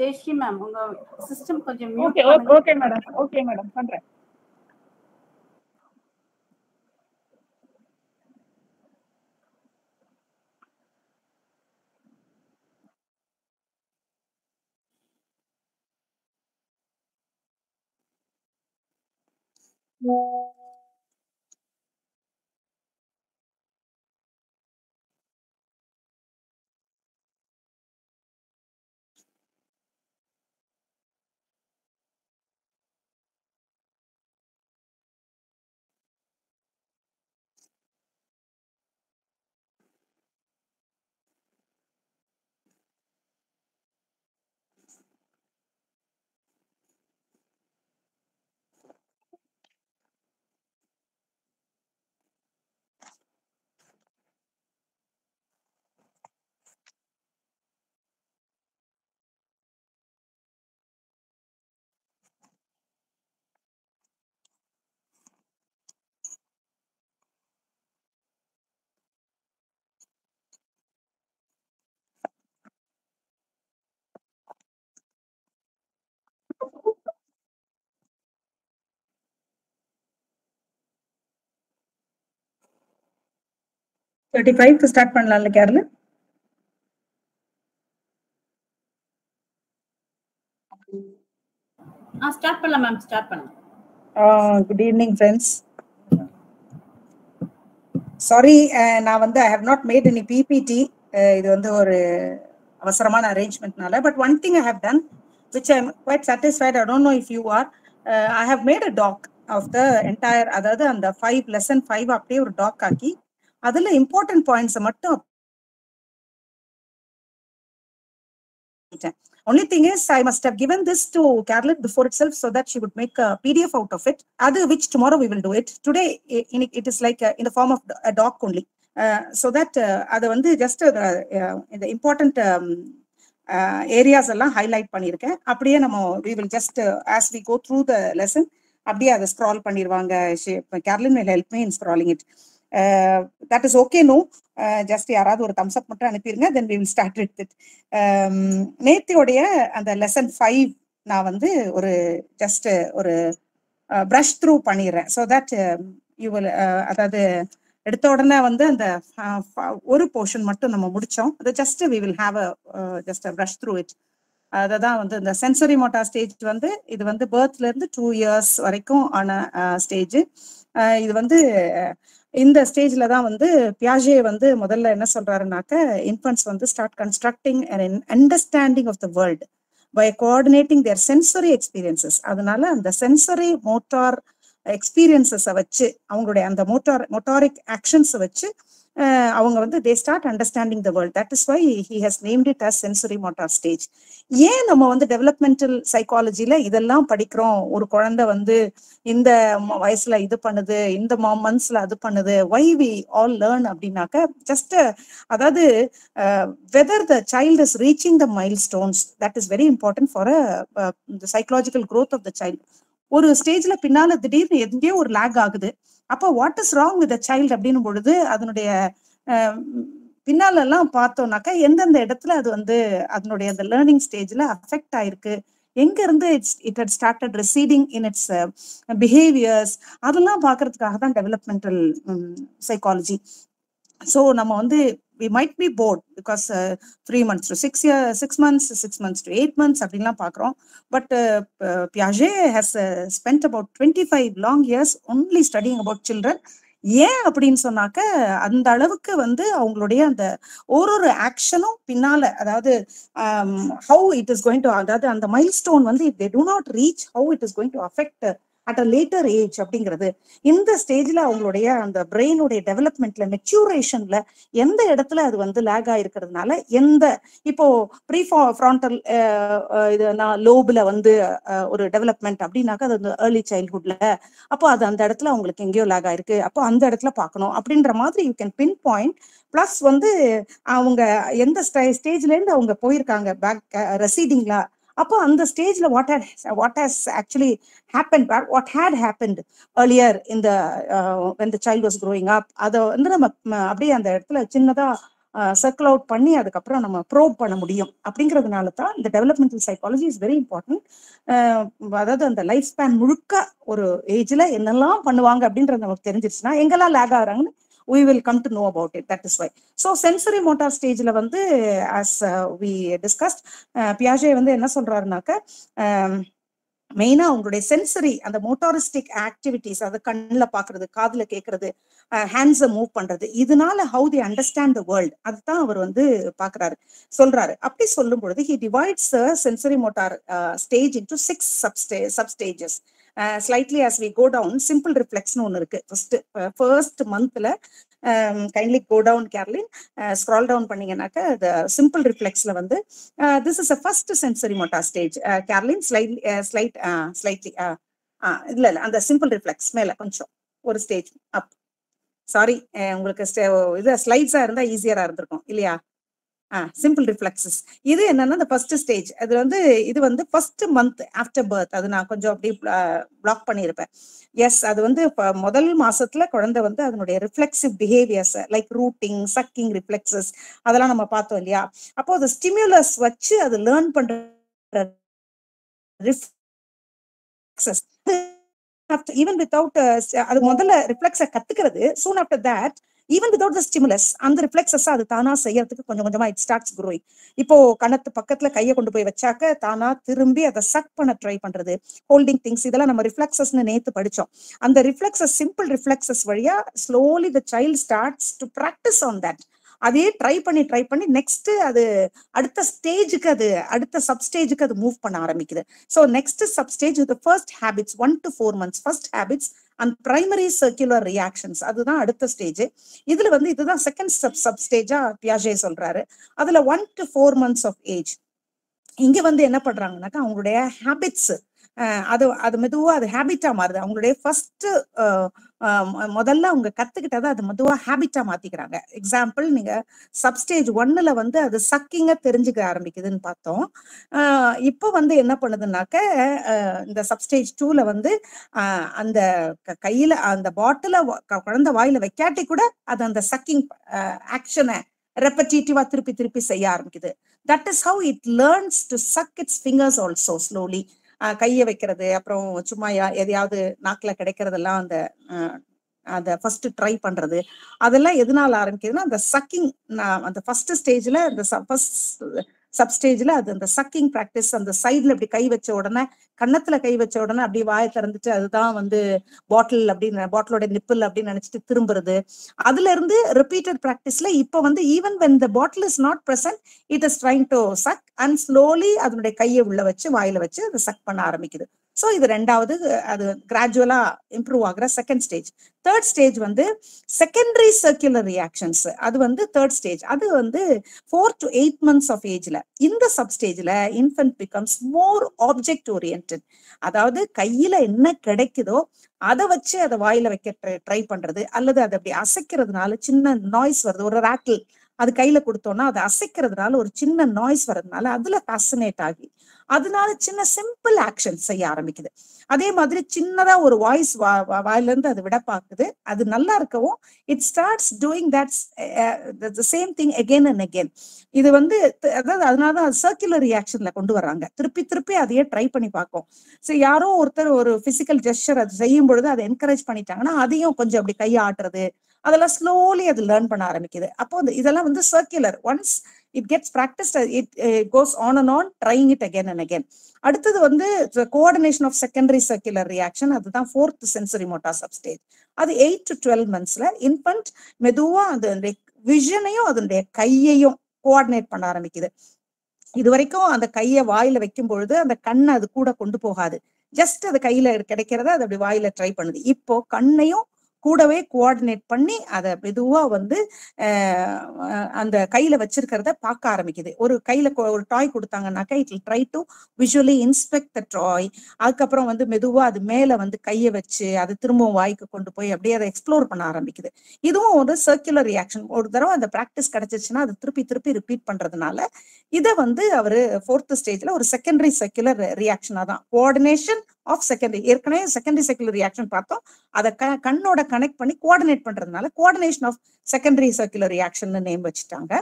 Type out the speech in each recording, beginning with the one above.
Jayashree ma'am உங்க system கொஞ்சம் mute okay பண்ணுங்க. ஓகே மேடம், ஓகே மேடம், பண்றேன். ஸ்டார்ட் பண்ணலாம்ல கேரளா? ஸ்டார்ட் பண்ணலாம் மேம், ஸ்டார்ட் பண்ணுங்க. Good evening friends. சாரி, நான் வந்து I have not made any PPT. இது வந்து ஒரு அவசரமான அரேஞ்ச்மெண்ட்னால. But one thing I have done which I am quite satisfied. I don't know if you are. I have made a doc of the entire, அதாவது அந்த 5 lesson 5 அப்படியே ஒரு talk ஆக்கி அதுல இம்பார்ட்டன்ட் பாயிண்ட்ஸ் மட்டும். Only thing is, I must have given this to Caroline before itself so that she would make a PDF out of it. Other which tomorrow we will do it. Today, it is like in the form of a doc only. So that அது வந்து just the important areas எல்லாம் highlight பண்ணியிருக்கேன். அப்படியே நம்ம we will just as we go through the lesson அப்படியே அதை scroll பண்ணிடுவாங்க. Caroline will help me in scrolling it. That is okay, no? Just யாராவது ஒரு thumbs up மட்டும் அனுப்பிடுங்க, then we will start with it. நேத்தியோடைய அந்த லெசன் 5 நான் வந்து ஒரு ஜஸ்ட் ஒரு பிரஷ் த்ரூ பண்ணிடுறேன். ஸோ தட் யூ வில், அதாவது எடுத்த உடனே வந்து அந்த ஒரு போர்ஷன் மட்டும் நம்ம முடிச்சோம். அது just we will have just brush through it. அததான் வந்து இந்த சென்சரி மோட்டார் ஸ்டேஜ் வந்து இது வந்து பர்த்ல இருந்து 2 years வரைக்கும் ஆன ஸ்டேஜ். இது வந்து இந்த ஸ்டேஜ்ல தான் வந்து பியாஜே வந்து முதல்ல என்ன சொல்றாருனாக்க, இன்ஃபன்ட்ஸ் வந்து start constructing an understanding of the world by coordinating their sensory experiences. அதனால அந்த சென்சரி மோட்டார் எக்ஸ்பீரியன்சஸை வச்சு, அவங்களுடைய அந்த மோட்டாரிக் ஆக்ஷன்ஸை வச்சு அவங்க வந்து they start understanding the world. That is why he has named it as sensory motor stage. ஏன் நம்ம வந்து டெவலப்மெண்டல் சைக்காலஜில இதெல்லாம் படிக்கிறோம்? ஒரு குழந்தை வந்து இந்த வயசுல இது பண்ணுது, இந்த மந்த்ஸ்ல அது பண்ணுது, why we all learn அப்படின்னாக்க, ஜஸ்ட் அதாவது whether the child is reaching the milestones, that is very important for the psychological growth of the child. ஒரு ஸ்டேஜ்ல பின்னால திடீர்னு எங்கேயோ ஒரு லேக் ஆகுது. அப்போ what is wrong with the child அப்படின்னும் பொழுது அதனுடைய பின்னால எல்லாம் பார்த்தோம்னாக்கா எந்தெந்த இடத்துல அது வந்து அதனுடைய அந்த லேர்னிங் ஸ்டேஜ்ல அஃபெக்ட் ஆயிருக்கு, எங்க இருந்து it had started receding in its behaviours, அதெல்லாம் பாக்குறதுக்காக தான் டெவலப்மெண்டல் சைக்காலஜி. ஸோ நம்ம வந்து we might be bored because 3 months to 6 years, 6 months, 6 months to 8 months அப்படின்லாம் பார்க்குறோம். But Piaget has spent about 25 long years only studying about children. ஏன் அப்படின்னு சொன்னாக்க, அந்த அளவுக்கு வந்து அவங்களுடைய அந்த ஒரு ஆக்ஷனும் பின்னால, அதாவது how it is going to, அதாவது அந்த மைல் ஸ்டோன் வந்து if they do not reach, how it is going to affect at a later age அப்படிங்கிறது. இந்த ஸ்டேஜ்ல அவங்களுடைய அந்த பிரெயினுடைய டெவலப்மெண்ட்ல மெச்சூரேஷன்ல எந்த இடத்துல அது வந்து லேக் ஆயிருக்கிறதுனால, எந்த இப்போ ப்ரீ ஃப்ரான்டல் இது லோபுல வந்து ஒரு டெவலப்மெண்ட் அப்படின்னாக்கா அது வந்து ஏர்லி சைல்ட்ஹுட்ல, அப்போ அது அந்த இடத்துல அவங்களுக்கு எங்கேயோ லேக் ஆயிருக்கு, அப்போ அந்த இடத்துல பார்க்கணும் அப்படின்ற மாதிரி you can pin point. Plus வந்து அவங்க எந்த ஸ்டேஜ்ல இருந்து அவங்க போயிருக்காங்க பேக் ரெசீடிங்ல, அப்போ அந்த ஸ்டேஜ்ல what has actually happened, what had happened earlier in the when the child was growing up, அத வந்து நம்ம அப்படியே அந்த இடத்துல சின்னதா சர்க்கிள் அவுட் பண்ணி அதுக்கப்புறம் நம்ம ப்ரோப் பண்ண முடியும். அப்படிங்கிறதுனால தான் இந்த developmental psychology is very important. அதாவது அந்த லைஃப் ஸ்பேன் முழுக்க ஒரு ஏஜ்ல என்னெல்லாம் பண்ணுவாங்க அப்படின்றது நமக்கு தெரிஞ்சிருச்சுன்னா எங்கெல்லாம் lakh ஆகுறாங்கன்னு we will come to know about it. That is why. So sensory motor stage la vandu as we discussed, Piaget வந்து என்ன சொல்றாருனாக்க மெயினா உங்களுடைய சென்சரி அந்த மோட்டாரிஸ்டிக் ஆக்டிவிட்டிஸ், அது கண்ணுல பாக்குறது, காதுல கேட்கறது, ஹேண்ட்ஸை மூவ் பண்றது, இதனால how the understand the world, அதுதான் அவர் வந்து பாக்குறாரு சொல்றாரு. அப்படி சொல்லும் பொழுது he divides the sensory motor stage into 6 substages. Slightly as we go down, simple reflex னு ஒன்று இருக்கு. first monthல kindly go down Caroline, scroll down பண்ணீங்கன்னாக்க the simple reflexல வந்து this is a first sensory motor stage. Caroline slightly இல்ல அந்த simple reflex மேல கொஞ்சம் ஒரு stage அப். Sorry, உங்களுக்கு இது ஸ்லைட்ஸா இருந்தா ஈஸியரா இருந்திருக்கும் இல்லையா? சிம்பிள் ரிஃப்ளெக்ஸஸ் இது என்னன்னா இந்த ஃபர்ஸ்ட் ஸ்டேஜ். அது வந்து இது வந்து ஃபர்ஸ்ட் மந்த் ஆஃப்டர் பர்த். அது நான் கொஞ்சம் அப்படி பிளாக் பண்ணியிருப்பேன். எஸ், அது வந்து முதல் மாசத்துல குழந்தை வந்து அதனுடைய reflexive behaviours like routing, sucking reflexes அதெல்லாம் நம்ம பார்த்தோம் இல்லையா? அப்போ அது ஸ்டிமுலஸ் வச்சு அது லேர்ன் பண்ற ரிஃப்ளெக்ஸஸ் even without அது முதல்ல ரிஃப்ளெக்ஸை கத்துக்கிறது. soon after that, even without the stimulus, அந்த ரிஃப்ளெக்ஸஸ் அது தானா செய்யறதுக்கு கொஞ்சம் கொஞ்சமா it starts growing. இப்போ கணத்து பக்கத்துல கையை கொண்டு போய் வச்சாக்க தானா திரும்பி அதை சக் பண்ண ட்ரை பண்றது, ஹோல்டிங் திங்ஸ், இதெல்லாம் நம்ம ரிஃப்ளெக்ஸஸ்னு நேத்து படிச்சோம். அந்த ரிஃப்ளெக்ஸஸ் சிம்பிள் ரிஃப்ளெக்ஸஸ் வழியா slowly the child starts to practice on that. அதே ட்ரை பண்ணி நெக்ஸ்ட் அது அடுத்த ஸ்டேஜுக்கு, அது அடுத்த சப்ஸ்டேஜுக்கு அது மூவ் பண்ண ஆரம்பிக்குது. So next substage the first habits 1 to 4 months, first habits and primary circular reactions, அதுதான் அடுத்த ஸ்டேஜ். இதுல வந்து இதுதான் செகண்ட் சப்ஸ்டேஜா பியாஜே சொல்றாரு. அதுல 1 to 4 months ஆஃப் ஏஜ் இங்க வந்து என்ன பண்றாங்கன்னாக்கா அவங்களுடைய ஹேபிட்ஸ் அது மெதுவா அது ஹேபிட்டா மாறுது. அவங்களுடைய ஃபர்ஸ்ட் முதல்ல அவங்க கத்துக்கிட்டதை அது மெதுவா ஹேபிட்டா மாத்திக்கிறாங்க. எக்ஸாம்பிள், நீங்க சப்ஸ்டேஜ் 1ல வந்து அது சக்கிங்க தெரிஞ்சுக்க ஆரம்பிக்குதுன்னு பார்த்தோம். இப்போ வந்து என்ன பண்ணுதுன்னாக்க இந்த சப்ஸ்டேஜ் 2ல வந்து அந்த கையில அந்த பாட்டில குழந்தை வாயில வைக்காட்டி கூட அது அந்த சக்கிங் ஆக்ஷனை ரெப்படேட்டிவா திருப்பி செய்ய ஆரம்பிக்குது. That is how it learns to suck its fingers also slowly. கையை வைக்கிறது, அப்புறம் சும்மா எதையாவது நாக்குல கிடைக்கிறதெல்லாம் அந்த ஃபர்ஸ்ட் ட்ரை பண்றது, அதெல்லாம் எதனால ஆரம்பிக்குதுன்னா அந்த சக்கிங். அந்த ஃபர்ஸ்ட் ஸ்டேஜ்ல அந்த சப்ஸ்டேஜ்ல அது அந்த சக்கிங் பிராக்டிஸ். அந்த சைட்ல இப்படி கை வச்ச உடனே, கன்னத்துல கை வச்ச உடனே அப்படியே வாயை திறந்துட்டு அதுதான் வந்து பாட்டில் அப்படின்னு, பாட்டிலோட நிப்பிள் அப்படின்னு நினைச்சிட்டு திரும்புறது. அதுல இருந்து ரிப்பீட்டட் பிராக்டிஸ்ல இப்ப வந்து even when the bottle is not present, it is trying to suck and slowly அதனுடைய கையை உள்ள வச்சு வாயில வச்சு அது சக் பண்ண ஆரம்பிக்குது. ஸோ இது ரெண்டாவது, அது கிராஜுவலா இம்ப்ரூவ் ஆகுற செகண்ட் ஸ்டேஜ். தேர்ட் ஸ்டேஜ் வந்து செகண்டரி சர்க்குலர் ரியாக்ஷன்ஸ். அது வந்து தேர்ட் ஸ்டேஜ். அது வந்து 4 to 8 months ஆஃப் ஏஜ்ல. இந்த சப்ஸ்டேஜ்ல infant becomes more object oriented. அதாவது கையில என்ன கிடைக்குதோ அதை வச்சு அதை வாயில வைக்க ட்ரை பண்றது, அல்லது அதை அப்படி அசைக்கிறதுனால சின்ன நாய்ஸ் வருது, ஒரு ராட்டில் அது கையில கொடுத்தோம்னா அதை அசைக்கிறதுனால ஒரு சின்ன நாய்ஸ் வர்றதுனால அதுல ஃபேசினேட் ஆகி அதனால சின்ன சிம்பிள் ஆக்ஷன் செய்ய ஆரம்பிக்குது. அதே மாதிரி சின்னதா ஒரு வாய்ஸ் வாயில இருந்து அது விட பாக்குது, அது நல்லா இருக்கவும் it starts doing that same thing again and again. இது வந்து அதாவது அதனாலதான் சர்க்குலர் ரியாக்ஷன்ல கொண்டு வர்றாங்க. திருப்பி அதையே ட்ரை பண்ணி பார்க்கும். சரி, யாரோ ஒருத்தர் ஒரு பிசிக்கல் ஜெஸ்டர் அது செய்யும் பொழுது அதை என்கரேஜ் பண்ணிட்டாங்கன்னா அதையும் கொஞ்சம் அப்படி கையை ஆட்டுறது, அதெல்லாம் ஸ்லோலி அது லேர்ன் பண்ண ஆரம்பிக்குது. அப்போ இதெல்லாம் வந்து circular. Once it gets practiced, it goes on and on, trying it again and again. அடுத்தது வந்து coordination of secondary circular reaction, அதுதான் fourth sensory motor substage. அது 8 to 12 monthsல இன்ஃபன்ட் மெதுவா அந்த விஷனையும் அதனுடைய கையையும் கோஆர்டினேட் பண்ண ஆரம்பிக்குது. இது வரைக்கும் அந்த கையை வாயில வைக்கும் பொழுது அந்த கண்ணை அது கூட கொண்டு போகாது, ஜஸ்ட் அது கையில கிடைக்கிறத அது அப்படி வாயில ட்ரை பண்ணுது. இப்போ கண்ணையும் கூடவே கோஆர்டினேட் பண்ணி அதை மெதுவா வந்து அந்த கையில வச்சிருக்கிறத பார்க்க ஆரம்பிக்குது. ஒரு கையில ஒரு டாய் கொடுத்தாங்கன்னாக்கா it will try to visually inspect the toy. அதுக்கப்புறம் வந்து மெதுவா அது மேல வந்து கையை வச்சு அது திரும்பவும் வாய்க்கு கொண்டு போய் அப்படியே அதை எக்ஸ்ப்ளோர் பண்ண ஆரம்பிக்குது. இதுவும் ஒரு சர்க்குலர் ரியாக்ஷன். ஒரு தடவை அந்த பிராக்டிஸ் கிடைச்சிச்சுன்னா அது திருப்பி ரிப்பீட் பண்றதுனால இதை வந்து அவரு 4th ஸ்டேஜ்ல ஒரு செகண்டரி சர்க்குலர் ரியாக்ஷனா தான் கோஆர்டினேஷன் ஆஃப் செகண்டரி. ஏற்கனவே செகண்டரி சர்க்குலர் ரியாக்ஷன் பார்த்தோம். அதை கண்ணோட கனெக்ட் பண்ணி கோஆர்டினேட் பண்றதுனால coordination of secondary circular reaction name வச்சுட்டாங்க.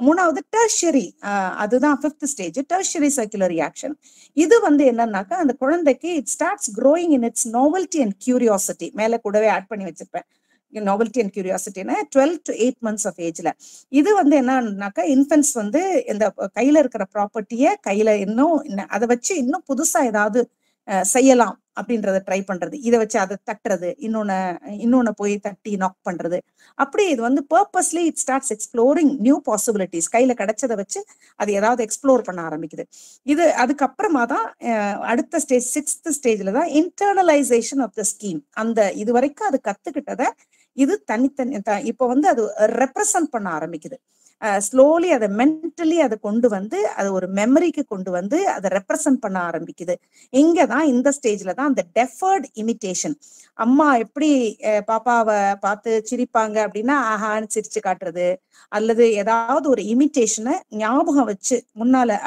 மூணாவது டெர்ஷரி, அதுதான் 5th stage, tertiary circular reaction. இது வந்து என்னன்னாக்கா அந்த குழந்தைக்கு it starts growing in its novelty and curiosity. மேல கூடவே ஆட் பண்ணி வச்சிருப்பேன், நாவல்டி அண்ட் கியூரியாசிட்டின்னு 12 to 8 months ஆஃப் ஏஜ்ல. இது வந்து என்னன்னாக்கா இன்ஃபென்ட்ஸ் வந்து இந்த கையில இருக்கிற ப்ராப்பர்ட்டியை கையில இன்னும் அதை வச்சு இன்னும் புதுசா ஏதாவது செய்யலாம் அப்படின்றத ட்ரை பண்றது, இதை வச்சு அதை தட்டுறது, இன்னொன்னு போய் தட்டி நாக் பண்றது. அப்படி இது வந்து purposely it starts exploring new possibilities. கையில கிடைச்சதை வச்சு அது ஏதாவது எக்ஸ்ப்ளோர் பண்ண ஆரம்பிக்குது. இது அதுக்கப்புறமா தான் அடுத்த ஸ்டேஜ் 6th ஸ்டேஜ்ல தான் இன்டர்னலைசேஷன் ஆஃப் த ஸ்கீம். அந்த இது வரைக்கும் அது கத்துக்கிட்டதை இது தனித்தனி இப்போ வந்து அது ரெப்ரசன்ட் பண்ண ஆரம்பிக்குது. ஸ்லோலி அதை மென்டலி அதை கொண்டு வந்து அது ஒரு மெமரிக்கு கொண்டு வந்து அதை ரெப்ரசன்ட் பண்ண ஆரம்பிக்குது. இங்கதான் இந்த ஸ்டேஜ்ல தான் அந்த டெஃபர்ட் இமிட்டேஷன். அம்மா எப்படி பாப்பாவை பார்த்து சிரிப்பாங்க அப்படின்னா ஆஹான்னு சிரிச்சு காட்டுறது, அல்லது ஏதாவது ஒரு இமிட்டேஷனை ஞாபகம் வச்சு முன்னால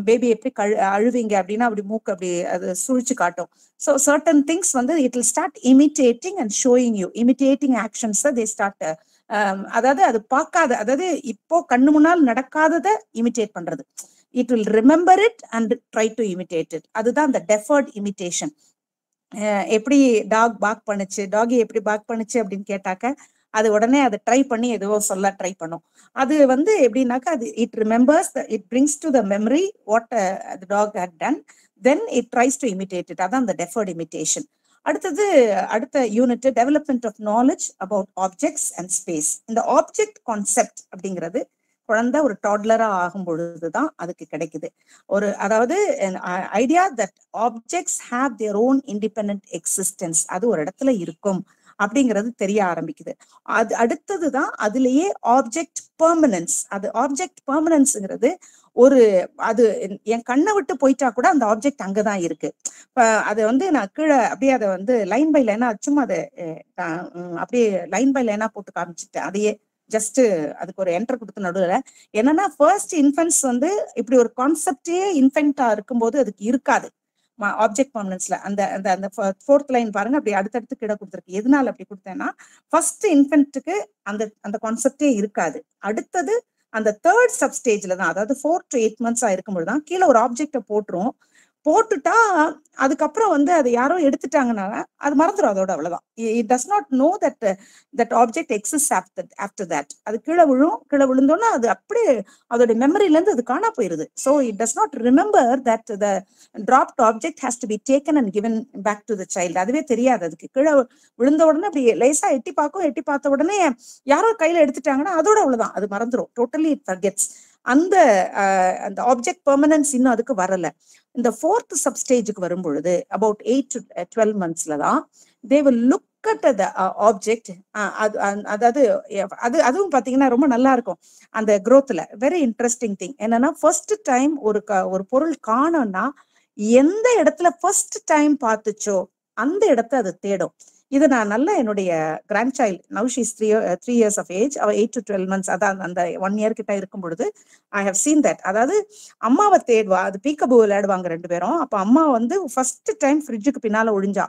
பேபி எப்படி அழுவீங்க அப்படின்னா அப்படி மூக்கு அப்படி அது சுழிச்சு காட்டும். ஸோ சர்டன் திங்ஸ் வந்து it will start imitating and showing you imitating actions. They start அதாவது அது பார்க்காத, அதாவது இப்போ கண்ணு முன்னால் நடக்காததை இமிட்டேட் பண்றது. It will remember it and try to imitate it. அதுதான் அந்த டெஃபர்ட் இமிட்டேஷன். எப்படி டாக் பாக் பண்ணுச்சு, டாகி எப்படி பாக் பண்ணுச்சு அப்படின்னு கேட்டாக்க அது உடனே அதை ட்ரை பண்ணி ஏதோ சொல்ல ட்ரை பண்ணும். அது வந்து எப்படின்னாக்கா அது it remembers, it brings to the memory what the dog had done, then it tries to imitate it. அதான் அந்த டெஃபர்ட் இமிட்டேஷன். அடுத்த unit development of knowledge about objects and space. இந்த ஆப்ஜெக்ட் கான்செப்ட் அப்படிங்கிறது குழந்தை ஒரு டாட்லரா ஆகும் பொழுதுதான் அதுக்கு கிடைக்குது. அதாவது idea that objects have their own independent existence, அது ஒரு இடத்துல இருக்கும் அப்படிங்கிறது தெரிய ஆரம்பிக்குது. அது அடுத்ததுதான் அதுலயே ஆப்ஜெக்ட் பெர்மனன்ஸ். அது ஆப்ஜெக்ட் பெர்மனன்ஸ்ங்கிறது அது என் கண்ணை விட்டு போயிட்டா கூட அந்த ஆப்ஜெக்ட் அங்கதான் இருக்கு. அதை வந்து நான் கீழே அப்படியே அதை வந்து லைன் பை லைனா சும்மா அதை அப்படியே லைன் பை லைனா போட்டு காமிச்சிட்டேன். அதையே ஜஸ்ட் அதுக்கு ஒரு என்டர் கொடுத்து நடுவில் என்னன்னா ஃபர்ஸ்ட் இன்ஃபென்ட்ஸ் வந்து இப்படி ஒரு கான்செப்டே இன்ஃபென்டா இருக்கும்போது அதுக்கு இருக்காது ஆப்ஜெக்ட் பெர்மனன்ஸ்ல. அந்த 4th லைன் பாருங்க, அப்படி அடுத்தடுத்து கீழே கொடுத்துருக்கு. எதனால அப்படி கொடுத்தேன்னா ஃபர்ஸ்ட் இன்ஃபென்ட்டுக்கு அந்த கான்செப்டே இருக்காது. அடுத்தது அந்த 3rd சப்ஸ்டேஜ்ல தான், அதாவது 4 to 8 months இருக்கும்போது தான் கீழே ஒரு ஆப்ஜெக்டை போட்டுட்டா அதுக்கப்புறம் வந்து அது யாரோ எடுத்துட்டாங்கன்னா அது மறந்துடும், அதோட அவ்வளவுதான். It does not know that object exist after that. அது கீழே விழுந்தோன்னா அது அப்படியே அதோட மெமரியில இருந்து அது காணா போயிருது. So it does not remember that the dropped object has to be taken and given back to the child. அதுவே தெரியாது. அதுக்கு கீழே விழுந்த உடனே அப்படி லேசா எட்டி பார்த்த உடனே யாரோ கையில எடுத்துட்டாங்கன்னா அதோட அவ்வளவுதான், அது மறந்துடும். Totally it forgets. அந்த ஆப்ஜெக்ட் பெர்மனன்ஸ் இன்னும் அதுக்கு வரல. இந்த 4th சப்ஸ்டேஜுக்கு வரும் பொழுது about 8 to 12 monthsல தான் they will look at the object. அதாவது அதுவும் பாத்தீங்கன்னா ரொம்ப நல்லா இருக்கும் அந்த growthல. வெரி இன்ட்ரெஸ்டிங் திங் என்னன்னா ஃபர்ஸ்ட் டைம் ஒரு பொருள் காணோம்னா எந்த இடத்துல ஃபர்ஸ்ட் டைம் பார்த்துச்சோ அந்த இடத்த அது தேடும். இது நான் நல்லா என்னுடைய grandchild, now she is 3 years of age, அவ 8 to 12 months, அதான் அந்த 1 year கிட்ட இருக்கும் பொழுது ஐ ஹவ் சீன் தட். அதாவது அம்மாவை தேடுவா, அது பீக்கபூ விளையாடுவாங்க 2 பேரும். அப்ப அம்மா வந்து ஃபர்ஸ்ட் டைம் ஃப்ரிட்ஜுக்கு பின்னால ஒளிஞ்சா.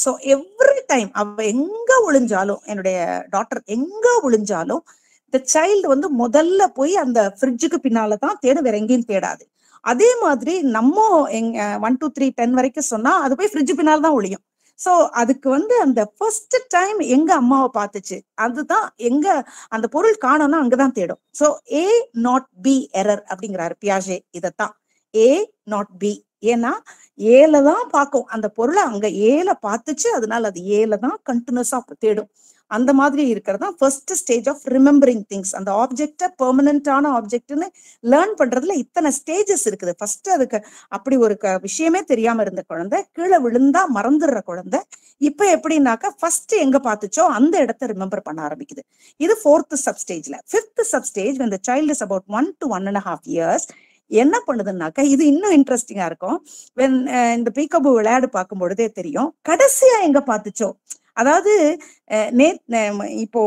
ஸோ எவ்ரி டைம் அவ எங்க ஒளிஞ்சாலும், என்னுடைய டாட்டர் எங்க ஒளிஞ்சாலும் இந்த சைல்டு வந்து முதல்ல போய் அந்த ஃப்ரிட்ஜுக்கு பின்னாலதான் தேடும், வேற எங்கேயும் தேடாது. அதே மாதிரி நம்ம 1 2 3 10 வரைக்கும் சொன்னா அது போய் ஃப்ரிட்ஜு பின்னால் தான் ஒளியும். சோ அதுக்கு வந்து அந்த ஃபர்ஸ்ட் டைம் எங்க அம்மாவை பார்த்துச்சு அதுதான், எங்க அந்த பொருள் காணோம்னா அங்கதான் தேடும். So A not B error அப்படிங்கிறாரு பியாஜே. இதத்தான் A not B, ஏன்னா ஏல தான் பார்க்கும் அந்த பொருளை, அங்க ஏல பார்த்துச்சு, அதனால அது ஏல தான் கண்டினியூஸா தேடும். அந்த மாதிரி இருக்கிறதா first stage of remembering things. அந்த ஆப்ஜெக்ட பெர்மனன்டான ஆப்ஜெக்ட்னு லேர்ன் பண்றதுல இத்தனை ஸ்டேஜஸ் இருக்குது. ஃபர்ஸ்ட் அதுக்கு அப்படி ஒரு விஷயமே தெரியாம இருந்த குழந்தை கீழே விழுந்தா மறந்துடுற குழந்தை இப்ப எப்படின்னாக்கா ஃபர்ஸ்ட் எங்க பார்த்துச்சோ அந்த இடத்த ரிமெம்பர் பண்ண ஆரம்பிக்குது. இது 4th சப்ஸ்டேஜ்ல. 5th சப்ஸ்டேஜ் when the child is about 1 to 1.5 years என்ன பண்ணுதுன்னாக்கா இது இன்னும் இன்ட்ரெஸ்டிங்கா இருக்கும். இந்த பீக்கபூ விளையாடு பார்க்கும் பொழுதே தெரியும் கடைசியா எங்க பார்த்துச்சோ. அதாவது இப்போ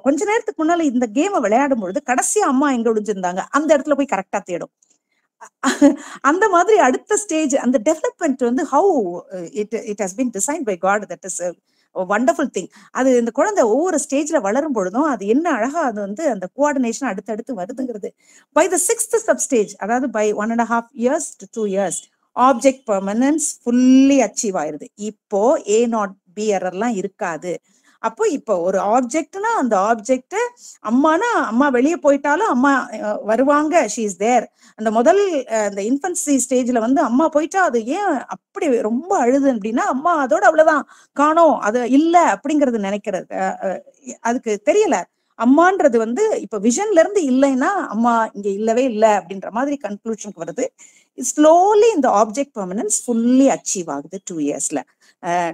கொஞ்ச நேரத்துக்கு முன்னால இந்த கேமை விளையாடும் பொழுது கடைசியா அம்மா எங்க ஒளிஞ்சிருந்தாங்க அந்த இடத்துல போய் கரெக்டா தேடும். அந்த மாதிரி அடுத்த ஸ்டேஜ் அந்த டெவலப்மெண்ட் வந்து how it has been design by God, that is wonderful thing. அது இந்த குழந்தை ஒவ்வொரு ஸ்டேஜ்ல வளரும் பொழுதும் அது என்ன அழகா அது வந்து அந்த கோஆர்டினேஷன் அடுத்தடுத்து வருதுங்கிறது. By the 6th substage, அதாவது by 1.5 years to 2 years object permanence fully achieve ஆயிருது. இப்போ A0B எரர்லாம் இருக்காது. அப்போ இப்போ ஒரு ஆப்ஜெக்ட்னா அந்த ஆப்ஜெக்ட் அம்மானா அம்மா வெளியே போயிட்டாலும் அம்மா வருவாங்க, ஷீ இஸ் தேர். அந்த முதல் அந்த இன்ஃபன்சி ஸ்டேஜ்ல வந்து அம்மா போயிட்டா அது ஏன் அப்படி ரொம்ப அழுது அப்படின்னா அம்மா அதோட அவ்வளவுதான் காணோம், அது இல்ல அப்படிங்கறது நினைக்கிறது. அதுக்கு தெரியல அம்மான்றது வந்து இப்ப விஷன்ல இருந்து இல்லைன்னா அம்மா இங்க இல்லவே இல்லை அப்படின்ற மாதிரி கன்க்ளூஷனுக்கு வருது. ஸ்லோலி இந்த ஆப்ஜெக்ட் பெர்மனன்ஸ் ஃபுல்லி அச்சீவ் ஆகுது 2 yearsல.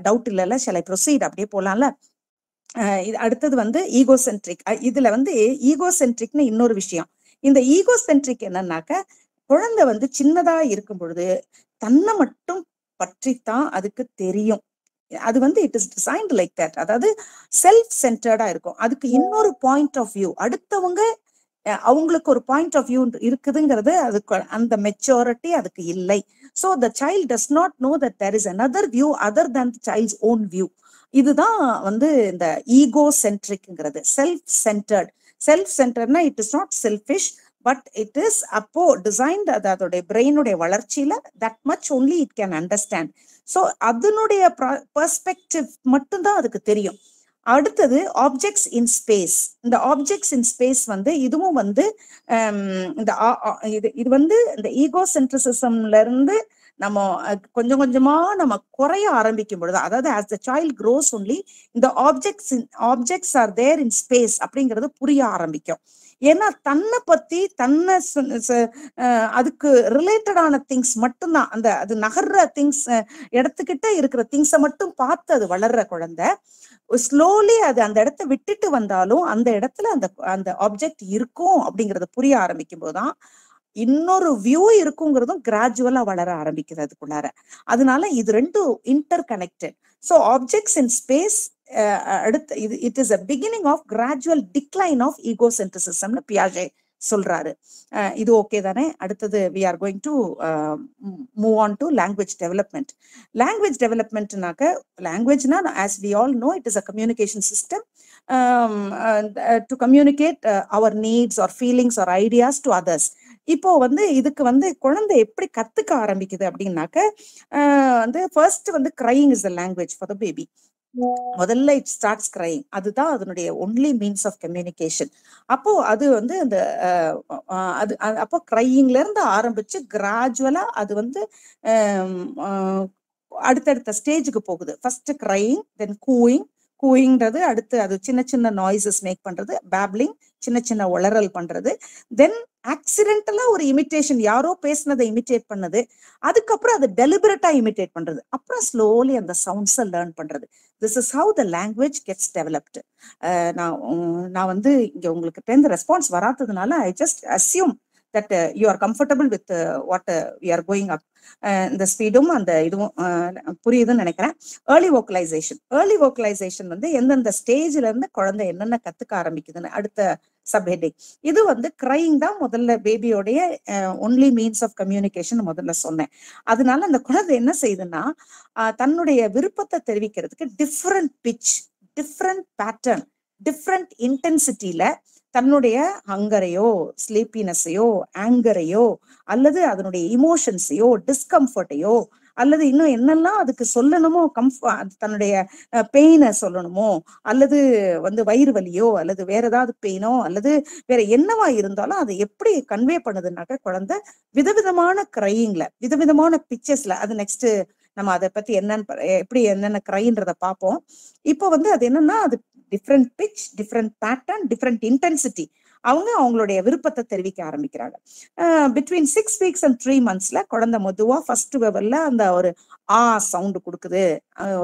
டவுட் இல்லைல்ல, ஷால் ஐ ப்ரொசீட்? அப்படியே போலாம்ல. இது அடுத்தது வந்து ஈகோசென்ட்ரிக். இதுல வந்து ஈகோசென்ட்ரிக்னு இன்னொரு விஷயம். இந்த ஈகோசென்ட்ரிக் என்னன்னாக்க குழந்தை வந்து சின்னதா இருக்கும் பொழுது தன்னை மட்டும் பற்றித்தான் அதுக்கு தெரியும். அது வந்து it is designed like that. அதாவது செல்ஃப் சென்டர்டா இருக்கும். அதுக்கு இன்னொரு பாயிண்ட் ஆஃப் வியூ, அடுத்தவங்க அவங்களுக்கு ஒரு பாயிண்ட் ஆஃப் வியூ இருக்குதுங்கிறது அதுக்கு அந்த மெச்சூரிட்டி அதுக்கு இல்லை. So the child does not know that there is another view other than the child's own view. இதுதான் வந்து இந்த ஈகோ சென்ட்ரிக்ங்கிறது. Self centred. செல்ஃப் சென்டர்ட்னா it is not selfish, but it is அப்போ டிசைன்ட், அது அதோடைய பிரெயினுடைய வளர்ச்சியில that much only it can understand. So அதனுடைய பெர்ஸ்பெக்டிவ் மட்டும்தான் அதுக்கு தெரியும். அடுத்தது ஆப்ஜெக்ட்ஸ் இன் ஸ்பேஸ். இந்த ஆப்ஜெக்ட்ஸ் இன் ஸ்பேஸ் வந்து இதுவும் வந்து இந்த இது வந்து இந்த ஈகோ சென்ட்ரிசிசம்ல இருந்து நம்ம கொஞ்சம் கொஞ்சமா நம்ம குறைய ஆரம்பிக்கும் பொழுது, அதாவது as the child grows only இந்த objects are there in space அப்படிங்கிறது புரிய ஆரம்பிக்கும். ஏன்னா தன்னை பத்தி தன்னை அதுக்கு ரிலேட்டடான திங்ஸ் மட்டும்தான், அந்த அது நகர்ற திங்ஸ் இடத்துக்கிட்ட இருக்கிற திங்ஸை மட்டும் பார்த்து அது வளர்ற குழந்தை ஸ்லோலி அது அந்த இடத்த விட்டுட்டு வந்தாலும் அந்த இடத்துல அந்த அந்த ஆப்ஜெக்ட் இருக்கும் அப்படிங்கறது புரிய ஆரம்பிக்கும் போதுதான் இன்னொரு வியூ இருக்குங்கிறதும் கிராஜுவலா வளர ஆரம்பிக்குது அதுக்குள்ளார. அதனால இது ரெண்டும் interconnected. So objects in space அடுத்து இது it is a beginning of gradual decline of ஈகோசென்ட்ரிசிசம்னு பியாஜே சொல்றாரு. இது ஓகே தானே? அடுத்தது we are going to move on to language development. Language டெவலப்மெண்ட்னாக்க லாங்குவேஜ்னா as we all know it is a communication system to communicate our needs or feelings or ideas to others. இப்போ வந்து இதுக்கு வந்து குழந்தை எப்படி கத்துக்க ஆரம்பிக்குது அப்படின்னாக்க வந்து ஃபர்ஸ்ட் வந்து crying is the language for the baby. முதல்ல இட் ஸ்டார்ட்ஸ் கிரையிங். அதுதான் அதனுடைய ஒன்லி மீன்ஸ் ஆஃப் கம்யூனிகேஷன். அப்போ அது வந்து அந்த அது அப்போ கிரையிங்ல இருந்து ஆரம்பிச்சு கிராஜுவலா அது வந்து அடுத்தடுத்த ஸ்டேஜுக்கு போகுது. ஃபர்ஸ்ட் கிரையிங், தென் கூயிங். கூயிங்கிறது அடுத்து அது சின்ன சின்ன நாய்ஸஸ் மேக் பண்றது, பேப்லிங் சின்ன சின்ன உளறல் பண்றது, தென் ஆக்சிடென்டலா ஒரு இமிட்டேஷன், யாரோ பேசினதை இமிட்டேட் பண்ணது, அதுக்கப்புறம் அது டெலிபரேட்டா இமிட்டேட் பண்றது, அப்புறம் ஸ்லோலி அந்த சவுண்ட்ஸை லேர்ன் பண்றது. This is how the language gets developed. நான் வந்து இங்க உங்களுக்கு டென்த் ரெஸ்பான்ஸ் வராததுனால I just assume that you are comfortable with what we are going up. இந்த ஸ்பீடும் அந்த இதுவும் புரியுதுன்னு நினைக்கிறேன். ஏர்லி வோக்கலைசேஷன் வந்து எந்தெந்த ஸ்டேஜ்ல இருந்து குழந்தை என்னென்ன கத்துக்க ஆரம்பிக்குதுன்னு அடுத்த சப்ஹெட்டிங். இது வந்து கிரையிங் தான் முதல்ல பேபியோடைய ஒன்லி மீன்ஸ் ஆஃப் கம்யூனிகேஷன் முதல்ல சொன்னேன். அதனால அந்த குழந்தை என்ன செய்யுதுன்னா தன்னுடைய விருப்பத்தை தெரிவிக்கிறதுக்கு different pitch, different pattern, different இன்டென்சிட்டியில தன்னுடைய ஹங்கரையோ ஸ்லீப்பினஸையோ ஆங்கரையோ அல்லது அதனுடைய இமோஷன்ஸையோ டிஸ்கம்ஃபர்ட்டையோ அல்லது இன்னும் என்னெல்லாம் அதுக்கு சொல்லணுமோ தன்னுடைய பெயினை சொல்லணுமோ அல்லது வந்து வயிறு வலியோ அல்லது வேற ஏதாவது பெயினோ அல்லது வேற என்னவா இருந்தாலும் அதை எப்படி கன்வே பண்ணுதுன்னாக்க குழந்தை விதவிதமான கிரையிங்ல விதவிதமான பிக்சர்ஸ்ல, அது நெக்ஸ்ட் நம்ம அதை பத்தி என்னென்ன கிரைன்றதை பார்ப்போம். இப்போ வந்து அது என்னன்னா அது different pitch, different pattern, different intensity. அவங்களுடைய விருப்பத்தை தெரிவிக்க ஆரம்பிக்கிறாங்க. பிட்வீன் 6 weeks and 3 months குழந்தை மெதுவா ஃபர்ஸ்ட் வெவல்ல அந்த ஒரு சவுண்ட் கொடுக்குது.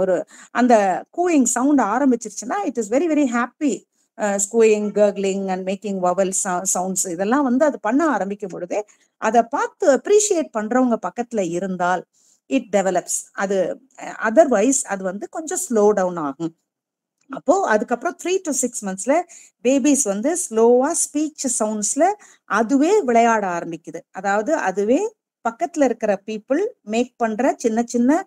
ஒரு அந்த கூயிங் சவுண்ட் ஆரம்பிச்சிருச்சுன்னா it is very very happy. ஸ்கூயிங், gurgling and making vowel sounds இதெல்லாம் வந்து அது பண்ண ஆரம்பிக்கும் பொழுதே அதை பார்த்து அப்ரிஷியேட் பண்றவங்க பக்கத்துல இருந்தால் இட் டெவலப்ஸ். அது அதர்வைஸ் அது வந்து கொஞ்சம் ஸ்லோ டவுன் ஆகும். அப்போ அதுக்கப்புறம் 3 to 6 monthsல பேபிஸ் வந்து ஸ்லோவா ஸ்பீச் சவுண்ட்ஸ்ல அதுவே விளையாட ஆரம்பிக்குது. அதாவது அதுவே பக்கத்துல இருக்கிற பீப்புள் மேக் பண்ற சின்ன சின்ன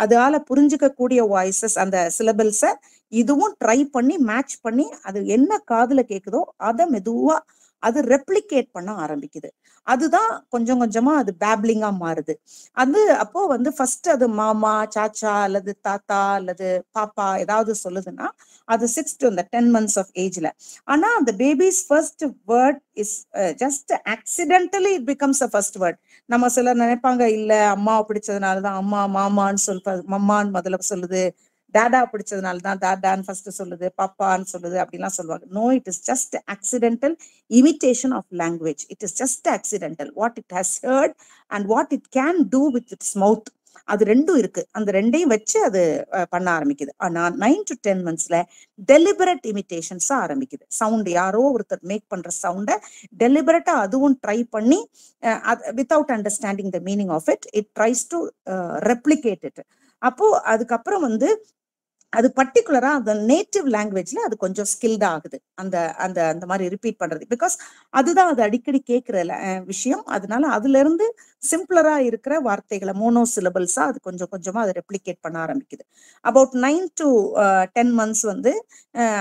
அதால புரிஞ்சுக்க கூடிய வாய்ஸஸ் அந்த சிலபிள்ஸ இதுவும் ட்ரை பண்ணி மேட்ச் பண்ணி அது என்ன காதுல கேக்குதோ அதை மெதுவா அது ரெப்ளிகேட் பண்ண ஆரம்பிக்குது. அதுதான் கொஞ்சம் கொஞ்சமா அது பேப்லிங்கா மாறுது. அது அப்போ வந்து ஃபர்ஸ்ட் அது மாமா, சாச்சா அல்லது தாத்தா அல்லது பாப்பா ஏதாவது சொல்லுதுன்னா அது 6 to 10 months of ageல. ஆனா அந்த babies first word is just accidentally it becomes a first word. நம்ம சிலர் நினைப்பாங்க இல்ல அம்மாவை பிடிச்சதுனாலதான் அம்மா மாமான்னு மம்மான்னு முதல்ல சொல்லுது, டாடா பிடிச்சதுனாலதான் டாடான்னு ஃபர்ஸ்ட் சொல்லுது, பாப்பான்னு சொல்லுது அப்படிலாம் சொல்லுவாங்க. No, it is just accidental imitation of language. It is just accidental. What it has heard and what it can do with its mouth. அது ரெண்டும் இருக்கு. அந்த ரெண்டையும் வச்சு அது பண்ண ஆரம்பிக்குது. ஆனா 9 to 10 monthsல டெலிபரேட் இமிட்டேஷன்ஸ் ஆரம்பிக்குது. சவுண்ட் யாரோ ஒருத்தர் மேக் பண்ற சவுண்ட டெலிபரேட்டா அதுவும் ட்ரை பண்ணி without understanding the meaning of it it tries to replicate it. அப்போ அதுக்கப்புறம் வந்து அது பர்டிகுலரா அந்த நேட்டிவ் லாங்குவேஜ்ல அது கொஞ்சம் ஸ்கில்டா ஆகுது அந்த அந்த அந்த மாதிரி ரிப்பீட் பண்றது. பிகாஸ் அதுதான் அது அடிக்கடி கேட்கிற விஷயம். அதனால அதுல இருந்து சிம்பிளரா இருக்கிற வார்த்தைகளை மோனோசிலபிள்ஸா அது கொஞ்சம் கொஞ்சமா அதை ரெப்ளிகேட் பண்ண ஆரம்பிக்குது. அபவுட் 9 to 10 months வந்து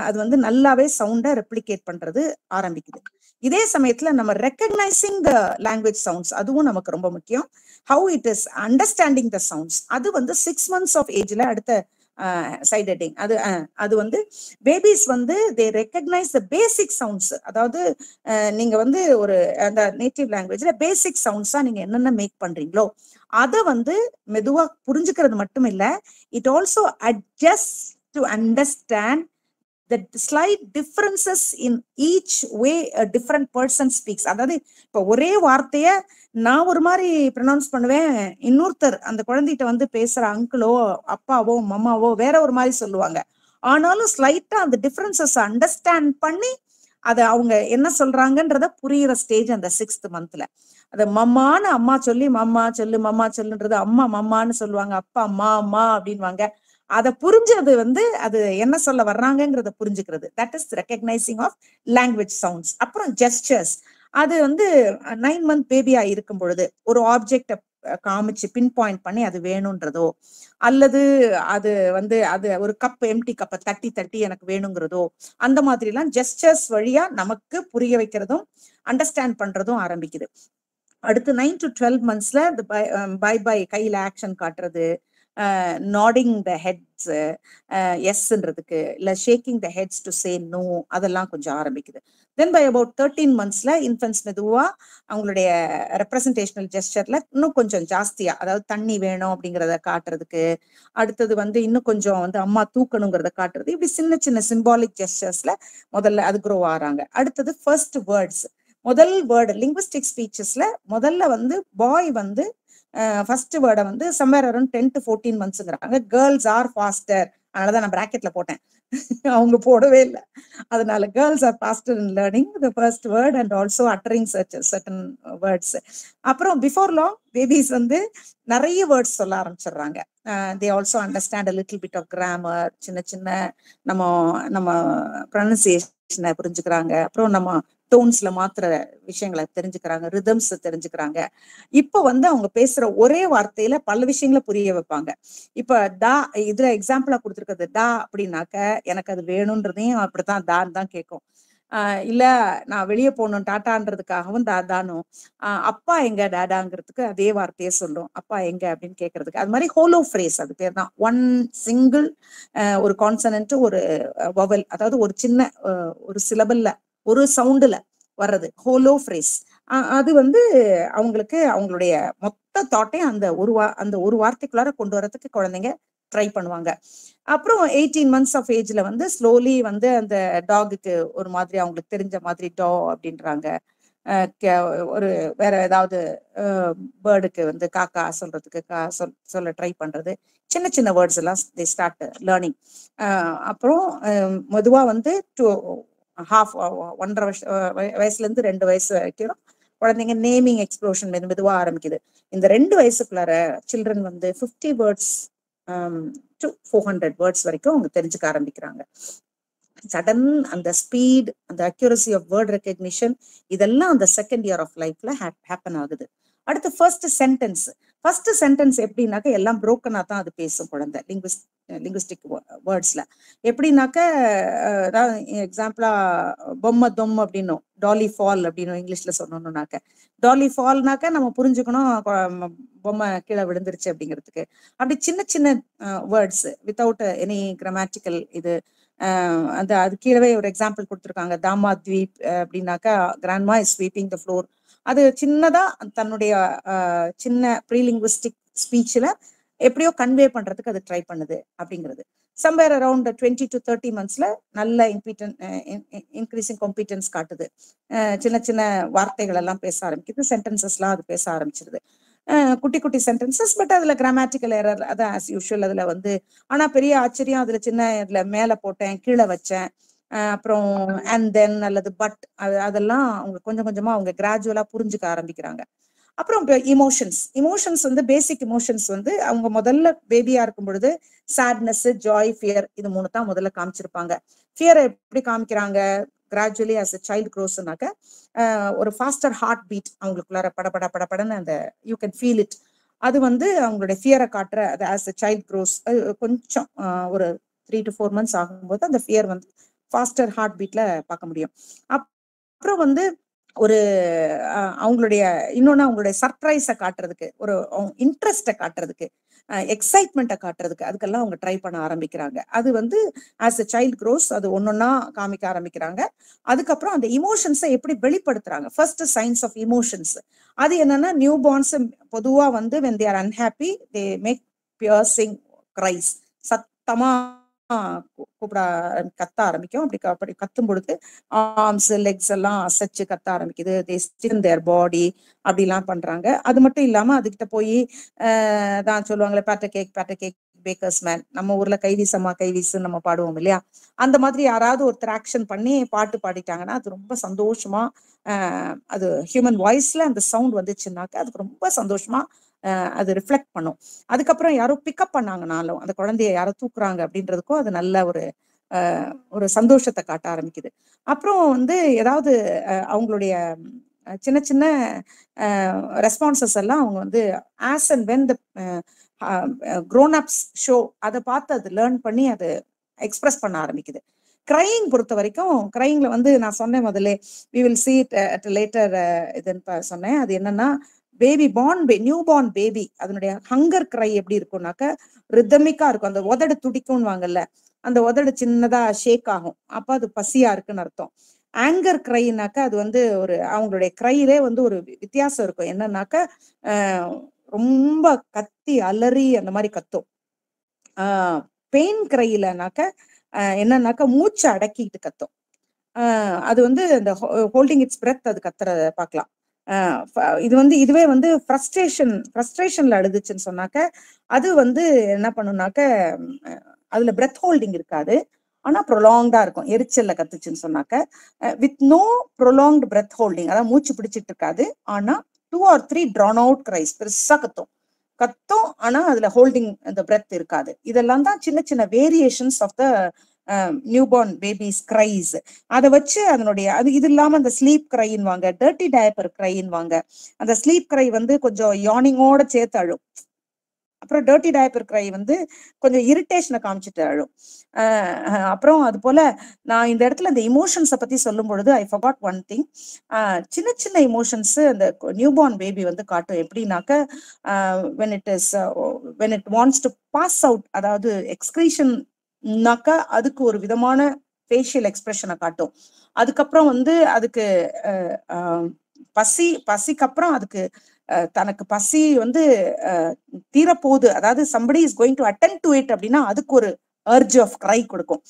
அது வந்து நல்லாவே சவுண்டை ரெப்ளிகேட் பண்றது ஆரம்பிக்குது. இதே சமயத்துல நம்ம ரெக்கக்னைசிங் த லாங்குவேஜ் சவுண்ட்ஸ் அதுவும் நமக்கு ரொம்ப முக்கியம். How it is understanding the sounds அது வந்து 6 months of ஏஜ்ல அடுத்த சைட் ஹெட்டிங் அது வந்து பேபிஸ் வந்து தே ரெக்கக்னைஸ் த பேசிக் சவுண்ட்ஸ். அதாவது நீங்க வந்து ஒரு அந்த நேட்டிவ் லாங்குவேஜ்ல பேசிக் சவுண்ட்ஸா நீங்க என்னென்ன மேக் பண்றீங்களோ அதை வந்து மெதுவா புரிஞ்சுக்கிறது மட்டும் இல்ல, it also adjust to understand the slight differences in each way a different person speaks. அதாவது இப்ப ஒரே வார்த்தைய நான் ஒரு மாதிரி ப்ரொனவுன்ஸ் பண்ணுவேன், இன்னொருத்தர் அந்த குழந்தைகிட்ட வந்து பேசுற அங்கிளோ அப்பாவோ மம்மாவோ வேற ஒரு மாதிரி சொல்லுவாங்க. ஆனாலும் ஸ்லைட்டா அந்த டிஃபரன்சஸ் அண்டர்ஸ்டாண்ட் பண்ணி அதை அவங்க என்ன சொல்றாங்கன்றத புரியுற ஸ்டேஜ் அந்த 6th monthல. அதை மம்மான்னு அம்மா சொல்லி மம்மா சொல்லு மம்மா சொல்லுன்றது அம்மா மம்மான்னு சொல்லுவாங்க, அப்பா அம்மா அம்மா அப்படின்வாங்க. அதை புரிஞ்சது வந்து அது என்ன சொல்ல வர்றாங்கிறத புரிஞ்சுக்கிறது. That is recognising of language sounds. அப்புறம் ஜெஸ்டர்ஸ் அது வந்து 9 month பேபியா இருக்கும் பொழுது ஒரு ஆப்ஜெக்ட காமிச்சு பின் பாயிண்ட் பண்ணி அது வேணும்ன்றதோ அல்லது அது வந்து அது ஒரு கப் எம்டி கப்பை தட்டி தட்டி எனக்கு வேணுங்கிறதோ அந்த மாதிரி எல்லாம் ஜெஸ்டர்ஸ் வழியா நமக்கு புரிய வைக்கிறதும் அண்டர்ஸ்டாண்ட் பண்றதும் ஆரம்பிக்குது. அடுத்து 9 to 12 monthsல பை பை கையில ஆக்ஷன் காட்டுறது, நாடிங் த ஹெட்ஸ் எஸ்ன்றதுக்கு இல்ல shaking the heads to say no அதெல்லாம் கொஞ்சம் ஆரம்பிக்குது. தென் பை அபவுட் 13 monthsல இன்ஃபென்ட்ஸ் மெதுவா அவங்களுடைய ரெப்ரசன்டேஷனல் ஜெஸ்டர்ல இன்னும் கொஞ்சம் ஜாஸ்தியா, அதாவது தண்ணி வேணும் அப்படிங்கிறத காட்டுறதுக்கு, அடுத்தது வந்து இன்னும் கொஞ்சம் வந்து அம்மா தூக்கணுங்கிறத காட்டுறது, இப்படி சின்ன சின்ன சிம்பாலிக் ஜெஸ்டர்ஸ்ல முதல்ல அது க்ரோ ஆறாங்க. அடுத்தது ஃபர்ஸ்ட் வேர்ட்ஸ், முதல் வேர்டு லிங்குவிஸ்டிக் ஸ்பீச்சஸ்ல முதல்ல வந்து பாய் வந்து ஃபர்ஸ்ட் வேர்டை வந்து சம்வேர் அரௌண்ட் 10 to 14 monthsங்கிறாங்க. கேர்ள்ஸ் ஆர் ஃபாஸ்டர், அதனாலதான் நான் பிராக்கெட்ல போட்டேன், அவங்க போடவே இல்லை. அதனால girls are faster in learning the first word and also uttering certain words. அப்புறம் பிஃபோர் லாங் பேபிஸ் வந்து நிறைய வேர்ட்ஸ் சொல்ல ஆரம்பிச்சிடுறாங்க. They also understand a little bit of grammar, சின்ன சின்ன நம்ம ப்ரொனன்சியேஷனை புரிஞ்சுக்கிறாங்க, அப்புறம் நம்ம டோன்ஸ்ல மாத்திர விஷயங்களை தெரிஞ்சுக்கிறாங்க, ரிதம்ஸ் தெரிஞ்சுக்கிறாங்க. இப்ப வந்து அவங்க பேசுற ஒரே வார்த்தையில பல விஷயங்களை புரிய வைப்பாங்க. இப்ப டா இதுல எக்ஸாம்பிளா கொடுத்துருக்கிறது டா அப்படின்னாக்க எனக்கு அது வேணும்ன்றதையும் அப்படித்தான் தான் தான் கேட்கும். இல்ல நான் வெளியே போகணும் டாட்டான்றதுக்காகவும் தானும், அப்பா எங்க டாடாங்கிறதுக்கு அதே வார்த்தையே சொல்லும், அப்பா எங்க அப்படின்னு கேட்கறதுக்கு. அது மாதிரி ஹோலோ ஃப்ரேஸ், அது பேர் தான் ஒன் சிங்கிள் ஒரு கான்சனன்ட் ஒரு வவல், அதாவது ஒரு சின்ன ஒரு சிலபல்ல ஒரு சவுண்டுல வர்றது ஹோலோ ஃப்ரேஸ். அது வந்து அவங்களுக்கு அவங்களுடைய மொத்த தாட்டையும் அந்த ஒரு வார்த்தைக்குள்ளார கொண்டு வரதுக்கு குழந்தைங்க ட்ரை பண்ணுவாங்க. அப்புறம் 18 months ஆஃப் ஏஜ்ல வந்து ஸ்லோலி வந்து அந்த டாகுக்கு ஒரு மாதிரி அவங்களுக்கு தெரிஞ்ச மாதிரி டா அப்படின்றாங்க, ஒரு வேற ஏதாவது பேர்டுக்கு வந்து காக்கா சொல்றதுக்கு சொல்ல ட்ரை பண்றது, சின்ன சின்ன வேர்ட்ஸ் எல்லாம் தே ஸ்டார்ட் லேர்னிங். அப்புறம் மெதுவா வந்து ஹாஃப் 1.5 வயசுல இருந்து 2 வயசு வரைக்கும் குழந்தைங்க நேமிங் எக்ஸ்ப்ளோஷன் மெதுவா ஆரம்பிக்குது. இந்த 2 வயசுக்குள்ளார சில்ட்ரன் வந்து 50 வேர்ட்ஸ் to 400 வேர்ட்ஸ் வரைக்கும் அவங்க தெரிஞ்சுக்க ஆரம்பிக்கிறாங்க. சடன் அந்த ஸ்பீட், அந்த அக்யூரசி ஆஃப் வேர்ட் ரெகக்னிஷன், இதெல்லாம் அந்த செகண்ட் இயர் ஆஃப் லைஃப்ல ஹேப்பன் ஆகுது. அடுத்து ஃபர்ஸ்ட் சென்டென்ஸ் எப்படின்னாக்க எல்லாம் புரோக்கனா தான் அது பேசும் குழந்தை, லிங்குவிஸ்டிக் வேர்ட்ஸ்ல. எப்படின்னாக்க எக்ஸாம்பிளா பொம்மை தொம் அப்படின்னும், டாலி ஃபால் அப்படின்னும் இங்கிலீஷ்ல சொன்னோம்னாக்க, டாலி ஃபால்னாக்க நம்ம புரிஞ்சுக்கணும் பொம்மை கீழே விழுந்துருச்சு அப்படிங்கிறதுக்கு. அப்படி சின்ன சின்ன வேர்ட்ஸ் வித்தவுட் எனி கிராமட்டிக்கல் இது அந்த அது கீழே ஒரு எக்ஸாம்பிள் கொடுத்துருக்காங்க. தாமா த்வீப் அப்படின்னாக்கா grandma is sweeping the floor. அது சின்னதா தன்னுடைய சின்ன ப்ரீலிங்குவிஸ்டிக் ஸ்பீச்ல எப்படியோ கன்வே பண்றதுக்கு அது ட்ரை பண்ணுது அப்படிங்கிறது. சம்வேர் அரௌண்ட் 20 to 30 monthsல நல்ல இன்க்ரீசிங் காம்பிட்டன்ஸ் காட்டுது. சின்ன சின்ன வார்த்தைகள் எல்லாம் பேச ஆரம்பிக்குது, சென்டென்சஸ்லாம் அது பேச ஆரம்பிச்சிருது. குட்டி குட்டி சென்டென்சஸ், பட் அதுல கிராமட்டிக்கல் எரர் அதான் ஆஸ் யூஷுவல் அதுல வந்து. ஆனா பெரிய ஆச்சரியம் அதுல சின்ன இதுல மேல போட்டேன், கீழே வச்சேன், அப்புறம் அண்ட் தென் அல்லது பட், அதெல்லாம் அவங்க கொஞ்சம் கொஞ்சமா அவங்க கிராஜுவலா புரிஞ்சுக்க ஆரம்பிக்கிறாங்க. அப்புறம் இமோஷன்ஸ் வந்து பேசிக் இமோஷன்ஸ் வந்து அவங்க முதல்ல பேபியா இருக்கும் பொழுது சேட்னஸ், ஜாய், ஃபியர், இது 3 தான் முதல்ல காமிச்சிருப்பாங்க. ஃபியரை எப்படி காமிக்கிறாங்க? கிராஜுவலி as a child grows-னாக்க ஒரு ஃபாஸ்டர் ஹார்ட் பீட் அவங்களுக்குள்ளார படன்னு அந்த யூ கேன் ஃபீல் இட். அது வந்து அவங்களுடைய ஃபியரை காட்டுற, அது as a child grows கொஞ்சம் ஒரு 3 to 4 months ஆகும்போது அந்த ஃபியர் வந்து ஃபாஸ்டர் ஹார்ட் பீட்ல பார்க்க முடியும். அப்புறம் வந்து ஒரு அவங்களுடைய இன்னொன்னு அவங்களுடைய சர்ப்ரைஸை காட்டுறதுக்கு, ஒரு இன்ட்ரெஸ்டை காட்டுறதுக்கு, எக்ஸைட்மெண்ட்டை காட்டுறதுக்கு, அதுக்கெல்லாம் அவங்க ட்ரை பண்ண ஆரம்பிக்கிறாங்க. அது வந்து ஆஸ் எ சைல்ட் க்ரோஸ் அது ஒன்னொன்னா காமிக்க ஆரம்பிக்கிறாங்க. அதுக்கப்புறம் அந்த இமோஷன்ஸை எப்படி வெளிப்படுத்துறாங்க, ஃபர்ஸ்ட் சைன்ஸ் ஆஃப் இமோஷன்ஸ் அது என்னன்னா, நியூ பார்ன்ஸ் பொதுவா வந்து when they are unhappy they make piercing cries, சத்தமா கூப்பிட கத்த ஆரம்பிக்கும். அப்படி கத்தும் பொழுது ஆர்ம்ஸ் லெக்ஸ் எல்லாம் அசைச்சு கத்த ஆரம்பிக்குது. they stiffen their body அப்படிலாம் பண்றாங்க. அது மட்டும் இல்லாம அதுகிட்ட போய் தான் சொல்லுவாங்களே பேட்ட கேக் பேக்கர்ஸ் மேன், நம்ம ஊர்ல கைவீசம்மா கைவீசு நம்ம பாடுவோம் இல்லையா, அந்த மாதிரி யாராவது ஒருத்தர் ஆக்ஷன் பண்ணி பாட்டு பாடிட்டாங்கன்னா அது ரொம்ப சந்தோஷமா, அது ஹியூமன் வாய்ஸ்ல அந்த சவுண்ட் வந்துச்சுன்னாக்க அதுக்கு ரொம்ப சந்தோஷமா அது ரிஃப்ளெக்ட் பண்ணும். அதுக்கப்புறம் யாரோ பிக்கப் பண்ணாங்கனாலும், அந்த குழந்தைய யாரோ தூக்குறாங்க அப்படின்றதுக்கும் அது நல்ல ஒரு சந்தோஷத்தை காட்ட ஆரம்பிக்குது. அப்புறம் வந்து ஏதாவது அவங்களுடைய சின்ன சின்ன ரெஸ்பான்சஸ் எல்லாம் அவங்க வந்து as and when the grown ups show அதை பார்த்து அது லேர்ன் பண்ணி அது எக்ஸ்பிரஸ் பண்ண ஆரம்பிக்குது. கிரையிங் பொறுத்த வரைக்கும், கிரையிங்ல வந்து நான் சொன்னேன் முதல்ல, we will see it at a later இதுன்னு சொன்னேன். அது என்னன்னா, நியூ பார்ன் பேபி அதனுடைய ஹங்கர் கிரை எப்படி இருக்கும்னாக்க ரிதமிக்கா இருக்கும். அந்த உதடு துடிக்கும்னு வாங்கல்ல, அந்த உதடு சின்னதா ஷேக் ஆகும், அப்ப அது பசியா இருக்குன்னு அர்த்தம். ஆங்கர் கிரைனாக்க அது வந்து ஒரு அவங்களுடைய கிரையிலே வந்து ஒரு வித்தியாசம் இருக்கும். என்னன்னாக்க ரொம்ப கத்தி அலறி அந்த மாதிரி கத்தும். பெயின் கிரையிலனாக்க என்னன்னாக்க மூச்சை அடக்கிட்டு கத்தும். அது வந்து இந்த ஹோல்டிங் இட்ஸ் பிரெத் அது கத்துறத பார்க்கலாம். இது வந்து இதுவே வந்து ஃப்ரஸ்ட்ரேஷன்ல அழுதுச்சுன்னு சொன்னாக்க அது வந்து என்ன பண்ணுனாக்க அதுல பிரெத் ஹோல்டிங் இருக்காது, ஆனா ப்ரொலாங்டா இருக்கும். எரிச்சல்ல கத்துச்சுன்னு சொன்னாக்க with no prolonged breath holding, அதாவது மூச்சு பிடிச்சிட்டு இருக்காது, ஆனா 2 or 3 drawn out cries, பெருசா கத்தும், ஆனா அதுல ஹோல்டிங் அந்த பிரெத் இருக்காது. இதெல்லாம் தான் சின்ன சின்ன variations of the newborn babies cries. அதை வச்சு அதனுடைய இது இல்லாம அந்த ஸ்லீப் கிரைன்னு வாங்க, டர்ட்டி டயப்பர் கிரைன்னு வாங்க. அந்த ஸ்லீப் கிரை வந்து கொஞ்சம் யானிங்கோட சேர்த்து அழும். அப்புறம் டர்ட்டி டயப்பர் கிரை வந்து கொஞ்சம் இரிட்டேஷனை காமிச்சிட்டு அழும். அப்புறம் அது போல நான் இந்த இடத்துல இந்த இமோஷன்ஸை பத்தி சொல்லும் பொழுது ஐ ஃபர்காட் ஒன் திங். சின்ன சின்ன இமோஷன்ஸ் அந்த நியூபார்ன் பேபி வந்து காட்டும். எப்படின்னாக்க when it wants to pass out, அதாவது எக்ஸ்கிரீஷன்னாக்கா அதுக்கு ஒரு விதமான ஃபேஷியல் எக்ஸ்பிரஷனை காட்டும். அதுக்கப்புறம் வந்து அதுக்கு பசிக்கு அப்புறம் அதுக்கு தனக்கு பசி வந்து தீரப்போகுது, அதாவது somebody is going to attend to it அப்படின்னா அதுக்கு ஒரு urge of cry கொடுக்கும்.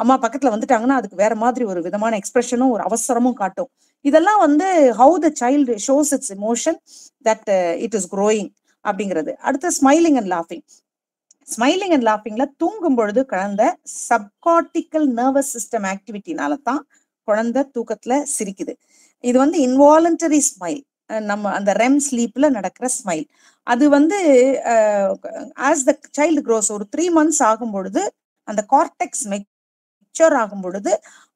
அம்மா பக்கத்துல வந்துட்டாங்கன்னா அதுக்கு வேற மாதிரி ஒரு விதமான எக்ஸ்பிரஷனும் ஒரு அவசரமும் காட்டும். இதெல்லாம் வந்து how the child shows its emotion that it is growing அப்படிங்கிறது. அடுத்து ஸ்மைலிங் அண்ட் லாஃபிங்ல தூங்கும் பொழுது குழந்தை சப்கார்டிக்கல் நர்வஸ் சிஸ்டம் ஆக்டிவிட்டினால தான் குழந்தை தூக்கத்துல சிரிக்குது. இது வந்து இன்வாலண்டரி ஸ்மைல். நம்ம அந்த ரெம் ஸ்லீப்ல நடக்கிற ஸ்மைல். அது வந்து ஆஸ் த சைல்டு க்ரோஸ் ஒரு 3 months ஆகும் பொழுது அந்த கார்டெக்ஸ் மெச்சூர் ஆகும் பொழுது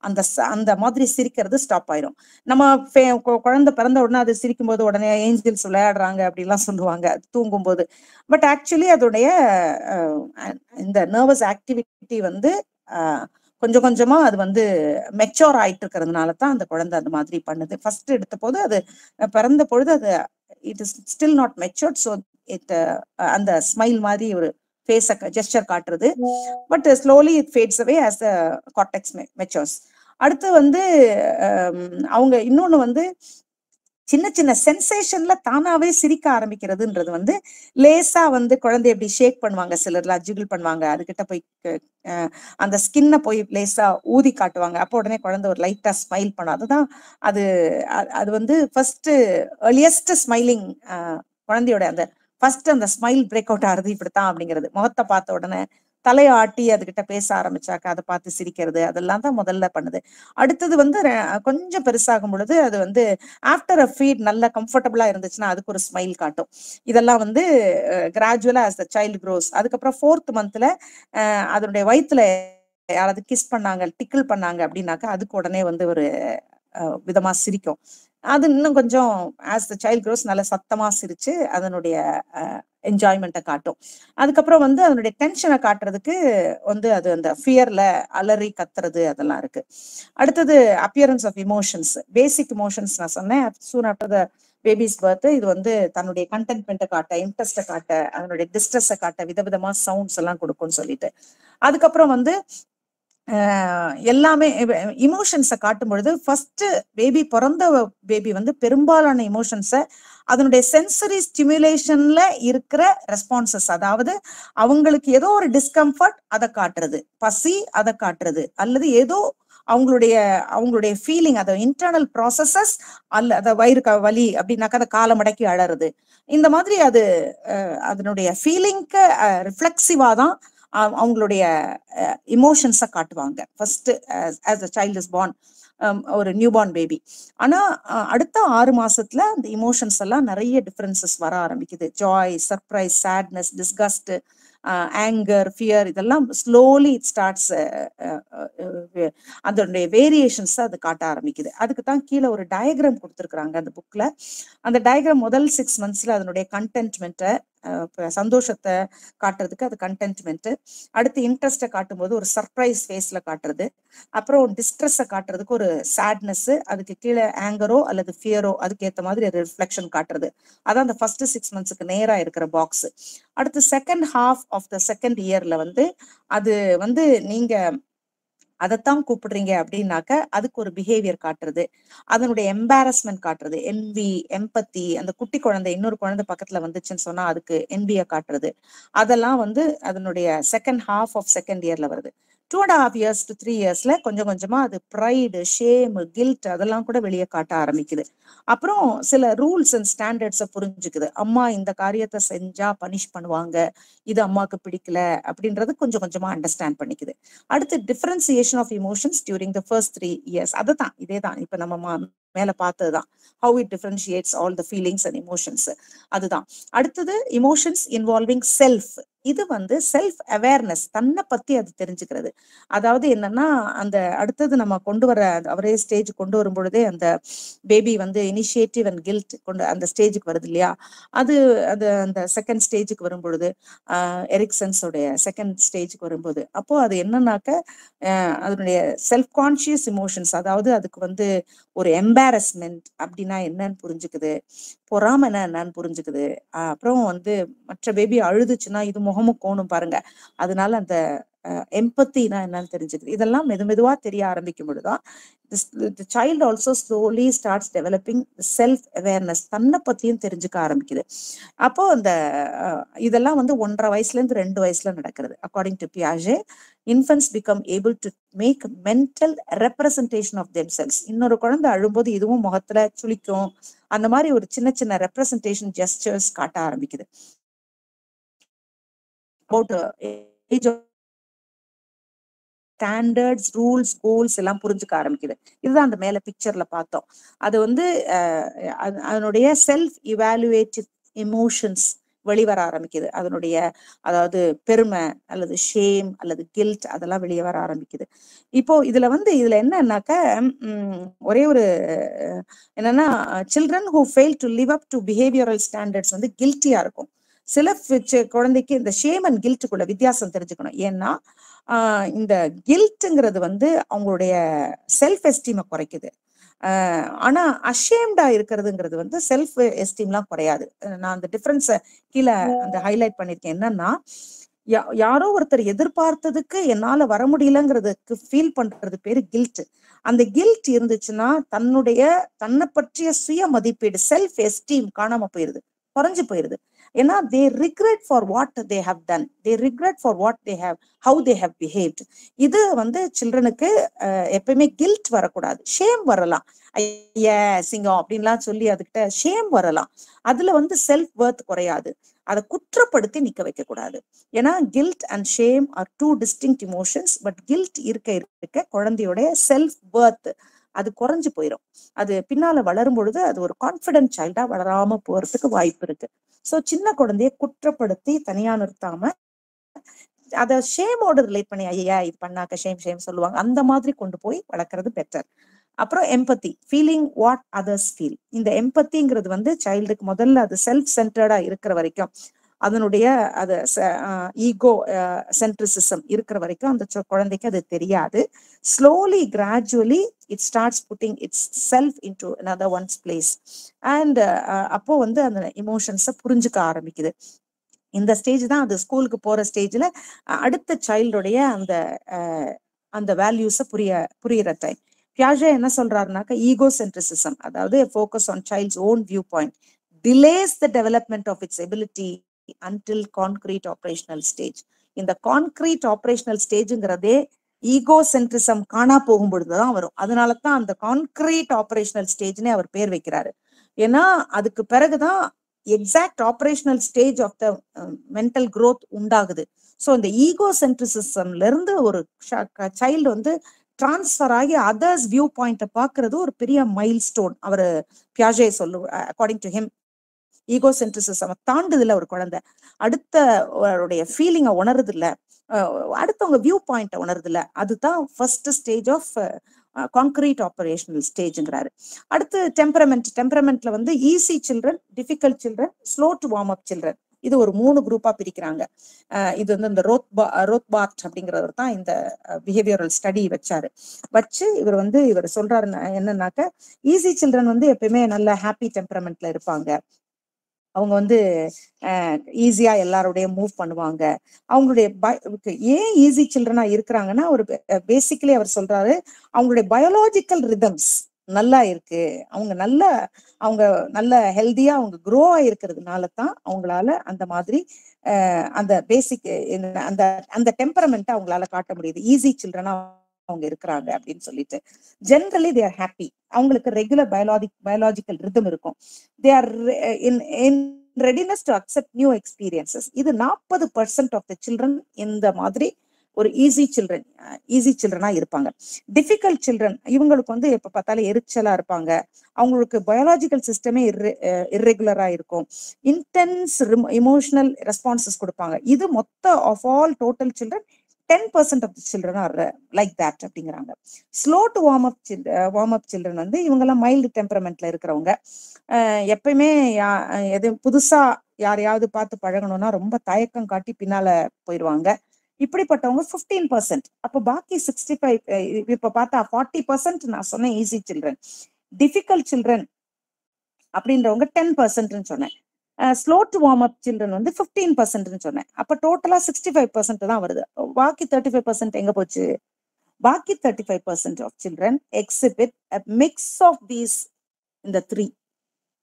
அந்த மாதிரி சிரிக்கிறது ஸ்டாப் ஆயிரும். நம்ம குழந்தை பிறந்த உடனே அது சிரிக்கும் போது உடனே ஏஞ்சல்ஸ் விளையாடுறாங்க அப்படிலாம் சொல்லுவாங்க தூங்கும் போது. பட் ஆக்சுவலி அதோடைய இந்த நர்வஸ் ஆக்டிவிட்டி வந்து கொஞ்சம் கொஞ்சமா அது வந்து மெச்சோர் ஆயிட்டு இருக்கிறதுனால தான் அந்த குழந்தை அந்த மாதிரி பண்ணுது. ஃபர்ஸ்ட் எடுத்த போது அது பிறந்த பொழுது அது it is still not matured. So it அந்த ஸ்மைல் மாதிரி ஒரு ஃபேஸ ஜெஸ்டர் காட்டுறது. But slowly it fades away as the cortex matures. அடுத்து வந்து அவங்க இன்னொன்னு வந்து சின்ன சின்ன சென்சேஷன்ல தானாவே சிரிக்க ஆரம்பிக்கிறதுன்றது வந்து லேசா வந்து குழந்தை எப்படி ஷேக் பண்ணுவாங்க, சிலர்லாம் ஜிகிள் பண்ணுவாங்க, அதுகிட்ட போய் அந்த ஸ்கின்னை போய் லேசா ஊதி காட்டுவாங்க, அப்போ உடனே குழந்தை ஒரு லைட்டா ஸ்மைல் பண்ணும். அதுதான் அது வந்து ஃபர்ஸ்ட் ஏர்லியஸ்ட் ஸ்மைலிங் குழந்தையோட அந்த ஃபர்ஸ்ட் அந்த ஸ்மைல் பிரேக் அவுட் ஆகுறது இப்படித்தான் அப்படிங்கிறது. முகத்தை பார்த்த உடனே தலையை ஆட்டி அதுகிட்ட பேச ஆரம்பிச்சாக்க அதை பார்த்து சிரிக்கிறது, அதெல்லாம் தான் முதல்ல பண்ணுது. அடுத்தது வந்து கொஞ்சம் பெருசாகும் பொழுது அது வந்து ஆஃப்டர் அ ஃபீட் நல்ல கம்ஃபர்டபுளா இருந்துச்சுன்னா அதுக்கு ஒரு ஸ்மைல் காட்டும். இதெல்லாம் வந்து கிராஜுவலா ஆஸ் த சைல்டு க்ரோஸ். அதுக்கப்புறம் 4th monthல அதனுடைய வயிற்றுல யாராவது கிஸ் பண்ணாங்க, டிக்கிள் பண்ணாங்க அப்படின்னாக்கா அதுக்கு உடனே வந்து ஒரு விதமா சிரிக்கும். அது இன்னும் கொஞ்சம் ஆஸ் த சைல்ட் க்ரோஸ் நல்ல சத்தமா சிரிச்சு அதனுடைய என்ஜாய்மெண்ட்டை காட்டும். அதுக்கப்புறம் வந்து அதனுடைய டென்ஷனை காட்டுறதுக்கு வந்து அது அந்த ஃபியர்ல அலறி கத்துறது அதெல்லாம் இருக்கு. அடுத்தது appearance of emotions, basic emotions நான் சொன்னேன். Soon after the baby's birth இது வந்து தன்னுடைய கண்டென்ட்மெண்ட்டை காட்ட, இன்ட்ரெஸ்ட்டை காட்ட, அதனுடைய டிஸ்ட்ரெஸ்ஸை காட்ட விதவிதமா சவுண்ட்ஸ் எல்லாம் கொடுக்கும்னு சொல்லிட்டு. அதுக்கப்புறம் வந்து எல்லாமே இமோஷன்ஸை காட்டும் பொழுது ஃபர்ஸ்ட் பேபி பிறந்த பேபி வந்து பெரும்பாலான இமோஷன்ஸை அதனுடைய சென்சரி ஸ்டிமுலேஷன்ல இருக்கிற ரெஸ்பான்சஸ், அதாவது அவங்களுக்கு ஏதோ ஒரு டிஸ்கம்ஃபர்ட் அதை காட்டுறது, பசி அதை காட்டுறது, அல்லது ஏதோ அவங்களுடைய ஃபீலிங், அதை இன்டர்னல் ப்ராசஸஸ், அல்ல அதை வயிறு வலி அப்படின்னாக்கா அதை காலை மடக்கி அழறது, இந்த மாதிரி அது அதனுடைய ஃபீலிங்க்கு ரிஃப்ளெக்சிவா தான் அவங்களுடைய இமோஷன்ஸை காட்டுவாங்க first as a child is born, ஒரு நியூ பார்ன் பேபி. ஆனா அடுத்த 6 மாசத்துல அந்த இமோஷன்ஸ் எல்லாம் நிறைய டிஃபரன்சஸ் வர ஆரம்பிக்குது. Joy, surprise, sadness, disgust, anger, fear, இதெல்லாம் ஸ்லோலி இட் ஸ்டார்ட்ஸ் அதனுடைய வேரியேஷன்ஸ் அது காட்ட ஆரம்பிக்குது. அதுக்கு தான் கீழே ஒரு டயக்ராம் கொடுத்துருக்குறாங்க அந்த புக்ல. அந்த டயக்ராம் முதல் 6 monthsல அதனுடைய கண்டென்ட்மெண்ட்டை, சந்தோஷத்தை காட்டுறதுக்கு அது கண்டென்ட்மெண்ட், அடுத்து இன்ட்ரெஸ்ட்டை காட்டும் போது ஒரு சர்ப்ரைஸ் ஃபேஸ்ல காட்டுறது, அப்புறம் டிஸ்ட்ரெஸ்ஸை காட்டுறதுக்கு ஒரு சேட்னஸ், அதுக்கு கீழே ஆங்கரோ அல்லது ஃபியரோ அதுக்கு ஏற்ற மாதிரி ரிஃப்ளெக்ஷன் காட்டுறது. அதான் அந்த ஃபர்ஸ்ட் 6 monthsக்கு நேரா இருக்கிற பாக்ஸ். அடுத்து second half of the second இயர்ல வந்து அது வந்து நீங்க அதைத்தான் கூப்பிடுறீங்க அப்படின்னாக்க அதுக்கு ஒரு பிஹேவியர் காட்டுறது, அதனுடைய எம்பாரஸ்மெண்ட் காட்டுறது, என்வி, எம்பத்தி, அந்த குட்டி குழந்தை இன்னொரு குழந்தை பக்கத்துல வந்துச்சுன்னு சொன்னா அதுக்கு என்வியை காட்டுறது, அதெல்லாம் வந்து அதனுடைய செகண்ட் ஹாஃப் ஆஃப் செகண்ட் இயர்ல வருது. 2.5 years to 3 yearsல கொஞ்சம் கொஞ்சமா அது ப்ரைடு, ஷேம், கில்ட் அதெல்லாம் கூட வெளியே காட்ட ஆரம்பிக்குது. அப்புறம் சில ரூல்ஸ் அண்ட் ஸ்டாண்டர்ட்ஸை புரிஞ்சுக்குது. அம்மா இந்த காரியத்தை செஞ்சா பனிஷ் பண்ணுவாங்க, இது அம்மாவுக்கு பிடிக்கல அப்படின்றது கொஞ்சம் கொஞ்சமா அண்டர்ஸ்டாண்ட் பண்ணிக்குது. அடுத்து differentiation of emotions during the first 3 years. அதுதான் இதேதான் இப்ப நம்ம மேல பார்த்ததுதான், how it differentiates all the feelings and emotions. அதுதான் அடுத்தது இமோஷன்ஸ் இன்வால்விங் செல்ஃப். இது வந்து செல்ஃப் அவேர்னஸ், தன்னை பத்தி அது தெரிஞ்சுக்கிறது. அதாவது என்னன்னா அந்த அடுத்தது நம்ம கொண்டு வர அவரே ஸ்டேஜ் கொண்டு வரும் பொழுதே அந்த பேபி வந்து இனிஷியேட்டிவ் அண்ட் கில்ட் கொண்டு அந்த ஸ்டேஜுக்கு வருது இல்லையா, அது அந்த செகண்ட் ஸ்டேஜுக்கு வரும் பொழுது எரிக்சன்ஸோடைய செகண்ட் ஸ்டேஜுக்கு வரும்போது அப்போ அது என்னன்னாக்க அதனுடைய செல்ஃப் கான்சியஸ் இமோஷன்ஸ், அதாவது அதுக்கு வந்து ஒரு எம்பாரஸ்மெண்ட் அப்படின்னா என்னன்னு புரிஞ்சுக்குது, பொறாமைன்னா என்னன்னு புரிஞ்சுக்குது, அப்புறம் வந்து மற்ற பேபி அழுதுச்சுன்னா இது முகமும் கோணும் பாருங்க, அதனால அந்த எம்பத்தினா என்னன்னு தெரிஞ்சுக்குது. இதெல்லாம் மெதுவா தெரிய ஆரம்பிக்கும் பொழுதுதான் the child also slowly starts developing self awareness, தன்னை பத்தியும் தெரிஞ்சுக்க ஆரம்பிக்குது. அப்போ அந்த இதெல்லாம் வந்து 1.5 வயசுல இருந்து 2 வயசுல நடக்கிறது. அக்கார்டிங் டு பியாஜே, infants become able to make mental representation of themselves. இன்னொரு குழந்தை அழும்போது இதுவும் முகத்துல சுளிக்கும், அந்த மாதிரி ஒரு சின்ன சின்ன ரெப்ரசன்டேஷன் ஜெஸ்டர்ஸ் காட்ட ஆரம்பிக்குது. about age of standards, rules, goals எல்லாம் புரிஞ்சுக்க ஆரம்பிக்குது. இதுதான் அந்த மேல பிக்சர்ல பார்த்தோம். அது வந்து அதனுடைய செல்ஃப் இவாலுவேட்டிவ் எமோஷன்ஸ் வெளிவர ஆரம்பிக்குது. அதனுடைய அதாவது பெருமை அல்லது ஷேம் அல்லது கில்ட் அதெல்லாம் வெளியே வர ஆரம்பிக்குது. இப்போ இதுல என்னன்னாக்க ஒரே ஒரு என்னன்னா children who fail to live up to behavioural standards வந்து கில்ட்டியா இருக்கும். சில குழந்தைக்கு இந்த ஷேம் அண்ட் கில்ட்டுக்குள்ள வித்தியாசம் தெரிஞ்சுக்கணும். ஏன்னா இந்த கில்ட்டுங்கிறது வந்து அவங்களுடைய செல்ஃப் எஸ்டீமை குறைக்குது. ஆனா அஷேம்டா இருக்கிறதுங்கிறது வந்து செல்ஃப் எஸ்டீம்லாம் குறையாது. நான் அந்த டிஃபரன்ஸை கீழே அந்த ஹைலைட் பண்ணிருக்கேன். என்னன்னா யாரோ ஒருத்தர் எதிர்பார்த்ததுக்கு என்னால வர முடியலங்கிறதுக்கு ஃபீல் பண்றது பேரு கில்ட். அந்த கில்ட் இருந்துச்சுன்னா தன்னை பற்றிய சுய மதிப்பீடு, செல்ஃப் எஸ்டீம் காணாம போயிருது, குறைஞ்சு போயிருது. ஏன்னா they regret for what they have done, they regret for what they have, how they have behaved. இது வந்து சில்ட்ரனுக்கு எப்பயுமே கில்ட் வரக்கூடாது, ஷேம் வரலாம். ஐயா சிங்கம் அப்படின்லாம் சொல்லி அதுகிட்ட ஷேம் வரலாம். அதுல வந்து செல்ஃப் வர்த் குறையாது. அதை குற்றப்படுத்தி நிக்க வைக்க கூடாது. ஏன்னா guilt and shame are two distinct emotions. But guilt இருக்க குழந்தையோடைய செல்ஃப் வர்த் அது குறைஞ்சு போயிடும். அது பின்னால வளரும் பொழுது அது ஒரு கான்பிடன்ட் சைல்டா வளராம போறதுக்கு வாய்ப்பு இருக்கு. சோ சின்ன குழந்தைய குற்றப்படுத்தி தனியா நிறுத்தாம அத ஷேமோட ரிலேட் பண்ணி ஐயா இது பண்ணாக்க ஷேம் சொல்லுவாங்க, அந்த மாதிரி கொண்டு போய் வளர்க்கறது பெட்டர். அப்புறம் எம்பத்தி, ஃபீலிங் வாட் அதர்ஸ் ஃபீல். இந்த எம்பத்திங்கிறது வந்து சைல்டுக்கு முதல்ல அது செல்ஃப் சென்டர்டா இருக்கிற வரைக்கும், அதனுடைய அது ஈகோ சென்ட்ரிசிசம் இருக்கிற வரைக்கும் அந்த குழந்தைக்கு அது தெரியாது. Slowly gradually it starts pudding it's self into another one's place. And அப்போ வந்து அந்த இமோஷன்ஸை புரிஞ்சுக்க ஆரம்பிக்குது. இந்த ஸ்டேஜ் தான் அது ஸ்கூலுக்கு போற ஸ்டேஜ்ல அடுத்த சைல்டுடைய அந்த வேல்யூஸை புரியுற டைம். பியாஜே என்ன சொல்றாருனாக்க ஈகோ சென்ட்ரிசிசம், அதாவது focus on child's own view point delays the development of its ability until concrete operational stage. இந்த கான்கிரீட் ஆபரேஷனல் ஸ்டேஜ்ங்கிறதே ஈகோ சென்ட்ரிசம் காணா போகும் பொழுதுதான் வரும். அதனாலதான் அந்த கான்கிரீட் ஆபரேஷனல் ஸ்டேஜ்னே அவர் பேர் வைக்கிறாரு. ஏன்னா அதுக்கு பிறகுதான் exact operational stage of the mental growth உண்டாகுது. ஸோ இந்த ஈகோ சென்ட்ரிசிசம்ல இருந்து ஒரு சைல்டு வந்து டிரான்ஸ்பர் ஆகி அதர்ஸ் வியூ பாயிண்ட பாக்குறது ஒரு பெரிய மைல் ஸ்டோன். அவர் பியாஜே according to him egocentrism தாண்டுதுல ஒரு குழந்தை அடுத்தவருடைய ஃபீலிங்கை உணருது இல்ல, அடுத்தவங்க வியூ பாயிண்ட உணருது இல்ல, அதுதான் first stage of concrete operational ஸ்டேஜ்ங்கிறாரு. அடுத்து டெம்பரமெண்ட்ல வந்து easy children, difficult children, slow to warm up children, இது ஒரு 3 குரூப்பா பிரிக்கிறாங்க. இது வந்து இந்த ரோத்பார்ட் அப்படிங்கிறவர் தான் இந்த பிஹேவியரல் ஸ்டடி வச்சு இவர் சொல்றாரு என்னன்னாக்க ஈஸி சில்ட்ரன் வந்து எப்பயுமே நல்ல ஹாப்பி டெம்பரமெண்ட்ல இருப்பாங்க. அவங்க வந்து ஈஸியா எல்லாரோடைய மூவ் பண்ணுவாங்க. அவங்களுடைய ஏன் ஈஸி சில்ட்ரனா இருக்கிறாங்கன்னா ஒரு பேசிக்கலி அவர் சொல்றாரு அவங்களுடைய பயாலஜிக்கல் ரிதம்ஸ் நல்லா இருக்கு, அவங்க நல்ல ஹெல்தியா அவங்க க்ரோ ஆயிருக்கிறதுனால தான் அவங்களால அந்த மாதிரி அந்த பேசிக் அந்த டெம்பரமெண்ட்டை அவங்களால காட்ட முடியுது. ஈஸி சில்ட்ரனா அவங்க இருக்கிறாங்க அப்படின்னு சொல்லிட்டு ஜென்ரலி தே ஆர் ஹாப்பி. அவங்களுக்கு ரெகுலர் பயாலஜிக்கல் ரிதம் இருக்கும். They are in readiness to accept new experiences. இது 40% ஆஃப் த சில்ட்ரன் இந்த மாதிரி ஒரு ஈஸி சில்ட்ரனா இருப்பாங்க. டிஃபிகல்ட் சில்ட்ரன் இவங்களுக்கு வந்து எப்ப பார்த்தாலும் எரிச்சலா இருப்பாங்க. அவங்களுக்கு பயாலஜிக்கல் சிஸ்டமே இர்ரெகுலரா இருக்கும். இன்டென்ஸ் இமோஷனல் ரெஸ்பான்சஸ் கொடுப்பாங்க. இது மொத்த of all total children 10% of the children are like that அப்படிங்கிறாங்க. Slow to warm up children வந்து இவங்கெல்லாம் மைல்டு டெம்பரமெண்ட்ல இருக்கிறவங்க. எப்பயுமே எதுவும் புதுசா யாரையாவது பார்த்து பழகணும்னா ரொம்ப தயக்கம் காட்டி பின்னால போயிடுவாங்க. இப்படிப்பட்டவங்க 15%. அப்போ பாக்கி 65 இப்ப பார்த்தா 40% நான் சொன்னேன் ஈஸி சில்ட்ரன். டிஃபிகல்ட் சில்ட்ரன் அப்படின்றவங்க 10% சொன்னேன். Slow to warm up children வந்து 15% சொன்னேன். அப்ப டோட்டலா 65% தான் வருது. பாக்கி 35% எங்க போச்சு? பாக்கி 35% of children exhibit a mix of these இந்த 3.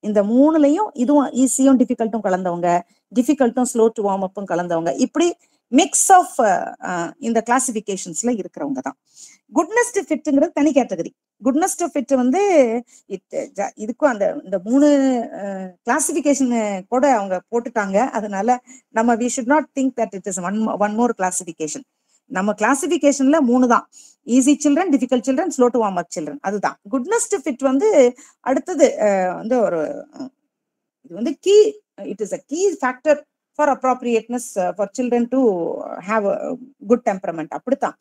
இந்த 3லயும் இதுவும் ஈஸியும் டிஃபிகல்ட்டும் கலந்தவங்க, டிஃபிகல்ட்டும் ஸ்லோ டு வார்ம் அப்பும் கலந்தவங்க, இப்படி மிக்ஸ் ஆஃப் இந்த கிளாசிபிகேஷன்ஸ்ல இருக்கிறவங்க தான். குட்னஸ் டு ஃபிட்ங்கிறது தனி கேட்டகரி. குட்னஸ் டு ஃபிட் வந்து இதுக்கும் இந்த 3 கிளாசிபிகேஷன் கூட அவங்க போட்டுட்டாங்க. அதனால நம்ம we should not think that it is one more classification. நம்ம கிளாசிபிகேஷன்ல 3 தான். Easy children, difficult children, slow to warm up children. அதுதான். குட்னஸ் டு ஃபிட் வந்து அடுத்தது வந்து ஒரு இது வந்து key, it is a key factor for appropriateness for children to have a good temperament. அப்படித்தான்.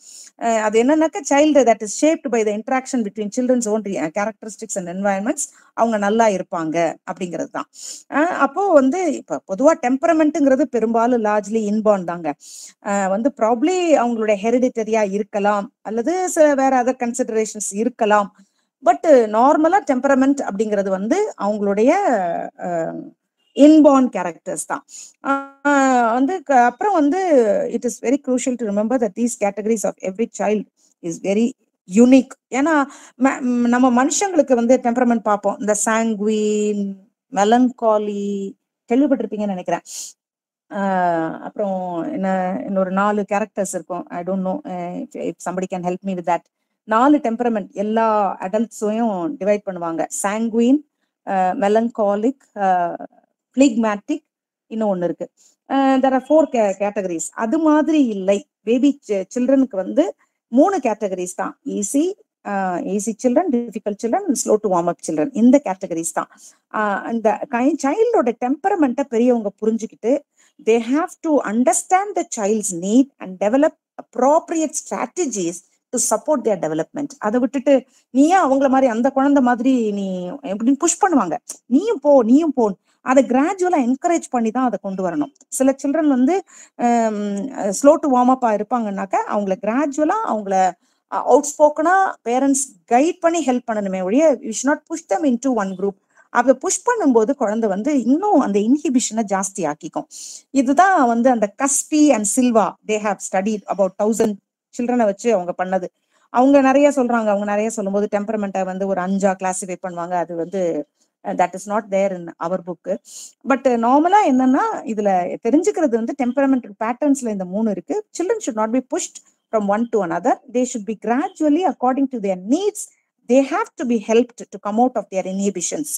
அது என்னன்னாக்க child that is shaped by the interaction between children's own characteristics and environments, அவங்க நல்லா இருப்பாங்க அப்படிங்கிறது தான். அப்போ வந்து இப்ப பொதுவா டெம்பரமெண்ட்ங்கிறது பெரும்பாலும் லார்ஜ்லி இன்பார்ன் தாங்க. வந்து ப்ராப்ளி அவங்களுடைய ஹெரிடிட்டரியா இருக்கலாம், அல்லது வேற அதர் கன்சிடரேஷன்ஸ் இருக்கலாம். பட் நார்மலா டெம்பரமெண்ட் அப்படிங்கிறது வந்து அவங்களுடைய inborn characters தான். வந்து அப்புறம் வந்து it is very crucial to remember that these categories of every child is very unique. ஏன்னா நம்ம மனுஷங்களுக்கு வந்து டெம்பரமெண்ட் பார்ப்போம். இந்த சாங்குயின், மெலங்காலி கேள்விப்பட்டிருப்பீங்கன்னு நினைக்கிறேன். அப்புறம் இன்னொரு 4 கேரக்டர்ஸ் இருக்கும். I don't know if somebody can help me with that. 4 temperament எல்லா அடல்ட்ஸையும் டிவைட் பண்ணுவாங்க. சாங்குயின், மெலங்காலிக், பிளிக்மேட்டிக், இன்னும் ஒண்ணு இருக்கு. there are 4 categories. அது மாதிரி இல்லை. பேபி சில்ட்ரனுக்கு வந்து 3 கேட்டகரிஸ் தான். Easy children, difficult children, slow to warm up children. இந்த கேட்டகரிஸ் தான். இந்த சைல்டோட டெம்பரமெண்ட்டை பெரியவங்க புரிஞ்சுக்கிட்டு they have to understand the child's need and develop appropriate strategies to support their development. அதை விட்டுட்டு நீயே அவங்கள மாதிரி அந்த குழந்தை மாதிரி நீ எப்படின்னு புஷ் பண்ணுவாங்க. நீயும் போ அதை கிராஜுவலா என்கரேஜ் பண்ணி தான் அதை கொண்டு வரணும். சில சில்ட்ரன் வந்து ஸ்லோ டு வார்ம் அப்பா இருப்பாங்கன்னாக்க அவங்கள கிராஜுவலா அவங்கள அவுட் ஸ்போக்கனா பேரண்ட்ஸ் கைட் பண்ணி ஹெல்ப் பண்ணணுமே ஒழிய you should not push them into one group. அதை புஷ் பண்ணும்போது குழந்தை வந்து இன்னும் அந்த இன்ஹிபிஷனை ஜாஸ்தி ஆக்கிக்கும். இதுதான் வந்து அந்த Caspi and Silva they have studied about 1000 சில்ட்ரனை வச்சு அவங்க பண்ணது. அவங்க நிறைய சொல்றாங்க. அவங்க நிறைய சொல்லும்போது டெம்பரமெண்ட்டை வந்து ஒரு 5 கிளாசிஃபை பண்ணுவாங்க. அது வந்து that is not there in our book. But நார்மலா என்னன்னா இதுல தெரிஞ்சுக்கிறது வந்து டெம்பரமெண்டல் பேட்டர்ன்ஸ்ல இந்த 3 இருக்கு. children should not be pushed from one to another. They should be gradually according to their needs. They have to be helped to come out of their inhibitions.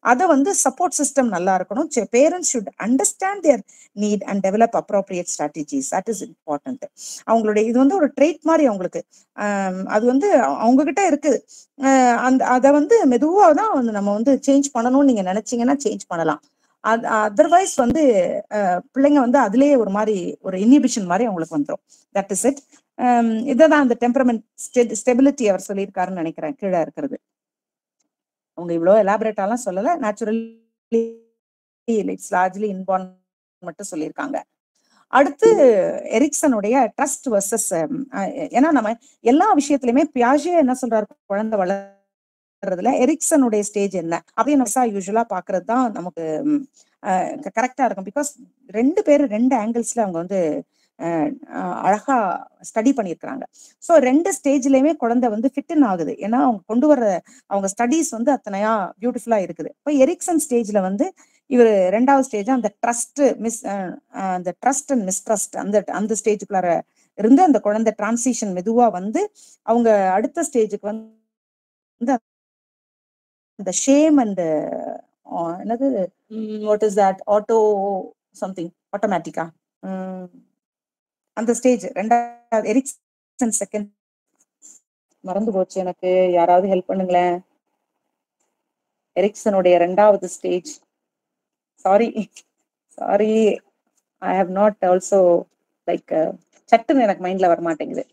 அத வந்து support system நல்லா இருக்கணும். Parents should understand their need and develop appropriate strategies. That is important. அவங்களுடைய இது வந்து ஒரு trait மாதிரி அவங்களுக்கு அது வந்து அவங்க கிட்ட இருக்கு. அதை வந்து மெதுவா தான் வந்து நம்ம வந்து சேஞ்ச் பண்ணணும்னு நீங்க நினைச்சீங்கன்னா சேஞ்ச் பண்ணலாம். அதர்வைஸ் வந்து பிள்ளைங்க வந்து அதுலயே ஒரு மாதிரி ஒரு இன்ஹிபிஷன் மாதிரி அவங்களுக்கு வந்துடும். That is it. இதுதான் அந்த டெம்பரமெண்ட் ஸ்டெபிலிட்டி அவர் சொல்லியிருக்காருன்னு நினைக்கிறேன். கீழே இருக்கிறது அவங்க இவ்வளவு எலாபரேட்டாலாம் சொல்லல. நேச்சுரலி இட்ஸ் லார்ஜ்லி இன்பார்ன் மட்டும் சொல்லியிருக்காங்க. அடுத்து எரிக்சனுடைய ட்ரஸ்ட் வர்சஸ், ஏன்னா நம்ம எல்லா விஷயத்திலுமே பியாஜே என்ன சொல்றாரு, குழந்தை வளர்றதுல எரிக்சனுடைய ஸ்டேஜ் என்ன அப்படின்னு யூஸ்வலா பாக்குறது தான் நமக்கு கரெக்டா இருக்கும். பிகாஸ் 2 பேரும் 2 ஆங்கிள்ஸ்ல அவங்க வந்து அழகா ஸ்டடி பண்ணியிருக்கிறாங்க. ஸோ 2 ஸ்டேஜ்லயுமே குழந்தை வந்து ஃபிட் ஆகுது. ஏன்னா அவங்க கொண்டு வர்ற அவங்க ஸ்டடீஸ் வந்து அத்தனையா பியூட்டிஃபுல்லா இருக்குது. இப்போ எரிக்சன் ஸ்டேஜ்ல வந்து இவர் 2வது ஸ்டேஜ் அந்த ட்ரஸ்ட் அந்த ட்ரஸ்ட் அண்ட் மிஸ்ட்ரஸ்ட் அந்த ஸ்டேஜுக்குள்ளார இருந்து அந்த குழந்தை டிரான்சிஷன் மெதுவா வந்து அவங்க அடுத்த ஸ்டேஜுக்கு வந்து அந்த ஷேம் அண்ட் என்னது what is that auto something ஆட்டோமேட்டிக்கா அந்த ஸ்டேஜ் 2வது எரிக்சன் செகண்ட் மறந்து போச்சு எனக்கு. யாராவது ஹெல்ப் பண்ணுங்களேன். எரிக்சனுடைய 2வது stage. Sorry I have not also like சட்டுன்னு எனக்கு மைண்ட்ல வர மாட்டேங்குது.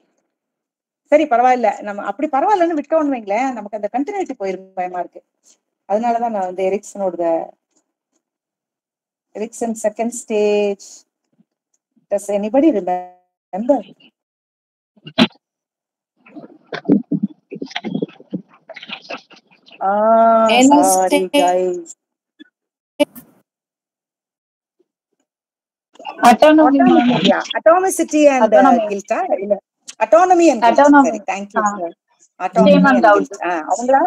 சரி பரவாயில்ல, நம்ம அப்படி பரவாயில்லன்னு விட்டோம்னு வைங்களேன், நமக்கு அந்த கண்டினியூட்டி போயிருக்கு, பயமா இருக்கு. அதனாலதான் நான் வந்து Erikson second stage. Does anybody remember? Sorry guys. Atomicity and guilt. Autonomy and guilt. Sorry, thank you sir. Autonomy and guilt. avangala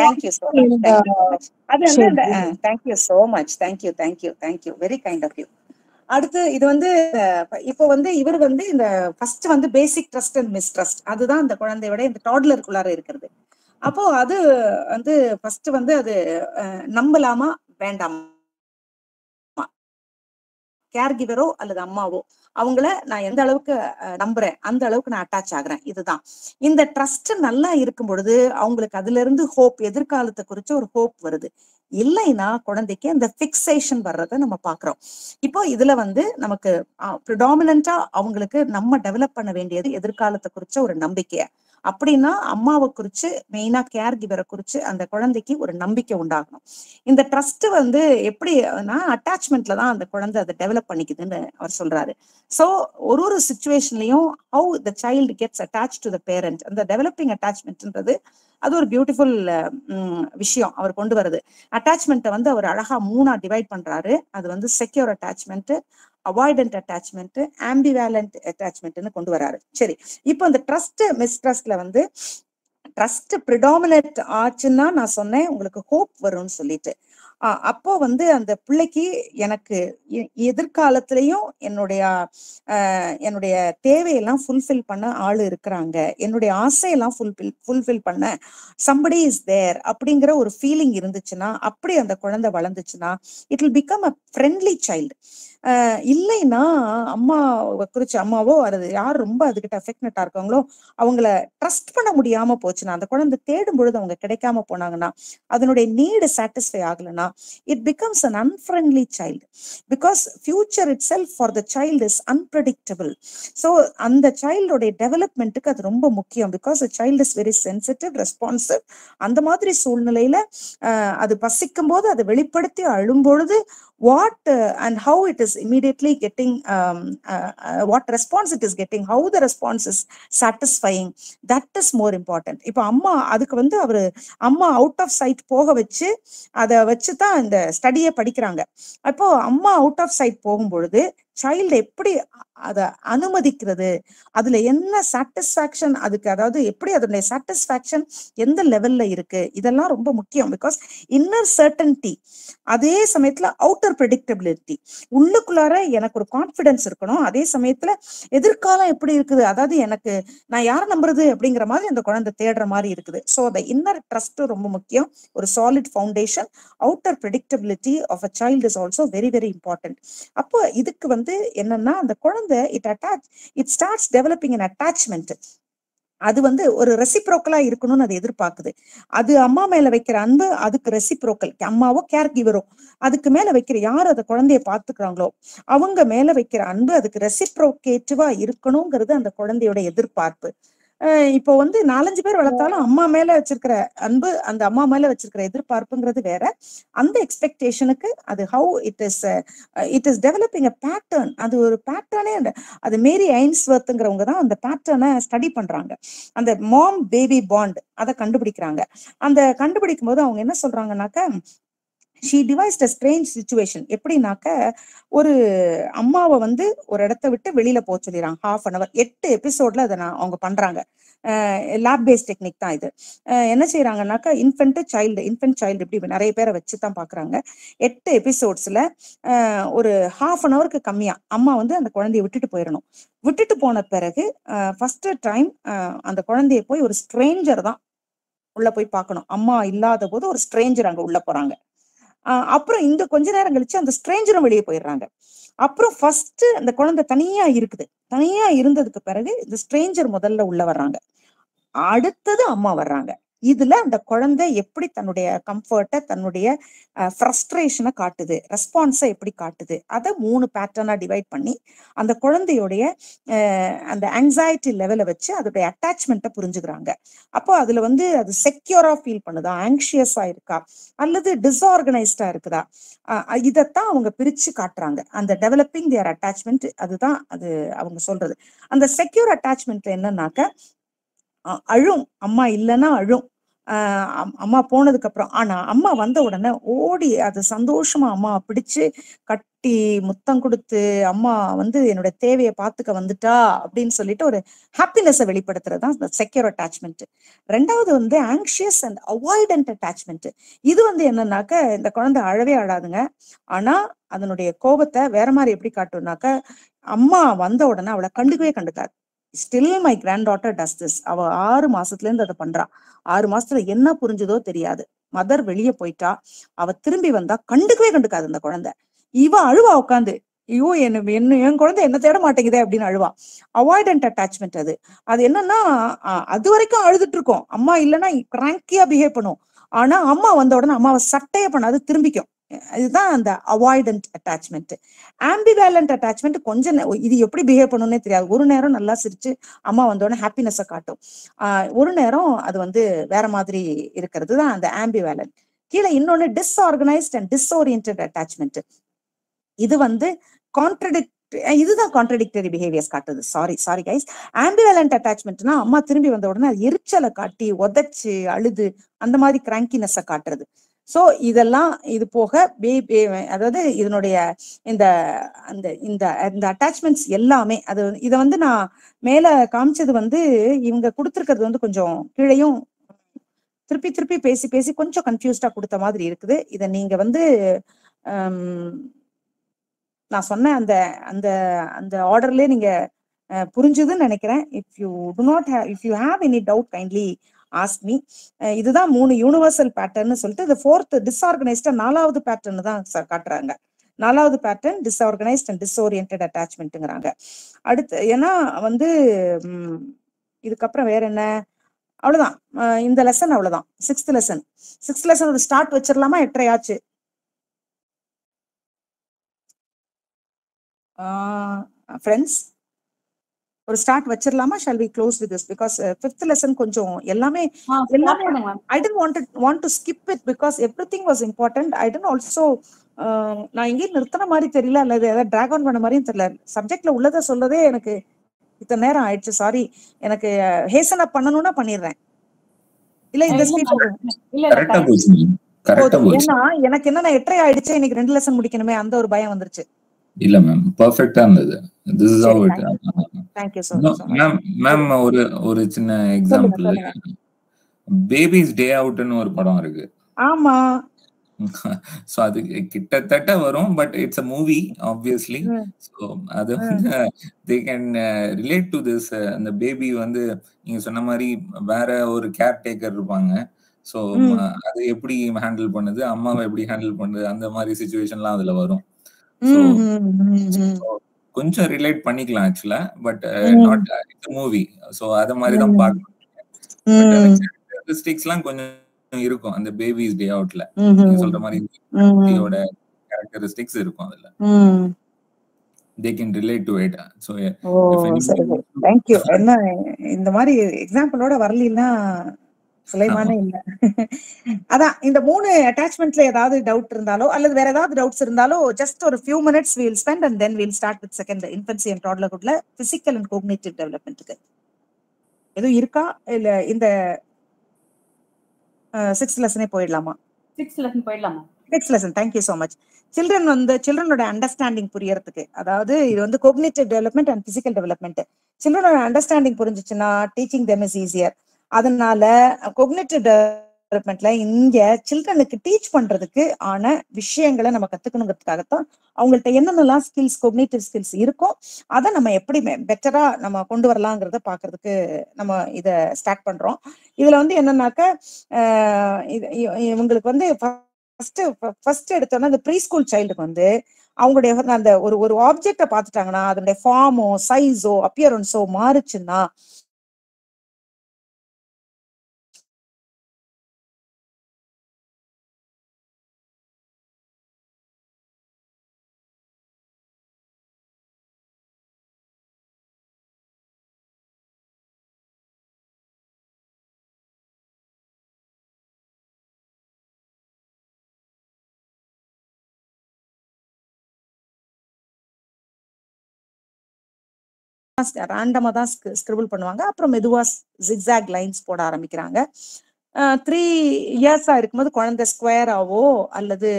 thank you so much. Thank you so much. Thank you very kind of you. அடுத்து இது வந்து இப்போ வந்து இவர் வந்து இந்த first வந்து பேசிக் trust and mistrust, அதுதான் அந்த குழந்தையோட இந்த டாட்லருக்குள்ளார இருக்கிறது. அப்போ அது வந்து ஃபர்ஸ்ட் வந்து அது நம்பலாமா வேண்டாமா, கேர் கிவரோ அல்லது அம்மாவோ அவங்கள நான் எந்த அளவுக்கு நம்புறேன் அந்த அளவுக்கு நான் அட்டாச் ஆகுறேன். இதுதான் இந்த ட்ரஸ்ட் நல்லா இருக்கும் பொழுது அவங்களுக்கு அதுல இருந்து ஹோப், எதிர்காலத்தை குறிச்சு ஒரு ஹோப் வருது. இல்லைன்னா குழந்தைக்கு அந்த பிக்சேஷன் வர்றதை நம்ம பாக்குறோம். இப்போ இதுல வந்து நமக்கு ப்ரிடாமினண்டா அவங்களுக்கு நம்ம டெவலப் பண்ண வேண்டியது எதிர்காலத்தை குறிச்ச ஒரு நம்பிக்கைய. அப்படின்னா அம்மாவை குறிச்சு, மெயினா கேர் கிவரை குறிச்சு அந்த குழந்தைக்கு ஒரு நம்பிக்கை உண்டாகணும். இந்த ட்ரஸ்ட் வந்து எப்படின்னா அட்டாச்மெண்ட்ல தான் அந்த குழந்தை அதை டெவலப் பண்ணிக்குதுன்னு அவர் சொல்றாரு. ஸோ ஒரு சிச்சுவேஷன்லயும் how the child gets attach to the parent, அந்த டெவலப்பிங் அட்டாச்மெண்ட்ன்றது அது ஒரு பியூட்டிஃபுல் விஷயம் அவர் கொண்டு வருது. அட்டாச்மெண்ட்டை வந்து அவர் அழகா 3ஆ டிவைட் பண்றாரு. அது வந்து செக்யூர் அட்டாச்மெண்ட், அவாய்டன்ட் அட்டாச்மெண்ட், ஆம்பிவேலண்ட் அட்டாச்மெண்ட்னு கொண்டு வராரு. சரி, இப்போ அந்த ட்ரஸ்ட் மிஸ்ட்ரஸ்ட்ல வந்து ட்ரஸ்ட் ப்ரிடாமினேட் ஆச்சுன்னா நான் சொன்னேன் உங்களுக்கு ஹோப் வரும்னு சொல்லிட்டு. அப்போ வந்து அந்த பிள்ளைக்கு எனக்கு எதிர்காலத்திலையும் என்னுடைய தேவையெல்லாம் ஃபுல்ஃபில் பண்ண ஆளு இருக்கிறாங்க, என்னுடைய ஆசையெல்லாம் ஃபுல்ஃபில் பண்ண சம்படி இஸ் தேர் அப்படிங்கிற ஒரு ஃபீலிங் இருந்துச்சுன்னா, அப்படி அந்த குழந்தை வளர்ந்துச்சுன்னா it will become a friendly child. இல்லைன்னா அம்மாவை குறிச்சு, அம்மாவோ அது யார் ரொம்ப அதுகிட்ட அஃபெக்ட்னட்டா இருக்காங்களோ அவங்கள ட்ரஸ்ட் பண்ண முடியாம போச்சுன்னா, அந்த குழந்தை தேடும் பொழுது அவங்க கிடைக்காம போனாங்கன்னா, அதனுடைய நீடு சாட்டிஸ்ஃபை ஆகலைன்னா it becomes an unfriendly child. Because future it self for the child is unpredictable. So அந்த சைல்டோடைய டெவலப்மெண்ட்டுக்கு அது ரொம்ப முக்கியம். Because child is very sensitive, responsive. அந்த மாதிரி சூழ்நிலையில அது பசிக்கும் போது அதை வெளிப்படுத்தி அழும்பொழுது what and how it is immediately getting what response it is getting, how the response is satisfying, that is more important. இப்போ அம்மா அதுக்கு வந்து அவரு அம்மா அவுட் ஆஃப் சைட் போக வச்சு அதை வச்சுதான் இந்த ஸ்டடியை படிக்கிறாங்க. அப்போ அம்மா அவுட் ஆஃப் சைட் போகும்பொழுது சைல்டு எப்படி அதை அனுமதிக்கிறது, அதுல என்ன சாட்டிஸ்பாக்சன் அதுக்கு, அதாவது எப்படி அதனுடைய சாட்டிஸ்பாக்சன் எந்த லெவல்ல இருக்கு, இதெல்லாம் ரொம்ப முக்கியம். பிகாஸ் இன்னர் சர்டன்டி, அதே சமயத்துல அவுட்டர் ப்ரெடிக்டபிலிட்டி, உள்ளுக்குள்ளார எனக்கு ஒரு கான்பிடன்ஸ் இருக்கணும், அதே சமயத்துல எதிர்காலம் எப்படி இருக்குது, அதாவது எனக்கு நான் யாரை நம்புறது அப்படிங்கிற மாதிரி அந்த குழந்தை தேடுற மாதிரி இருக்குது. ஸோ அந்த இன்னர் ட்ரஸ்ட் ரொம்ப முக்கியம், ஒரு solid foundation. Outer predictability of a child is also very very important. அப்போ இதுக்கு வந்து என்னன்னா அந்த குழந்தை it starts developing an attachment. அது வந்து ஒரு ரெசிப்ரோக்கலா இருக்கணும்னு அது எதிர்பார்க்குது. அது அம்மா மேல வைக்கிற அன்பு அதுக்கு ரெசிப்ரோக்கல், அம்மாவோ கேர் கிவரோ அதுக்கு மேல வைக்கிற யார் அந்த குழந்தைய பாத்துக்கிறாங்களோ அவங்க மேல வைக்கிற அன்பு அதுக்கு ரெசிப்ரோகேட்டிவா இருக்கணுங்கிறது அந்த குழந்தையோட எதிர்பார்ப்பு. இப்போ வந்து 4-5 பேர் வளர்த்தாலும் அம்மா மேல வச்சிருக்கிற அன்பு, அந்த அம்மா மேல வச்சிருக்கிற எதிர்பார்ப்புங்கிறது வேற. அந்த எக்ஸ்பெக்டேஷனுக்கு அது how it is developing a pattern. அது ஒரு பேட்டர்னே. அது மேரி ஐன்ஸ்வர்த்ங்கிறவங்க தான் அந்த பேட்டர்னை ஸ்டடி பண்றாங்க. அந்த மாம் பேபி பாண்ட் அதை கண்டுபிடிக்கிறாங்க. அந்த கண்டுபிடிக்கும் போது அவங்க என்ன சொல்றாங்கன்னாக்க, she devised a strange situation. எப்படின்னாக்க, ஒரு அம்மாவை வந்து ஒரு இடத்த விட்டு வெளியில போக சொல்லிடுறாங்க. 1/2 hour 8 எபிசோட்ல அதை அவங்க பண்றாங்க. லேப் பேஸ்ட் டெக்னிக் தான் இது. என்ன செய்யறாங்கன்னாக்கா, இன்ஃபென்ட் சைல்டு இப்படி நிறைய பேரை வச்சுதான் பாக்குறாங்க. 8 எபிசோட்ஸ்ல ஒரு 1/2 hourக்கு கம்மியா அம்மா வந்து அந்த குழந்தைய விட்டுட்டு போயிடணும். விட்டுட்டு போன பிறகு ஃபர்ஸ்ட் டைம் அந்த குழந்தைய போய் ஒரு ஸ்ட்ரேஞ்சர் தான் உள்ள போய் பார்க்கணும். அம்மா இல்லாத போது ஒரு ஸ்ட்ரேஞ்சர் அங்க உள்ள போறாங்க. அப்புறம் இந்த கொஞ்ச நேரம் கழிச்சு அந்த ஸ்ட்ரேஞ்சரும் வெளியே போயிடுறாங்க. அப்புறம் ஃபர்ஸ்ட் அந்த குழந்தை தனியா இருக்குது. தனியா இருந்ததுக்கு பிறகு இந்த ஸ்ட்ரேஞ்சர் முதல்ல உள்ள வர்றாங்க, அடுத்தது அம்மா வர்றாங்க. இதுல அந்த குழந்தை எப்படி தன்னுடைய கம்ஃபர்ட்டை, தன்னுடைய ஃப்ரஸ்ட்ரேஷனை காட்டுது, ரெஸ்பான்ஸை எப்படி காட்டுது, அதை 3 பேட்டர்னா டிவைட் பண்ணி அந்த குழந்தையோடைய அந்த ஆங்ஸைட்டி லெவலை வச்சு அதோடைய அட்டாச்மெண்ட்டை புரிஞ்சுக்கிறாங்க. அப்போ அதுல வந்து அது செக்யூரா ஃபீல் பண்ணுதா, ஆங்ஷியஸா இருக்கா, அல்லது டிஸ்ஆர்கனைஸ்டா இருக்குதா, இதைத்தான் அவங்க பிரிச்சு காட்டுறாங்க. அந்த டெவலப்பிங் தியர் அட்டாச்மெண்ட், அதுதான் அது அவங்க சொல்றது. அந்த செக்யூர் அட்டாச்மெண்ட்ல என்னன்னாக்க, அழும், அம்மா இல்லைன்னா அழும் அம்மா போனதுக்கு அப்புறம். ஆனா அம்மா வந்த உடனே ஓடி அது சந்தோஷமா அம்மா பிடிச்சு கட்டி முத்தம் கொடுத்து, அம்மா வந்து என்னோட தேவையை பார்த்துக்க வந்துட்டா அப்படின்னு சொல்லிட்டு ஒரு ஹாப்பினஸை வெளிப்படுத்துறது தான் செக்யூர் அட்டாச்மெண்ட். 2வது வந்து ஆங்ஷியஸ் அண்ட் அவாய்டன்ட் அட்டாச்மெண்ட். இது வந்து என்னன்னாக்க, இந்த குழந்தை அழவே அழாதுங்க, ஆனா அதனுடைய கோபத்தை வேற மாதிரி எப்படி காட்டும்னாக்க, அம்மா வந்த உடனே அவளை கண்டுக்காது. Still my granddaughter does this. அவ 6 மாசத்துல இருந்து அதை பண்றா. 6 மாசத்துல என்ன புரிஞ்சுதோ தெரியாது. மதர் வெளியே போயிட்டா, அவ திரும்பி வந்தா கண்டுக்காது அந்த குழந்தை. இவ அழுவா உட்காந்து, ஐயோ என் குழந்தை என்ன தேட மாட்டேங்குதே அப்படின்னு அழுவா. அவாய்டன்ட் அட்டாச்மெண்ட் அது. அது என்னன்னா அது வரைக்கும் அழுதுட்டு இருக்கோம், அம்மா இல்லைன்னா கிராங்கியா பிஹேவ் பண்ணும். ஆனா அம்மா வந்த உடனே அம்மாவை சட்டையே பண்ணாது திரும்பிக்கும். இதுதான் அந்த அவாய்டன்ட் அட்டாச்மெண்ட். ஆம்பிவேலண்ட் அட்டாச்மெண்ட் கொஞ்சம் இது எப்படி பிஹேவ் பண்ணணும்னே தெரியாது. ஒரு நேரம் நல்லா சிரிச்சு அம்மா வந்த உடனே ஹாப்பினஸை காட்டும், ஒரு நேரம் அது வந்து வேற மாதிரி இருக்கிறது தான் அந்த ஆம்பிவேலண்ட். கீழே இன்னொன்னு டிஸ்ஆர்கனைஸ்ட் அண்ட் டிஸ்ஓரியன்டட் அட்டாச்மெண்ட். இது வந்து இதுதான் கான்ட்ரடிக்டரி பிஹேவியர்ஸ் காட்டுது. Sorry guys. ஆம்பிவேலண்ட் அட்டாச்மெண்ட்னா அம்மா திரும்பி வந்த உடனே அது எரிச்சலை காட்டி உதச்சு அழுது அந்த மாதிரி கிராங்கினஸை காட்டுறது. சோ இதெல்லாம் இது போக அதாவது இதனுடைய இந்த அந்த இந்த இந்த அட்டாச்மெண்ட்ஸ் எல்லாமே அது இதை வந்து நான் மேல காமிச்சது வந்து இவங்க கொடுத்துருக்கிறது வந்து கொஞ்சம் கீழையும் திருப்பி திருப்பி பேசி பேசி கொஞ்சம் கன்ஃபியூஸ்டா கொடுத்த மாதிரி இருக்குது. இதை நீங்க வந்து நான் சொன்ன அந்த அந்த அந்த ஆர்டர்லயே நீங்க புரிஞ்சுதுன்னு நினைக்கிறேன். If you have any doubt kindly ask me. இதுதான் 3 யூனிவர்சல் பேட்டர்ன்னு சொல்லிட்டு இது 4th டிஸ்ஆர்கனைஸ்டா 4வது பேட்டர்ன் தான் காட்டுறாங்க. 4வது பேட்டர்ன் டிஸ்ஆர்கனைஸ்ட் அண்ட் டிஸ்ஓரியன்டட் அட்டாச்மெண்ட்ங்கிறாங்க. அடுத்து ஏன்னா வந்து இதுக்கப்புறம் வேற என்ன, அவ்வளவுதான் இந்த லெசன், அவ்வளவுதான் 6th லெசன் ஒரு ஸ்டார்ட் வச்சிடலாமா? 8:30 ஆச்சு. ஃப்ரெண்ட்ஸ் ஒரு start வச்சிரலாமா? shall we close with this because 5th lesson கொஞ்சம் எல்லாமே I didn't want to skip it because everything was important. I didn't also நான் இங்கே நிறுத்தின மாதிரி தெரியல, அல்லது ஏதாவது டிராக் ஆன் பண்ண மாதிரியும் தெரியல. சப்ஜெக்ட்ல உள்ளதை சொல்லதே எனக்கு இத்தனை நேரம் ஆயிடுச்சு. சாரி. எனக்கு ஹேசன் அப் பண்ணணும்னா பண்ணிடுறேன். இல்ல இந்த ஸ்பீட் ஏன்னா எனக்கு என்னன்னா 8:30 ஆயிடுச்சு, இன்னைக்கு 2 லெசன் முடிக்கணுமே அந்த ஒரு பயம் வந்துருச்சு. இல்ல மேம், பெர்ஃபெக்ட்டா இருந்தது. This is how it. Thank you so much. Ma'am ஒரு சின்ன எக்ஸாம்பிள், பேபிஸ் டே அவுட்னு ஒரு படம் இருக்கு. ஆமா. சோ அது கிட்டத்தட்ட வரும், but it's a movie obviously. So அது வந்து they can relate to this. அந்த பேபி வந்து நீங்க சொன்ன மாதிரி வேற ஒரு கேர் டேக்கர் இருப்பாங்க. சோ அது எப்படி ஹேண்டில் பண்ணுது, அம்மாவை எப்படி ஹேண்டில் பண்ணுது, அந்த மாதிரி சிச்சுவேஷன்லாம் அதுல வரும். கொஞ்சம் ரிலேட் பண்ணிக்கலாம் ஆக்சுவலா, but not it's movie. So அத மாதிரி தான் பார்க்கணும். கேரக்டரிஸ்டிக்ஸ்லாம் கொஞ்சம் இருக்கும் அந்த பேபிஸ் டே அவுட்ல. நீங்க சொல்ற மாதிரி பேபியோட கேரக்டரிஸ்டிக்ஸ் இருக்கும் அதுல. they can relate to it. So thank you. என்ன இந்த மாதிரி எக்ஸாம்பிளோட வரலன்னா சுலைமானே இல்ல. அதான் இந்த 3 அட்டாச்மெண்ட்ல ஏதாவது டவுட் இருந்தாலோ அல்லது வேற ஏதாவது டவுட்ஸ் இருந்தாலோ just ஒரு few minutes we will spend and then we will start with second infancy and toddlerhoodல physical and cognitive developmentக்கு எதுவும் இருக்கா? இல்ல இந்த 6th லெசனே போயிடலாமா? 6th லெசன் போயிடலாமா? 6th lesson. Thank you so much. சில்ட்ரனோட அண்டர்ஸ்டாண்டிங் புரியறதுக்கு, அதாவது இது வந்து cognitive development and physical development. சில்ட்ரனோட அண்டர்ஸ்டாண்டிங் புரிஞ்சிச்சுன்னா டீச்சிங் தெம் இஸ் ஈஸியர். அதனால கோக்னிட்டிவ் டெவலப்மெண்ட்ல இங்க சில்ட்ரனுக்கு டீச் பண்றதுக்கு ஆன விஷயங்களை நம்ம கத்துக்கணுங்கிறதுக்காகத்தான் அவங்கள்ட்ட என்னென்னலாம் ஸ்கில்ஸ், கோக்னிட்டிவ் ஸ்கில்ஸ் இருக்கும், அதை நம்ம எப்படி பெட்டரா நம்ம கொண்டு வரலாங்கிறத பாக்குறதுக்கு நம்ம இதை ஸ்டார்ட் பண்றோம். இதுல வந்து என்னன்னாக்க இவங்களுக்கு வந்து ஃபர்ஸ்ட் எடுத்தோம்னா இந்த ப்ரீ ஸ்கூல் சைல்டுக்கு வந்து அவங்களுடைய அந்த ஒரு ஆப்ஜெக்ட பாத்துட்டாங்கன்னா அதனுடைய ஃபார்மோ சைஸோ அப்பியரன்ஸோ மாறுச்சுன்னா ரேண்டமா தான் ஸ்கிரிபிள் பண்ணுவாங்க. அப்புறம் மெதுவா ஜிக்ஸாக் லைன்ஸ் போட ஆரம்பிக்கிறாங்க. 3 இயர்ஸா இருக்கும்போது குழந்தை ஸ்கொயராவோ அல்லது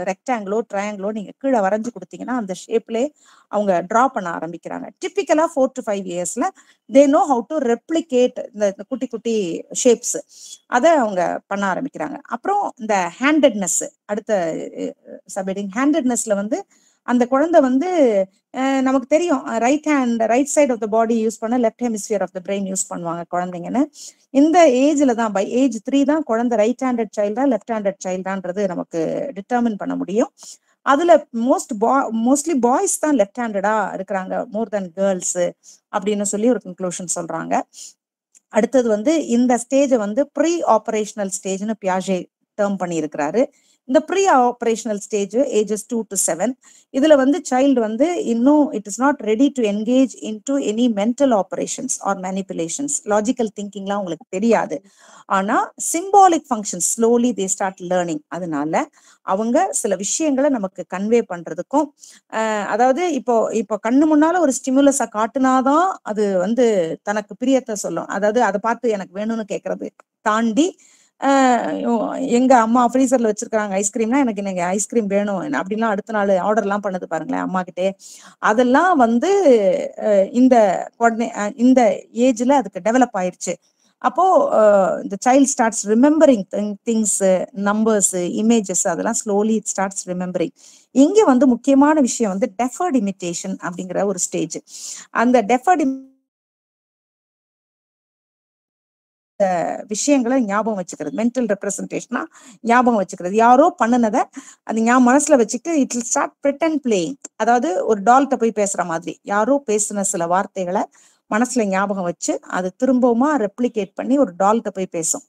ரெக்டாங்கிளோ ட்ரையாங்கிளோ நீங்க கீழே வரைஞ்சு கொடுத்தீங்கன்னா அந்த ஷேப்லே அவங்க டிரா பண்ண ஆரம்பிக்கிறாங்க. டிப்பிக்கலா 4 to 5 இயர்ஸ்ல they know how to replicate இந்த குட்டி குட்டி ஷேப்ஸ், அதை அவங்க பண்ண ஆரம்பிக்கிறாங்க. அப்புறம் இந்த ஹேண்டட்னஸ், அடுத்த சப்ஹெட்டிங் ஹேண்டட்னஸ்ல வந்து அந்த குழந்தை வந்து நமக்கு தெரியும் right side of the body use பண்ண left hemisphere of the brain use பண்ணுவாங்க குழந்தைங்கன்னு. இந்த ஏஜ்ல தான் பை ஏஜ் 3 தான் குழந்தை ரைட் ஹேண்டட் சைல்டா லெஃப்ட் ஹேண்டட் சைல்டான்றது நமக்கு டிட்டர்மின் பண்ண முடியும். அதுல மோஸ்ட்லி பாய்ஸ் தான் லெஃப்ட் ஹேண்டடா இருக்கிறாங்க மோர் தென் கேர்ள்ஸ் அப்படின்னு சொல்லி ஒரு கன்க்ளூஷன் சொல்றாங்க. அடுத்தது வந்து இந்த ஸ்டேஜை வந்து ப்ரீ ஆபரேஷனல் ஸ்டேஜ்னு பியாஜே டேர்ம் பண்ணி இருக்கிறாரு. இந்த pre operational stage ages 2 to 7. இதுல வந்து சைல்டு வந்து இன்னும் it is not ready to engage in to any mental operations or manipulations. Logical திங்கிங்லாம் உங்களுக்கு தெரியாது. ஆனா symbolic functions slowly they start learning. அதனால அவங்க சில விஷயங்களை நமக்கு கன்வே பண்றதுக்கும் அதாவது இப்போ கண்ணு முன்னால ஒரு ஸ்டிமுலஸை காட்டுனாதான் அது வந்து தனக்கு பிரியத்தை சொல்லும். அதாவது அதை பார்த்து எனக்கு வேணும்னு கேட்கறது தாண்டி எங்க அம்மா ஃப்ரீசர்ல வச்சிருக்காங்க ஐஸ்கிரீம்னா எனக்கு இன்னைக்கு ஐஸ்கிரீம் வேணும் அப்படின்லாம் அடுத்த நாள் ஆர்டர் எல்லாம் பண்ணது பாருங்களேன் அம்மா கிட்டே. அதெல்லாம் வந்து இந்த ஏஜ்ல அதுக்கு டெவலப் ஆயிடுச்சு. அப்போ இந்த child starts remembering things, numbers, images, அதெல்லாம் ஸ்லோலி இட் ஸ்டார்ட்ஸ் ரிமெம்பரிங். இங்க வந்து முக்கியமான விஷயம் வந்து டெஃபர்ட் இமிட்டேஷன் அப்படிங்கிற ஒரு ஸ்டேஜ். அந்த டெஃபர்ட் விஷயங்களை ஞாபகம் வச்சுக்கிறது, மென்டல் ரெப்ரசன்டேஷனா ஞாபகம் வச்சுக்கிறது. யாரோ பண்ணுனதை அது மனசுல வச்சுட்டு it will start Britain playing. அதாவது ஒரு டால்கிட்ட போய் பேசுற மாதிரி யாரோ பேசின சில வார்த்தைகளை மனசுல ஞாபகம் வச்சு அது திரும்பவுமா ரெப்ளிகேட் பண்ணி ஒரு டால்கிட்ட போய் பேசும்,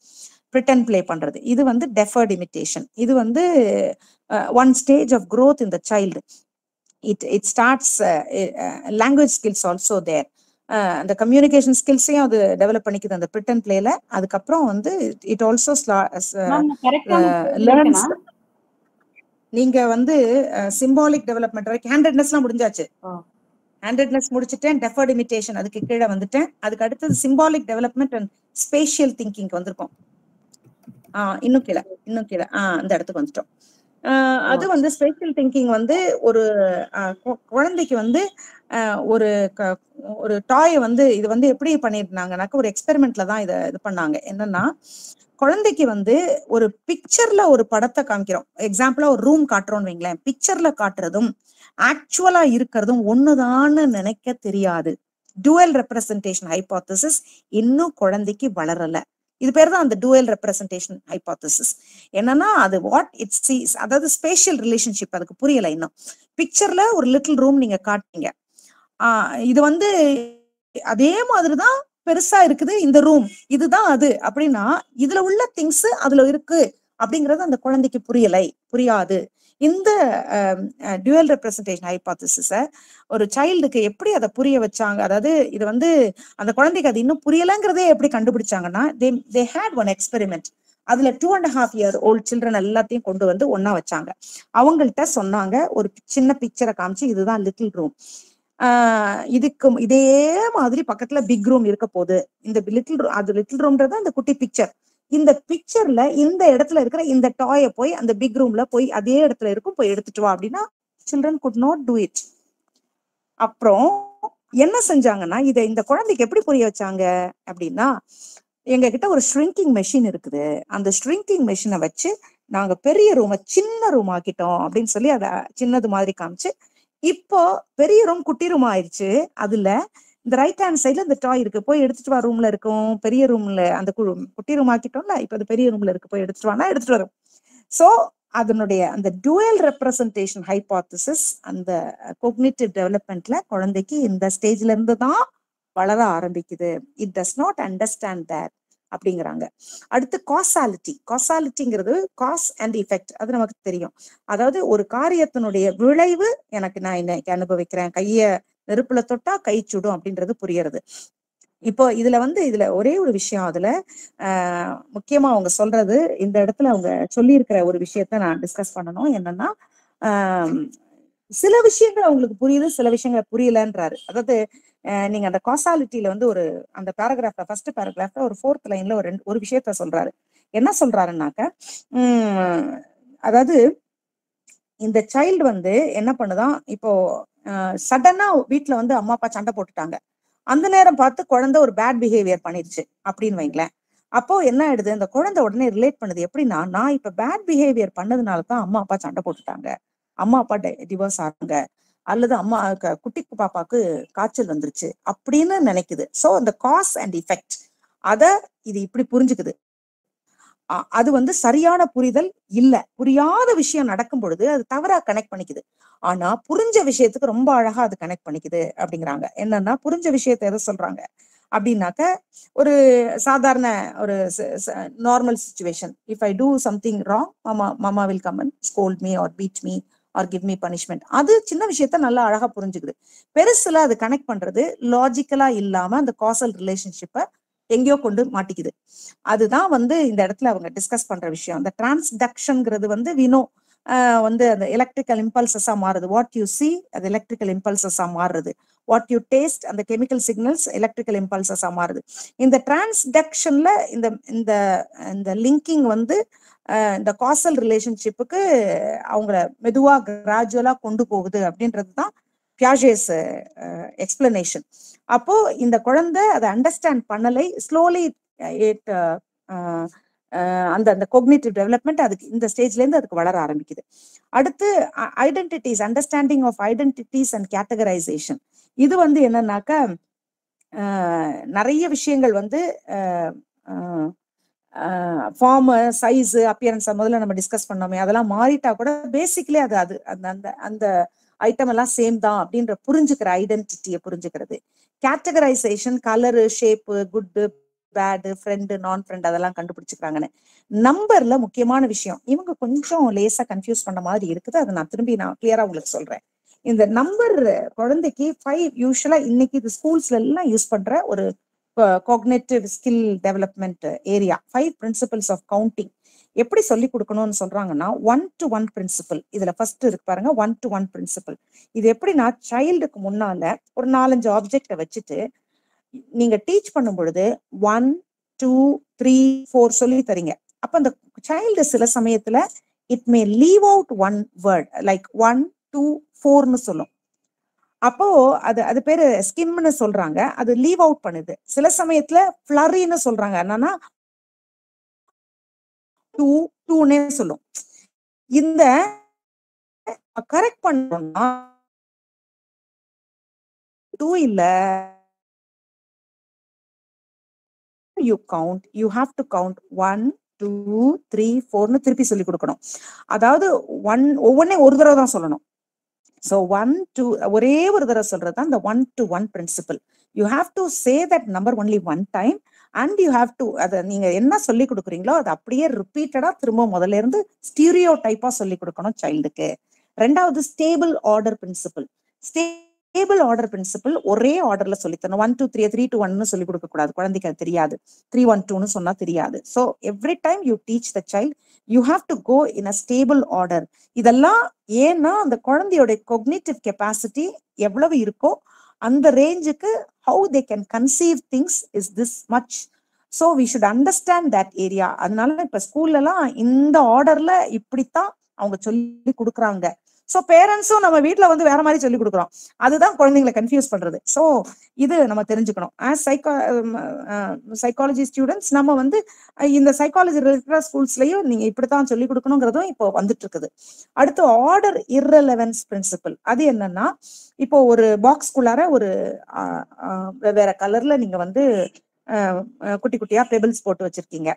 பிரிட்டன் பிளே பண்றது. இது வந்து டெஃபர்ட் இமிட்டேஷன். இது வந்து one stage of growth in the child. It starts language skills also there. அந்த கம்யூனிகேஷன் ஸ்கில்ஸையும் அது டெவலப் பண்ணிக்குது அந்த பிரிட்டன் பிளேல. அதுக்கப்புறம் வந்து இட் ஆல்சோ லேர்ன்ஸ். நீங்க வந்து சிம்பாலிக் டெவலப்மெண்ட் வரைக்கும் ஹேண்டட்னஸ்லாம் முடிஞ்சாச்சு. ஹேண்டட்னஸ் முடிச்சுட்டேன், டெஃபர்ட் இமிட்டேஷன் அதுக்கு கீழே வந்துட்டேன். அதுக்கு அடுத்தது symbolic development and spatial thinking வந்திருக்கோம். இன்னும் கீழே அந்த இடத்துக்கு வந்துட்டோம். அது வந்து ஸ்பேஷியல் திங்கிங் வந்து ஒரு குழந்தைக்கு வந்து ஒரு டாய் வந்து இது வந்து எப்படி பண்ணிருந்தாங்கன்னாக்க ஒரு எக்ஸ்பெரிமெண்ட்ல தான் இது பண்ணாங்க. என்னன்னா குழந்தைக்கு வந்து ஒரு பிக்சர்ல ஒரு படத்தை காமிக்கிறோம், எக்ஸாம்பிளா ஒரு ரூம் காட்டுறோம்னு வைங்களேன். பிக்சர்ல காட்டுறதும் ஆக்சுவலா இருக்கிறதும் ஒண்ணுதான்னு நினைக்க தெரியாது. டூவல் ரெப்ரசன்டேஷன் ஹைபோதசிஸ் இன்னும் குழந்தைக்கு வளரல. இது பேர் தான் அந்த டூவல் ரெப்ரசன்டேஷன் ஹைபோதசிஸ். என்னன்னா அது வாட் இட் சீஸ், அதாவது ஸ்பேஷியல் ரிலேஷன்ஷிப் அதுக்கு புரியல இன்னும். பிக்சர்ல ஒரு லிட்டில் ரூம் நீங்க காட்டுறீங்க, இது வந்து அதே மாதிரிதான் பெருசா இருக்குது இந்த ரூம், இதுதான் அது அப்படின்னா இதுல உள்ள திங்ஸ் அதுல இருக்கு அப்படிங்கறது அந்த குழந்தைக்கு புரியாது. இந்த டியூவல் ரெப்ரசன்டேஷன் ஹைபோதசிஸ ஒரு சைல்டுக்கு எப்படி அதை புரிய வச்சாங்க, அதாவது இது வந்து அந்த குழந்தைக்கு அது இன்னும் புரியலங்கிறதே எப்படி கண்டுபிடிச்சாங்கன்னா they had one experiment. அதுல 2.5 year old சில்ட்ரன் எல்லாத்தையும் கொண்டு வந்து ஒன்னா வச்சாங்க. அவங்கள்ட்ட சொன்னாங்க, ஒரு சின்ன பிக்சரை காமிச்சு இதுதான் லிட்டில் ரூம், இதுக்கு இதே மாதிரி பக்கத்துல பிக் ரூம் இருக்க போகுது, இந்த லிட்டில் ரூம்ன்றது அந்த குட்டி பிக்சர், இந்த பிக்சர்ல இந்த இடத்துல இருக்கிற இந்த டாயை போய் அந்த பிக் ரூம்ல போய் அதே இடத்துல இருக்கும் போய் எடுத்துட்டு வா அப்படின்னா children could not do it. அப்புறம் என்ன செஞ்சாங்கன்னா இதை இந்த குழந்தைக்கு எப்படி புரிய வச்சாங்க அப்படின்னா, எங்க கிட்ட ஒரு ஷ்ரிங்கிங் மெஷின் இருக்குது, அந்த ஷ்ரிங்கிங் மெஷினை வச்சு நாங்க பெரிய ரூமை சின்ன ரூம் ஆக்கிட்டோம் அப்படின்னு சொல்லி அதை சின்னது மாதிரி காமிச்சு, இப்போ பெரிய ரூம் குட்டி ரூம் ஆயிடுச்சு. அதுல இந்த ரைட் ஹேண்ட் சைட்ல இந்த டாய் இருக்கு, போய் எடுத்துட்டு வா, ரூம்ல இருக்கும், பெரிய ரூம்ல அந்த குட்டி ரூம் ஆக்கிட்டோம்ல, இப்ப அது பெரிய ரூம்ல இருக்கு, போய் எடுத்துட்டு வானா எடுத்துட்டு வரும். சோ அதனுடைய அந்த டூவல் ரெப்ரசன்டேஷன் ஹைபோதசிஸ் அந்த கோக்னிட்டிவ் டெவலப்மெண்ட்ல குழந்தைக்கு இந்த ஸ்டேஜ்ல இருந்து தான் வளர ஆரம்பிக்குது. It does not understand that அப்படிங்கிறாங்க. அடுத்து காசாலிட்டிங்கிறது காஸ் அண்ட் எஃபெக்ட், அது நமக்கு தெரியும். அதாவது ஒரு காரியத்தினுடைய விளைவு நான் இன்னைக்கு அனுபவிக்கிறேன், கைய நெருப்புல தொட்டா கை சுடும் அப்படின்றது புரியறது. இப்போ இதுல ஒரே ஒரு விஷயம், அதுல முக்கியமா அவங்க சொல்றது, இந்த இடத்துல அவங்க சொல்லி இருக்கிற ஒரு விஷயத்த நான் டிஸ்கஸ் பண்ணணும். என்னன்னா சில விஷயங்கள் அவங்களுக்கு புரியுது, சில விஷயங்கள் புரியலன்றாரு. அதாவது நீங்க அந்த காசாலிட்டியில வந்து அந்த பேராகிராஃப்ல ஃபர்ஸ்ட் பேராகிராஃப்ல ஒரு 4th லைன்ல ஒரு விஷயத்த சொல்றாரு. என்ன சொல்றாருன்னாக்க, அதாவது இந்த சைல்டு வந்து என்ன பண்ணுதான், இப்போ சடனா வீட்டுல வந்து அம்மா அப்பா சண்டை போட்டுட்டாங்க, அந்த நேரம் பார்த்து குழந்தை ஒரு பேட் பிஹேவியர் பண்ணிருச்சு அப்படின்னு வைங்களேன். அப்போ என்ன ஆயிடுது, இந்த குழந்தை உடனே ரிலேட் பண்ணுது எப்படின்னா, நான் இப்ப பேட் பிஹேவியர் பண்ணதுனாலதான் அம்மா அப்பா சண்டை போட்டுட்டாங்க, அம்மா அப்பா டிவோர்ஸ் ஆகுங்க, அல்லது அம்மா குட்டி பாப்பாக்கு காய்ச்சல் வந்துருச்சு அப்படின்னு நினைக்குது. சோ அந்த காஸ் அண்ட் எஃபெக்ட் இது இப்படி புரிஞ்சுக்குது. அது வந்து சரியான புரிதல் இல்ல. புரியாத விஷயம் நடக்கும் பொழுது அது தவறா கனெக்ட் பண்ணிக்குது. ஆனா புரிஞ்ச விஷயத்துக்கு ரொம்ப அழகா அது கனெக்ட் பண்ணிக்குது அப்படிங்கிறாங்க. என்னன்னா புரிஞ்ச விஷயத்த எதை சொல்றாங்க அப்படின்னாக்க, ஒரு சாதாரண ஒரு normal situation. If I do something wrong, மாமா will come and scold me or beat me or give me punishment. அது சின்ன விஷயத்த நல்லா அழகா புரிஞ்சுக்குது. பெருசுல அது கனெக்ட் பண்றது லாஜிக்கலா இல்லாம அந்த காசல் ரிலேஷன்ஷிப்பை எங்கேயோ கொண்டு மாட்டிக்குது. அதுதான் வந்து இந்த இடத்துல அவங்க டிஸ்கஸ் பண்ற விஷயம். அந்த டிரான்ஸ்டக்ஷன்ங்கிறது வந்து வினோ வந்து அந்த எலக்ட்ரிக்கல் இம்பல்சஸா மாறுது. வாட் யூ சி அது எலக்ட்ரிக்கல் இம்பல்சஸா மாறுது. வாட் யூ டேஸ்ட் அந்த கெமிக்கல் சிக்னல்ஸ் எலக்ட்ரிக்கல் இம்பல்சஸா மாறுது. இந்த டிரான்ஸ்டக்ஷன்ல இந்த இந்த இந்த லிங்கிங் வந்து இந்த காசல் ரிலேஷன்ஷிப்புக்கு அவங்கள மெதுவா கிராஜுவலா கொண்டு போகுது அப்படின்றது தான் பியாஜேஸ் எக்ஸ்பிளனேஷன். அப்போ இந்த குழந்தை அதை அண்டர்ஸ்டாண்ட் பண்ணலை. ஸ்லோலி இட் அந்த அந்த கோக்னிட்டிவ் டெவலப்மெண்ட் அதுக்கு இந்த ஸ்டேஜ்ல இருந்து அதுக்கு வளர ஆரம்பிக்குது. அடுத்து identities, understanding of identities and categorization. இது வந்து என்னன்னாக்கா நிறைய விஷயங்கள் வந்து ஃபார்ம், சைஸ், அப்பியரன்ஸ் முதல்ல நம்ம டிஸ்கஸ் பண்ணோமே, அதெல்லாம் மாறிட்டா கூட பேசிக்கலி அது அது அந்த அந்த ஐட்டம் எல்லாம் சேம் தான் அப்படின்ற புரிஞ்சுக்கிற ஐடென்டிட்டியை புரிஞ்சுக்கிறது. Categorization, colour, shape, good, bad, friend, நான் ஃப்ரெண்ட் அதெல்லாம் கண்டுபிடிச்சுக்கிறாங்கன்னு. நம்பர்ல முக்கியமான விஷயம் இவங்க கொஞ்சம் லேசா கன்ஃபியூஸ் பண்ண மாதிரி இருக்குது. அதை நான் கிளியரா உங்களுக்கு சொல்றேன். இந்த நம்பர் குழந்தைக்கு 5 யூஸ்வலா இன்னைக்கு இது ஸ்கூல்ஸ்ல எல்லாம் யூஸ் பண்ற ஒரு cognitive skill development area. 5 principles of counting எப்படி சொல்லி கொடுக்கணும்னு சொல்றாங்கன்னா, 1-to-1 பிரின்சிபல். இதுல ஃபர்ஸ்ட் இருக்கு பாருங்க, 1-to-1 பிரின்சிபல். இது எப்படின்னா, சைல்டுக்கு முன்னால ஒரு 4-5 ஆப்ஜெக்ட வச்சுட்டு நீங்க டீச் பண்ணும் பொழுது 1, 2, 3, 4 சொல்லி தரீங்க. அப்ப அந்த சைல்டு சில சமயத்துல it may leave out one word, like 1, 2, 4ன்னு சொல்லும். அப்போ அது பேரு ஸ்கிம்னு சொல்றாங்க. அது லீவ் அவுட் பண்ணுது. சில சமயத்துல ஃபிளரின்னு சொல்றாங்க. என்னன்னா 2னே சொல்லும். இந்த கரெக்ட் பண்ணோம்னா 2 இல்ல, you count, you have to count 1, 2, 3, 4ன்னு திருப்பி சொல்லி கொடுக்கணும். அதாவது ஒவ்வொன்னே ஒரு தடவை தான் சொல்லணும். ஸோ 1, 2 ஒரே ஒரு தடவை சொல்றது தான் இந்த 1-to-1 principle. You have to say that number only one time and you have to அதை நீங்க என்ன சொல்லி கொடுக்குறீங்களோ அதை அப்படியே ரிப்பீட்டடா திரும்ப முதல்ல இருந்து ஸ்டீரியோ டைப்பா சொல்லி கொடுக்கணும் சைல்டுக்கு. ரெண்டாவது stable order principle. Stable order principle ஒரே ஆர்டர்ல சொல்லித்தரணும். 1, 2, 3, 3-to-1 சொல்லி கொடுக்க கூடாது. குழந்தைக்கு அது தெரியாது. 3-1-2 சொன்னா தெரியாது. So every time you teach the child you have to go in a stable order. இதெல்லாம் ஏன்னா அந்த குழந்தையோட கொக்னிட்டிவ் கெப்பாசிட்டி எவ்வளவு இருக்கோ அந்த ரேஞ்சுக்கு how they can conceive things is this much. So we should understand that area. அதனால இப்ப ஸ்கூல்ல எல்லாம் இந்த ஆர்டர்ல இப்படித்தான் அவங்க சொல்லி கொடுக்குறாங்க. ஸோ பேரண்ட்ஸும் நம்ம வீட்டுல வந்து வேற மாதிரி சொல்லி கொடுக்குறோம். அதுதான் குழந்தைங்களை கன்ஃபியூஸ் பண்றது. ஸோ இது நம்ம தெரிஞ்சுக்கணும். ஆஸ் சைக்காலஜி ஸ்டூடெண்ட்ஸ் நம்ம வந்து இந்த சைக்காலஜி ரிலேட்டட் ஸ்கூல்ஸ்லயும் நீங்க இப்படித்தான் சொல்லி கொடுக்கணுங்கிறதும் இப்போ வந்துட்டு இருக்குது. அடுத்து ஆர்டர் இர்ரெலவன்ஸ் பிரின்சிபல். அது என்னன்னா, இப்போ ஒரு பாக்ஸ்குள்ளார ஒரு வேற கலர்ல நீங்க வந்து குட்டி குட்டியா பெபிள்ஸ் போட்டு வச்சிருக்கீங்க.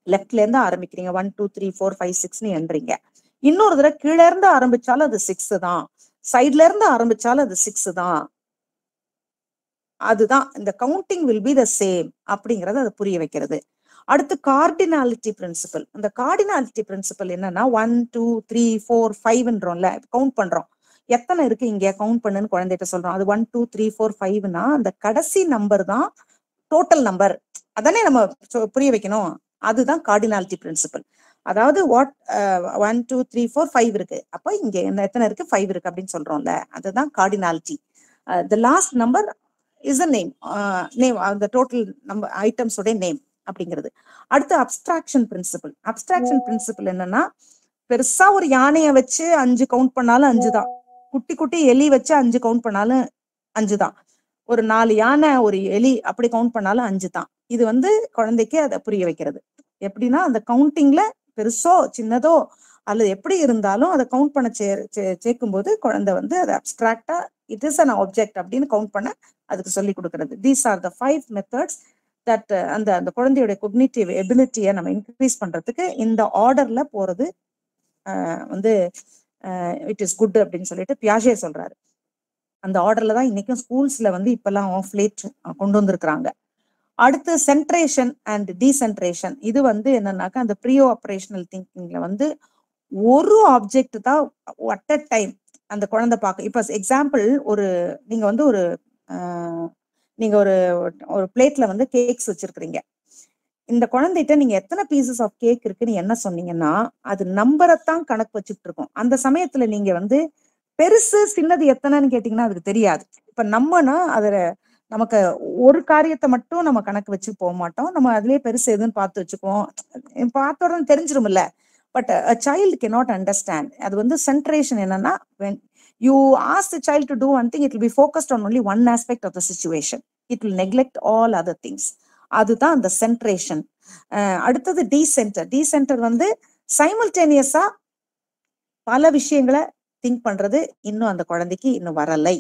லெஃப்ட்ல இருந்து ஆரம்பிக்கிறீங்க. 1, 2, 3, 4, 5, 6ன்னு எண்றீங்க. இன்னொரு தடவை கீழே இருந்து ஆரம்பிச்சாலும் அது 6 தான், சைட்ல இருந்து ஆரம்பிச்சாலும் அது 6 தான். அதுதான் இந்த counting will be the same அப்படிங்கறத அது புரிய வைக்கிறது. அடுத்து கார்டினாலிட்டி பிரின்சிபல். அந்த கார்டினாலிட்டி பிரின்சிபல் என்னன்னா, 1, 2, 3, 4, 5ன்றோம்ல, கவுண்ட் பண்றோம். எத்தனை இருக்கு இங்க கவுண்ட் பண்ணுன்னு குழந்தைகிட்ட சொல்றோம். அது 1, 2, 3, 4, 5னா அந்த கடைசி நம்பர் தான் டோட்டல் நம்பர். அதானே நம்ம புரிய வைக்கணும். அதுதான் கார்டினாலிட்டி பிரின்சிபல். அதாவது 1, 2, 3, 4, 5 இருக்கு. அப்ப இங்க எத்தனை இருக்கு? 5 இருக்கு அப்படின்னு சொல்றோம்ல, அதுதான் cardinality. the last number is a name, the total number items உடைய நேம் அப்படிங்கிறது. அடுத்து அப்ஸ்ட்ராக்ஷன் பிரின்சிபல். அப்ஸ்ட்ராக்ஷன் பிரின்சிபல் என்னன்னா, பெருசா ஒரு யானையை வச்சு 5 கவுண்ட் பண்ணாலும் 5 தான், குட்டி குட்டி எலி வச்சு 5 கவுண்ட் பண்ணாலும் 5 தான், ஒரு 4 யானை ஒரு எலி அப்படி கவுண்ட் பண்ணாலும் 5 தான். இது வந்து குழந்தைக்கு அதை புரிய வைக்கிறது. எப்படின்னா, அந்த கவுண்டிங்ல பெருசோ சின்னதோ அல்லது எப்படி இருந்தாலும் அதை கவுண்ட் பண்ண சேர்க்கும் போது குழந்தை வந்து அதை அப்ஸ்ட்ராக்டா இட் இஸ் அன் ஆப்ஜெக்ட் அப்படின்னு கவுண்ட் பண்ண அதுக்கு சொல்லி கொடுக்கறது. These are the 5 methods that அந்த குழந்தையோட கொக்னிட்டிவ் எபிலிட்டியை நம்ம இன்க்ரீஸ் பண்றதுக்கு இந்த ஆர்டர்ல போறது வந்து இட் இஸ் குட் அப்படின்னு சொல்லிட்டு பியாஜே சொல்றாரு. அந்த ஆர்டர்ல தான் இன்னைக்கும் ஸ்கூல்ஸ்ல வந்து இப்பெல்லாம் ஆஃப் லேட் கொண்டு வந்திருக்கிறாங்க. அடுத்து சென்ட்ரேஷன் அண்ட் டீசென்ட்ரேஷன். இது வந்து என்னன்னாக்கா அந்த ப்ரீயோ ஆப்ரேஷனல் திங்கிங்ல வந்து ஒரு ஆப்ஜெக்ட் தான் அட் அ டைம் அந்த குழந்தை பார்க்க. இப்ப எக்ஸாம்பிள் நீங்க வந்து நீங்க ஒரு பிளேட்ல வந்து கேக்ஸ் வச்சிருக்கிறீங்க. இந்த குழந்தைகிட்ட நீங்க எத்தனை பீசஸ் ஆஃப் கேக் இருக்குன்னு என்ன சொன்னீங்கன்னா அது நம்பரைத்தான் கணக்கு வச்சுட்டு இருக்கோம். அந்த சமயத்துல நீங்க வந்து பெருசு சின்னது எத்தனைன்னு கேட்டீங்கன்னா அதுக்கு தெரியாது. இப்ப நம்மனா அதுல நமக்கு ஒரு காரியத்தை மட்டும் நம்ம கணக்கு வச்சு போக மாட்டோம். நம்ம அதுலயே பெருசு எதுன்னு பார்த்து வச்சுக்குவோம். பார்த்த உடனே தெரிஞ்சிரும்ல. But a child cannot understand. அது வந்து சென்ட்ரேஷன் என்னன்னா when you ask the child to do one thing, it will be focused on only one aspect of the situation. It will neglect all other things. அதுதான் அந்த சென்ட்ரேஷன். அடுத்தது decentre வந்து சைமல்டேனியஸா பல விஷயங்களை think பண்றது இன்னும் அந்த குழந்தைக்கு இன்னும் வரலை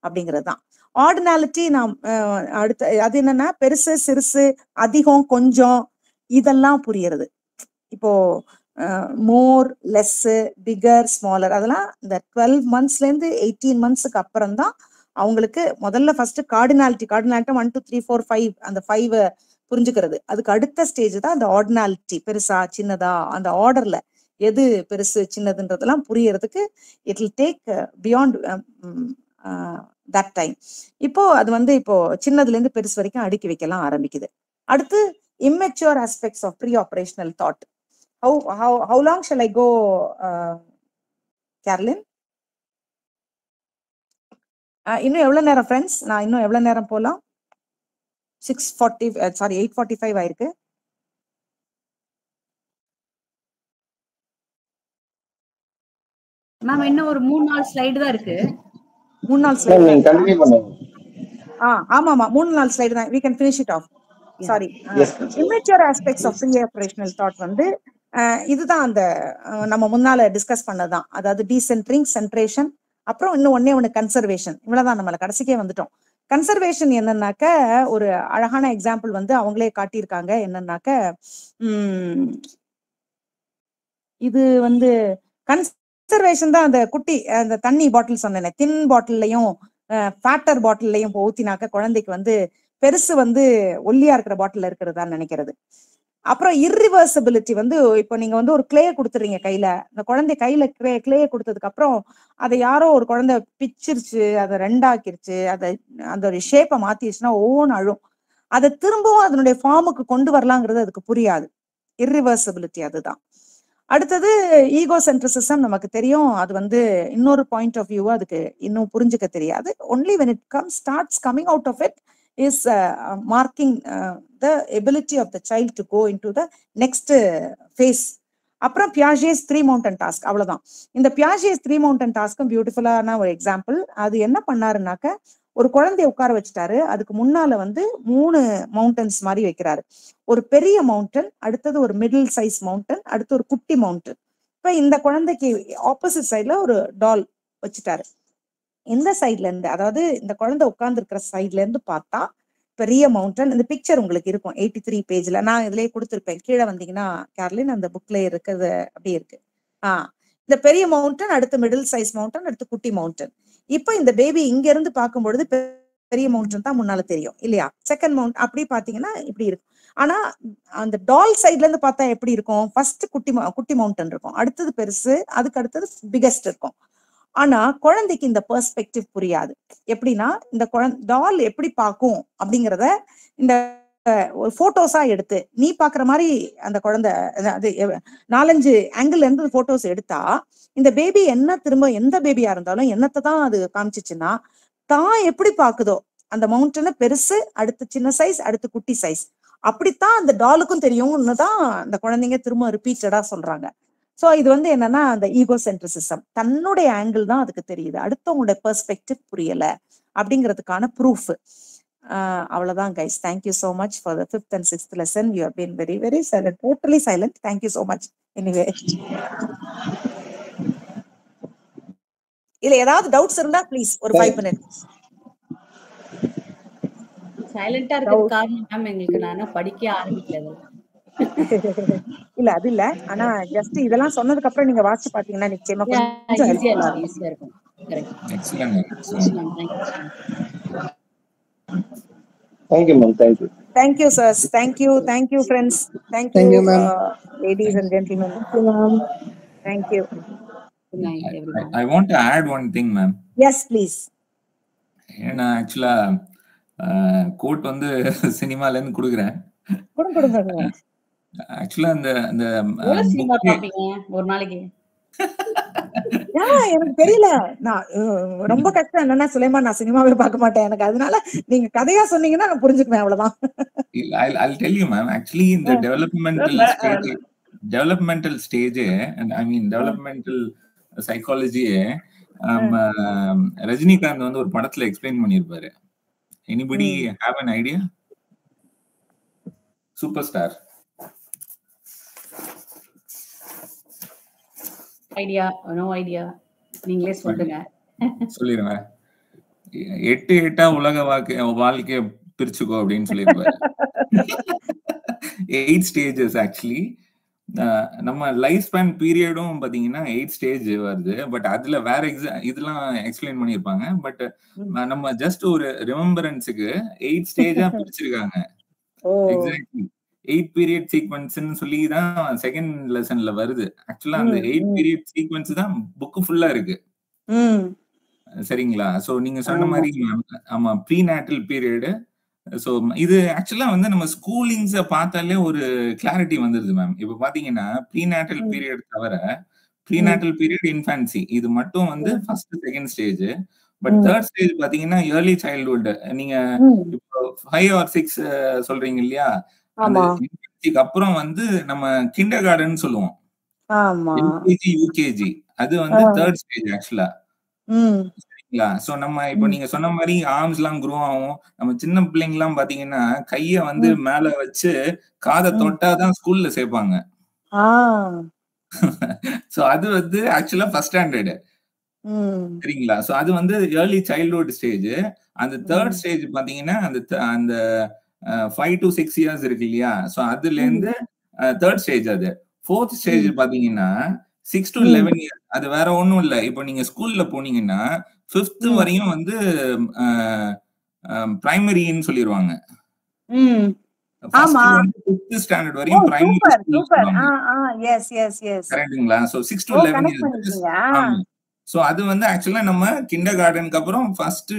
அப்படிங்கிறது தான். ஆர்டினாலிட்டி அடுத்த அது என்னன்னா பெருசு சிறுசு அதிகம் கொஞ்சம் இதெல்லாம் புரியறது. இப்போ மோர் லெஸ் பிகர் ஸ்மாலர் அதெல்லாம் இந்த 12 monthsல இருந்து 18 monthsக்கு அப்புறம் தான் அவங்களுக்கு முதல்ல ஃபர்ஸ்ட் கார்டினாலிட்டி 1 2 3 4 5 அந்த 5 புரிஞ்சுக்கிறது. அதுக்கு அடுத்த ஸ்டேஜ் தான் அந்த ஆர்டினாலிட்டி, பெருசா சின்னதா அந்த ஆர்டர்ல எது பெருசு சின்னதுன்றதெல்லாம் புரியறதுக்கு it will take beyond that time. இப்போ அது வந்து இப்போ சின்னதுல இருந்து பெருசு வரைக்கும் அடுக்கி வைக்கலாம் ஆரம்பிக்குது. அடுத்து immature aspects of pre-operational thought. How long shall I go, Carolyn? இன்னும் எவ்வளவு நேரம் ஃப்ரெண்ட்ஸ்? நான் இன்னும் எவ்வளவு நேரம் போலாம்? 8:45 ஆயிருக்கு. மேம் இன்னும் ஒரு 3-4 ஸ்லைடு தான் இருக்கு. 3-4 ஸ்லைடு நீங்க கண்டினியூ பண்ணுங்க. ஆமா 3-4 ஸ்லைடு தான். we can finish it off. Sorry. Immature aspects of pre-operational thought வந்து இதுதான் அந்த நம்ம முன்னால டிஸ்கஸ் பண்ணதான். அதாவது டீசென்ட்ரிங், சென்ட்ரேஷன், அப்புறம் இன்னும் ஒண்ணு கன்சர்வேஷன். இவ்வளவுதான், நம்மள கடைசிக்கே வந்துட்டோம். கன்சர்வேஷன் என்னன்னாக்க ஒரு அழகான எக்ஸாம்பிள் வந்து அவங்களே காட்டியிருக்காங்க. என்னன்னாக்க இது வந்து கன்சர்வேஷன் தான். அந்த குட்டி அந்த தண்ணி பாட்டில் சொன்னேன், தின் பாட்டில்லையும் ஃபேட்டர் பாட்டில்லையும் ஊத்தினாக்க குழந்தைக்கு வந்து பெருசு வந்து ஒல்லியா இருக்கிற பாட்டில் இருக்கிறதா நினைக்கிறது. அப்புறம் இர்ரிவர்சிபிலிட்டி வந்து இப்போ நீங்க வந்து ஒரு கிளேயை கொடுத்துறீங்க கையில, அந்த குழந்தை கையில கிளேயை கொடுத்ததுக்கு அப்புறம் அதை யாரோ ஒரு குழந்தை பிச்சிருச்சு, அதை ரெண்டாக்கிருச்சு, அந்த ஒரு ஷேப்பை மாத்திருச்சுன்னா ஒவ்வொன்று அழும். அதை திரும்பவும் அதனுடைய ஃபார்முக்கு கொண்டு வரலாங்கிறது அதுக்கு புரியாது. இர்ரிவர்சிபிலிட்டி அதுதான். அடுத்தது ஈகோ சென்ட்ரிசிசம். நமக்கு தெரியும், அது வந்து இன்னொரு பாயிண்ட் ஆஃப் வியூ அதுக்கு இன்னும் புரிஞ்சுக்க தெரியாது. Only when it starts coming out of it is marking the ability of the child to go into the next phase. அப்புறம் பியாஜேஸ் 3 mountain task. அவ்வளவுதான். இந்த பியாஜேஸ் 3 mountain taskம் பியூட்டிஃபுல்லான ஒரு எக்ஸாம்பிள். அது என்ன பண்ணாருனாக்க ஒரு குழந்தைய உட்கார வச்சுட்டாரு. அதுக்கு முன்னால வந்து 3 மவுண்டன்ஸ் மாதிரி வைக்கிறாரு. ஒரு பெரிய மவுண்டன், அடுத்தது ஒரு மிடில் சைஸ் மவுண்டன், அடுத்து ஒரு குட்டி மவுண்டன். இப்ப இந்த குழந்தைக்கு ஆப்போசிட் சைட்ல ஒரு டால் வச்சுட்டாரு. இந்த சைட்ல இருந்து, அதாவது இந்த குழந்தை உட்கார்ந்து இருக்கிற சைட்ல இருந்து பார்த்தா பெரிய மவுண்டன். இந்த பிக்சர் உங்களுக்கு இருக்கும் 83 பேஜ்ல. நான் இதுலயே கொடுத்துருப்பேன். கீழே வந்தீங்கன்னா கேர்லின் அந்த புக்ல இருக்கிறது அப்படியே இருக்கு. இந்த பெரிய மவுண்டன், அடுத்து மிடில் சைஸ் மவுண்டன், அடுத்து குட்டி மவுண்டன். இப்ப இந்த பேபி இங்க இருந்து பார்க்கும்பொழுது பெரிய மவுண்டன் தான் முன்னால தெரியும் இல்லையா? செகண்ட் மவுண்ட் அப்படி பாத்தீங்கன்னா இப்படி இருக்கும். ஆனா அந்த டால் சைட்ல இருந்து பார்த்தா எப்படி இருக்கும்? ஃபர்ஸ்ட் குட்டி மவுண்டன் இருக்கும், அடுத்தது பெருசு, அதுக்கு அடுத்தது பிகெஸ்ட் இருக்கும். ஆனா குழந்தைக்கு இந்த பெர்ஸ்பெக்டிவ் புரியாது. எப்படின்னா இந்த டால் எப்படி பார்க்கும் அப்படிங்கிறத இந்த ஒரு போட்டோஸா எடுத்து நீ பாக்குற மாதிரி அந்த குழந்தை அது 4-5 ஆங்கிள் இருந்து போட்டோஸ் எடுத்தா இந்த பேபி என்ன திரும்ப எந்த பேபியா இருந்தாலும் என்னத்தை தான் அது காமிச்சிச்சுன்னா தான் எப்படி பாக்குதோ அந்த மவுண்டனை பெருசு, அடுத்து சின்ன சைஸ், அடுத்து குட்டி சைஸ், அப்படித்தான் அந்த டாலுக்கும் தெரியும்னு தான் அந்த குழந்தைங்க திரும்ப ரிப்பீட்டடா சொல்றாங்க. சோ இது வந்து என்னன்னா அந்த ஈகோ சென்ட்ரிசிசம், தன்னுடைய ஆங்கிள் தான் அதுக்கு தெரியுது, அடுத்தவங்களுடைய பெர்ஸ்பெக்டிவ் புரியல அப்படிங்கிறதுக்கான ப்ரூஃப். அவ்வளவுதான் guys. Thank you so much for the 5th and 6th lesson. You have been very very silent, totally silent. Thank you so much. Anyway, இல்ல ஏதாவது டவுட்ஸ் இருந்தா ப்ளீஸ் ஒரு 5 minutes. சைலண்டா இருக்கிறது காரணம் மேம் எங்களுக்கு நான் படிக்க ஆரம்பிக்கல. இல்ல அது இல்ல, ஆனா ஜஸ்ட் இதெல்லாம் சொன்னதுக்கு அப்புறம் நீங்க வாசிச்சு பாத்தீங்கன்னா நிச்சயமா கொஞ்சம் ஈஸியா இருக்கும். Thank you, ma'am. Thank you. Thank you, sirs. Thank you. Thank you, friends. Thank you, ladies and gentlemen. Thank you, ma'am. Thank you. Good night, everyone. I want to add one thing, ma'am. Yes, please. ஏன்னா ஆக்சுவலா code வந்து சினிமால இருந்து கொடுக்குறேன். கொடுங்க. ஆக்சுவலா அந்த cinema பாப்பீங்க ஒரு நாளைக்கு? எனக்கு தெரியல, நான் ரொம்ப கஷ்டம் என்னன்னா சுலைமான், நான் சினிமாவே பார்க்க மாட்டேன். எனக்கு அதனால நீங்க கதையா சொன்னீங்கன்னா நான் புரிஞ்சுக்குவேன், அவ்வளவுதான். I'll tell you, ma'am. Actually, in the developmental stage, and I mean developmental psychology, Rajinikanth வந்து ஒரு படத்துல எக்ஸ்பிளைன் பண்ணிருப்பாரு. Anybody have an idea? Superstar. Idea? No idea. நீங்களே சொல்லுங்க. சொல்லிருங்க. 8 உலக வாழ்க்கைய பிரிச்சுக்கோ அப்படின்னு சொல்லிருப்பாரு. 8 ஸ்டேஜஸ் ஆக்சுவலி. நம்ம லைஃப் ஸ்பேன் பீரியடும் பாத்தீங்கன்னா 8 ஸ்டேஜ் வருது. பட் அதுல வேற இதெல்லாம் எக்ஸ்பிளைன் பண்ணிருப்பாங்க. பட் நம்ம ஜஸ்ட் ஒரு ரிமெம்பரன்ஸுக்கு 8 ஸ்டேஜா பிரிச்சிருக்காங்க. எக்ஸாக்ட்லி 8 பீரியட் சீக்வன்ஸ்னு சொல்லி தான் செகண்ட் லெசன்ல வருது. ஆக்சுவலா அந்த 8 பீரியட் சீக்வன்ஸ் தான் புக் ஃபுல்லா இருக்கு. சரிங்களா? சோ நீங்க சொன்ன மாதிரி ஆமா ப்ரீநேட்டல் பீரியட். சோ இது ஆக்சுவலா வந்து நம்ம ஸ்கூலிங்ஸ பார்த்தாலே ஒரு கிளாரிட்டி வந்துருது மேம். இப்ப பாத்தீங்கன்னா ப்ரீநேட்டல் பீரியட் தவிர ப்ரீநேட்டல் பீரியட், இன்ஃபான்சி இது மட்டும் வந்து first second stage. But third stage பாத்தீங்கன்னா ஏர்லி சைல்ட்ஹுட். நீங்க இப்போ 5 or 6 சொல்றீங்க இல்லையா? அப்புறம் வந்து நம்ம கிண்டர் கார்டன் சொல்லுவோம், எல்கேஜி யூகேஜி, அது வந்து தேர்ட் ஸ்டேஜ் ஆக்சுவலா. சரிங்களா? சோ நம்ம இப்போ நீங்க சொன்ன மாதிரி ஆர்ம்ஸ் எல்லாம் க்ரோ ஆகும். நம்ம சின்ன பிள்ளைங்க எல்லாம் பாத்தீங்கன்னா கைய வந்து மேல வச்சு காதை தொட்டாதான் ஸ்கூல்ல சேர்ப்பாங்க. சோ அது வந்து ஆக்சுவலா ஃபர்ஸ்ட் ஸ்டாண்டர்ட். சரிங்களா? சோ அது வந்து ஏர்லி சைல்ட்ஹுட் ஸ்டேஜ். அந்த தேர்ட் ஸ்டேஜ் பாத்தீங்கன்னா அந்த 5 to 6 years இருக்கு இல்லையா? சோ அதுல இருந்து தேர்ட் ஸ்டேஜ். அது ஃபோர்த் ஸ்டேஜ் பாத்தீங்கன்னா 6 to 11 years. அது வேற ஒண்ணும் இல்ல. இப்போ நீங்க ஸ்கூல்ல போனீங்கன்னா 5th வரையும் வந்து பிரைமரின்னு சொல்லிடுவாங்க. ஆமா, 5th ஸ்டாண்டர்ட் வரையும் பிரைமரி ஸ்கூல் சொல்லுவாங்க. கரெக்ட்டுங்களா? So 6 to 11 years. ஆமா. சோ அது வந்து ஆக்சுவலா நம்ம கிண்டர் கார்டனுக்கு அப்புறம் first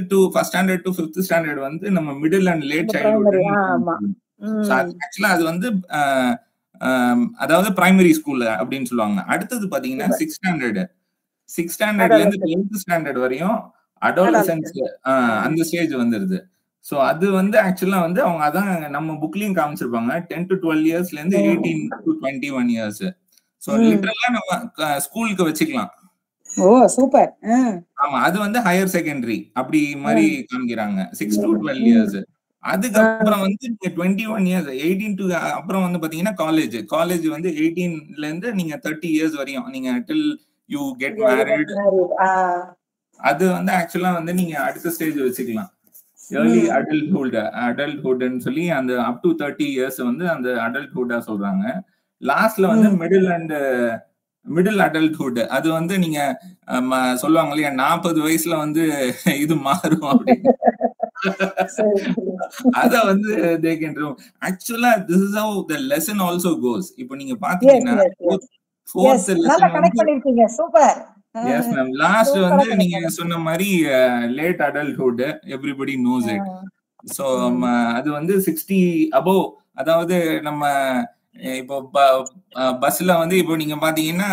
standard to 5th standard வந்து நம்ம middle and late childhood. So ஆக்சுவலா அது வந்து அதாவது பிரைமரி ஸ்கூல் அப்படின்னு சொல்லுவாங்க. அடுத்தது பாத்தீங்கன்னா 6th ஸ்டாண்டர்ட்ல இருந்து 12th ஸ்டாண்டர்ட் வரையும் அடாலசன்ஸ் அந்த ஸ்டேஜ் வந்துருது. சோ அது வந்து ஆக்சுவலா வந்து அவங்க அதான் நம்ம புக்லயும் காமிச்சிருப்பாங்க, 10 to 12 yearsல இருந்து 18 to 21 years. சோ லிட்டரலா நம்ம ஸ்கூலுக்கு வச்சுக்கலாம். ஓ சூப்பர். ஆமா, அது வந்து ஹையர் செகண்டரி அப்படி மாதிரி காமிக்கிறாங்க. 6 to 12 years. அதுக்கப்புறம் வந்து 21 years 18 to அப்புறம் வந்து பாத்தீங்கன்னா காலேஜ் வந்து 18ல இருந்து நீங்க 30 years வரையும் நீங்க till you get married. அது வந்து ஆக்சுவலா வந்து நீங்க அடுத்த ஸ்டேஜ் வச்சுக்கலாம், ஏர்லி அடல்ட்ஹுட்னு சொல்லி. அந்த அப் டு 30 years வந்து அந்த அடல்ட்ஹுட்டா சொல்றாங்க. லாஸ்ட்ல வந்து மிடில் அடல்ட்ஹுட். அது வந்து நீங்க சொல்லுவாங்க இல்லையா, 40 வயசுல வந்து இது மாறும் அப்படின்னு. அத வந்து they can do. Actually this is how the lesson also goes. இப்போ நீங்க பாத்தீங்கன்னா fourth lesson கனெக்ட் பண்ணிருக்கீங்க. சூப்பர். Yes ma'am. லாஸ்ட் வந்து நீங்க சொன்ன மாதிரி late adulthood, everybody knows it. So அது வந்து 60 above. அதாவது நம்ம இப்போ பஸ்ல வந்து இப்போ நீங்க பாத்தீங்கன்னா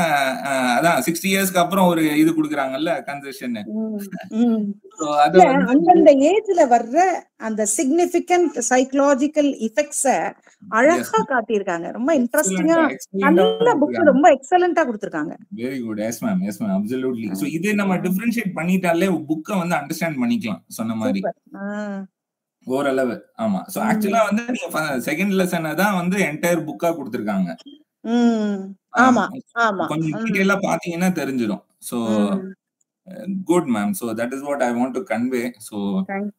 அதான் 60 இயர்ஸ்க்கு அப்புறம் ஒரு இது குடுக்குறாங்கல்ல, கன்செஷன். அந்தந்த ஏஜ்ல வர்ற அந்த சிக்னிபிகன்ட் சைக்காலஜிக்கல் எஃபெக்ட்ஸ அழகா காட்டியிருக்காங்க. ரொம்ப இன்ட்ரெஸ்டிங்கா, நல்ல புக், ரொம்ப எக்ஸலென்ட்டா கொடுத்திருக்காங்க. Very good. Yes ma'am, yes ma'am, absolutely. So இது நம்ம டிஃபரன்ஷியேட் பண்ணிட்டாலே புக்க வந்து அண்டர்ஸ்டாண்ட் பண்ணிக்கலாம் சொன்ன மாதிரி ஓரளவு. ஆமா. சோ ஆக்சுவலா வந்து நீங்க செகண்ட் லெசன் தான் வந்து என்டையர் புக்கா கொடுத்திருக்காங்க. ஆமா ஆமா, கொஞ்சம் டீடைலா பாத்தீங்கன்னா தெரிஞ்சிரும். So good ma'am. So that is what I want to convey. So thank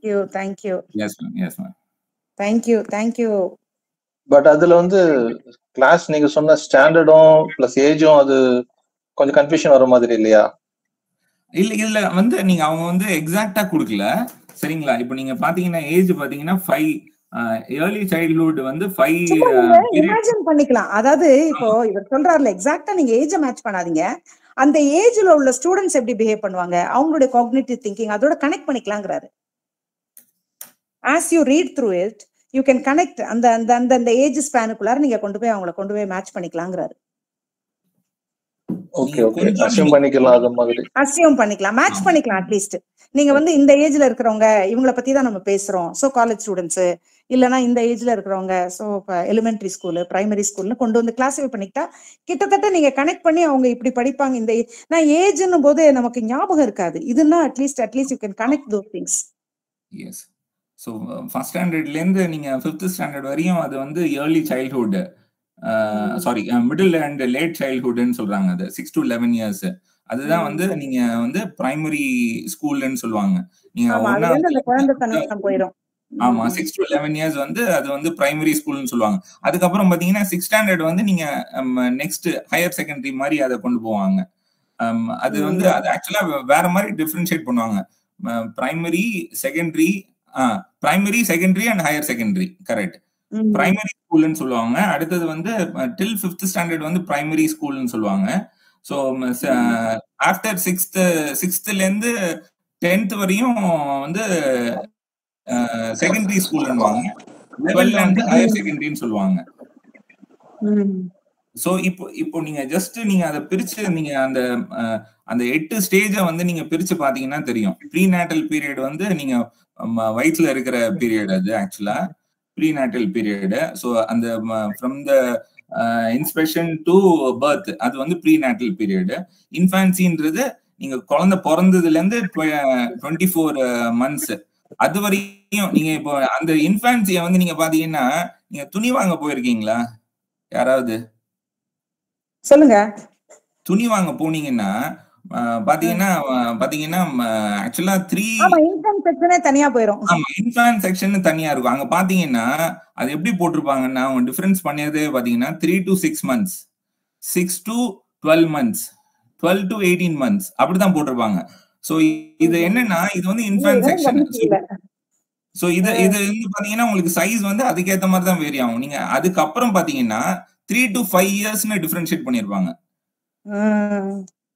you. Yes ma'am. Thank you. But அதுல வந்து கிளாஸ் நீங்க சொன்ன ஸ்டாண்டர்டும் பிளஸ் ஏஜும் அது கொஞ்சம் கன்ஃபியூஷன் வர மாதிரி இல்லையா? இல்ல இதுல வந்து நீங்க அவங்க வந்து எக்ஸாக்டா கொடுக்கல, சரிங்களா? இப்போ நீங்க பாத்தீங்கன்னா ஏஜ் பாத்தீங்கன்னா 5 ஏர்லி சைல்ட்ஹுட் வந்து 5 இமேஜின் பண்ணிக்கலாம். அதாவது இப்போ இவர் சொல்றாருல எக்ஸாக்ட்டா நீங்க ஏஜ் மேட்ச் பண்ணாதீங்க, அந்த ஏஜ்ல உள்ள ஸ்டூடெண்ட்ஸ் எப்படி பிஹேவ் பண்ணுவாங்க, அவங்களுடைய காக்னிட்டிவ் திங்கிங் அதோட கனெக்ட் பண்ணிக்கலாங்கிறாரு. as you read through it you can connect அந்த ஏஜ் ஸ்பேனுக்குள்ளார நீங்க கொண்டு போய் மேட்ச் பண்ணிக்கலாங்கிறாரு. ஓகே அசியூம் பண்ணிக்கலாம், அது மாதிரி அசியூம் பண்ணிக்கலாம், மேட்ச் பண்ணிக்கலாம். அட்லீஸ்ட் நீங்க வந்து இந்த ஏஜ்ல இருக்கிறவங்க இவங்கள பத்தி தான் நம்ம பேசுறோம், சோ காலேஜ் ஸ்டூடெண்ட்ஸ் இல்லனா இந்த ஏஜ்ல இருக்கிறவங்க சோ எலிமெண்டரி ஸ்கூல் பிரைமரி ஸ்கூல்னு கொண்டு வந்து கிளாஸிஃபை பண்ணிக்கிட்டா கிட்டத்தட்ட நீங்க கனெக்ட் பண்ணி அவங்க இப்படி படிப்பாங்க. இந்த நான் ஏஜ்னும் போது நமக்கு ஞாபகம் இருக்காது, இதுன்னா at least you can connect those things. Yes. So first ஸ்டாண்டர்ட்ல இருந்து நீங்க 5th ஸ்டாண்டர்ட் வரையும் அது வந்து early childhood, sorry middle and late சைல்ட்ஹுட்னு சொல்றாங்க. அது 6 to 11 years. அதுதான் வந்து நீங்க வந்து பிரைமரி ஸ்கூல்னு சொல்லுவாங்க. நீங்க ஆமா 6 to 11 years வந்து அது வந்து பிரைமரி ஸ்கூல்னு சொல்லுவாங்க. அதுக்கப்புறம் பாத்தீங்கன்னா 6th ஸ்டாண்டர்ட் வந்து நீங்க நெக்ஸ்ட் ஹையர் செகண்டரி மாதிரி அதை கொண்டு போவாங்க. அது வந்து அது ஆக்சுவலா வேற மாதிரி டிஃபரன்ஷியேட் பண்ணுவாங்க. Primary secondary and higher secondary, correct. Primary ஸ்கூல்னு சொல்லுவாங்க. அடுத்தது வந்து டில் 5th ஸ்டாண்டர்ட் வந்து பிரைமரி ஸ்கூல்னு சொல்லுவாங்க. ஸோ ஆஃப்டர் 6th இருந்து 10th வரையும் வந்து செகண்டரி ஸ்கூல்னுவாங்க. 12 வந்து ஹையர் செகண்டரின்னு சொல்லுவாங்க. சோ இப்போ நீங்க ஜஸ்ட் நீங்க அதை பிரிச்சு நீங்க அந்த 8 ஸ்டேஜை வந்து நீங்க பிரிச்சு பாத்தீங்கன்னா தெரியும். ப்ரீநேட்டல் பீரியட் வந்து நீங்க வயிற்றுல இருக்கிற பீரியட், அது ஆக்சுவலா ப்ரீநேட்டல் பீரியட். ஸோ அந்த from the inspection to birth அது வந்து ப்ரீநேட்டல் பீரியட். இன்ஃபான்சின்றது நீங்க குழந்தை பிறந்ததுல இருந்து 24 months அது வரையும். நீங்க இப்போ அந்த இன்ஃபான்சிய வந்து நீங்க பாத்தீங்கன்னா நீங்க துணி வாங்க போயிருக்கீங்களா? யாராவது சொல்லுங்க. துணி வாங்க போனீங்கன்னா பாத்தீங்கன்னா ஆக்சுவலா 3 இன்ஃபான்ட் செக்ஷனே தனியா போயிடும். ஆமா, இன்ஃபான்ட் செக்ஷன் தனியா இருக்கும். அங்க பாத்தீங்கன்னா அது எப்படி போட்டிருப்பாங்கன்னா அவங்க டிஃபரன்ஸ் பண்ணதே பாத்தீங்கன்னா 3 to 6 months, 6 to 12 months, 12 to 18 months அப்படிதான் போட்டிருப்பாங்க. சோ இது என்னன்னா இது வந்து இன்ஃபான்ட் செக்ஷன். சோ இது வந்து பாத்தீங்கன்னா உங்களுக்கு சைஸ் வந்து அதுக்கேற்ற மாதிரி தான் வேரி ஆகும். நீங்க அதுக்கப்புறம் பாத்தீங்கன்னா 3 to 5 years டிஃபரன்ஷியேட் பண்ணிருப்பாங்க.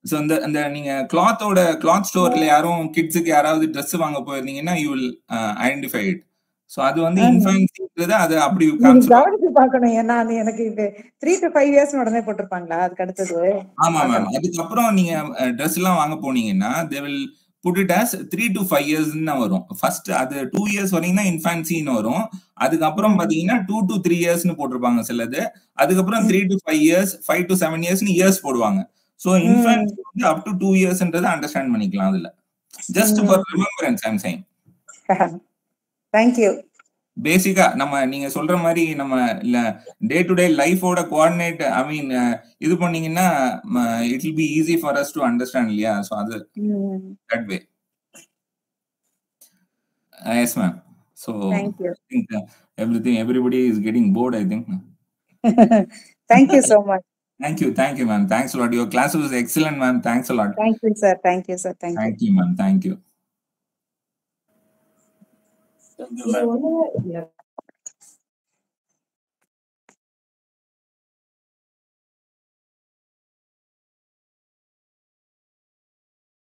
சோ அந்த நீங்க கிளாத் ஸ்டோர்ல யாரும் கிட்ஸுக்கு யாராவது ட்ரெஸ் வாங்க போயிருந்தீங்கன்னா you will identify it. So அது வந்து இன்ஃபான்சின்றது அது அப்படி கவனிச்சு பார்க்கணும். ஏன்னா எனக்கு இது 3 to 5 years உடனே போட்டிருப்பாங்களா? அதுக்கு அடுத்தது ஆமா மேம். அதுக்கப்புறம் நீங்க ட்ரெஸ் எல்லாம் வாங்க போனீங்கன்னா they will put it as 3 to 5 years தான் வரும். ஃபர்ஸ்ட் அது 2 years வரைக்கும் தான் இன்ஃபான்சின்னு வரும். அதுக்கப்புறம் பாத்தீங்கன்னா 2 to 3 yearsனு போட்டிருப்பாங்க சிலது. அதுக்கப்புறம் 3 to 5 years, 5 to 7 yearsனு இயர்ஸ் போடுவாங்க. சோ இன்ஃபான்சி வந்து up to 2 yearsன்றதை அண்டர்ஸ்டாண்ட் பண்ணிக்கலாம். அதுல just for remembrance I am saying. Thank you. பேசிக்கா நம்ம நீங்க சொல்ற மாதிரி நம்ம டே டு டே லைஃபோட கோஆர்டினேட் ஐ மீன் இது பண்ணீங்கன்னா it will be easy for us to understand இல்லையா? சோ அது that way. Yes ma'am. So everybody is getting bored, I think. Thank you so much. Thank you ma'am. Thanks a lot. Your class was excellent ma'am. Thanks a lot. Thank you sir. Thank you ma'am. Thank you. Thank you.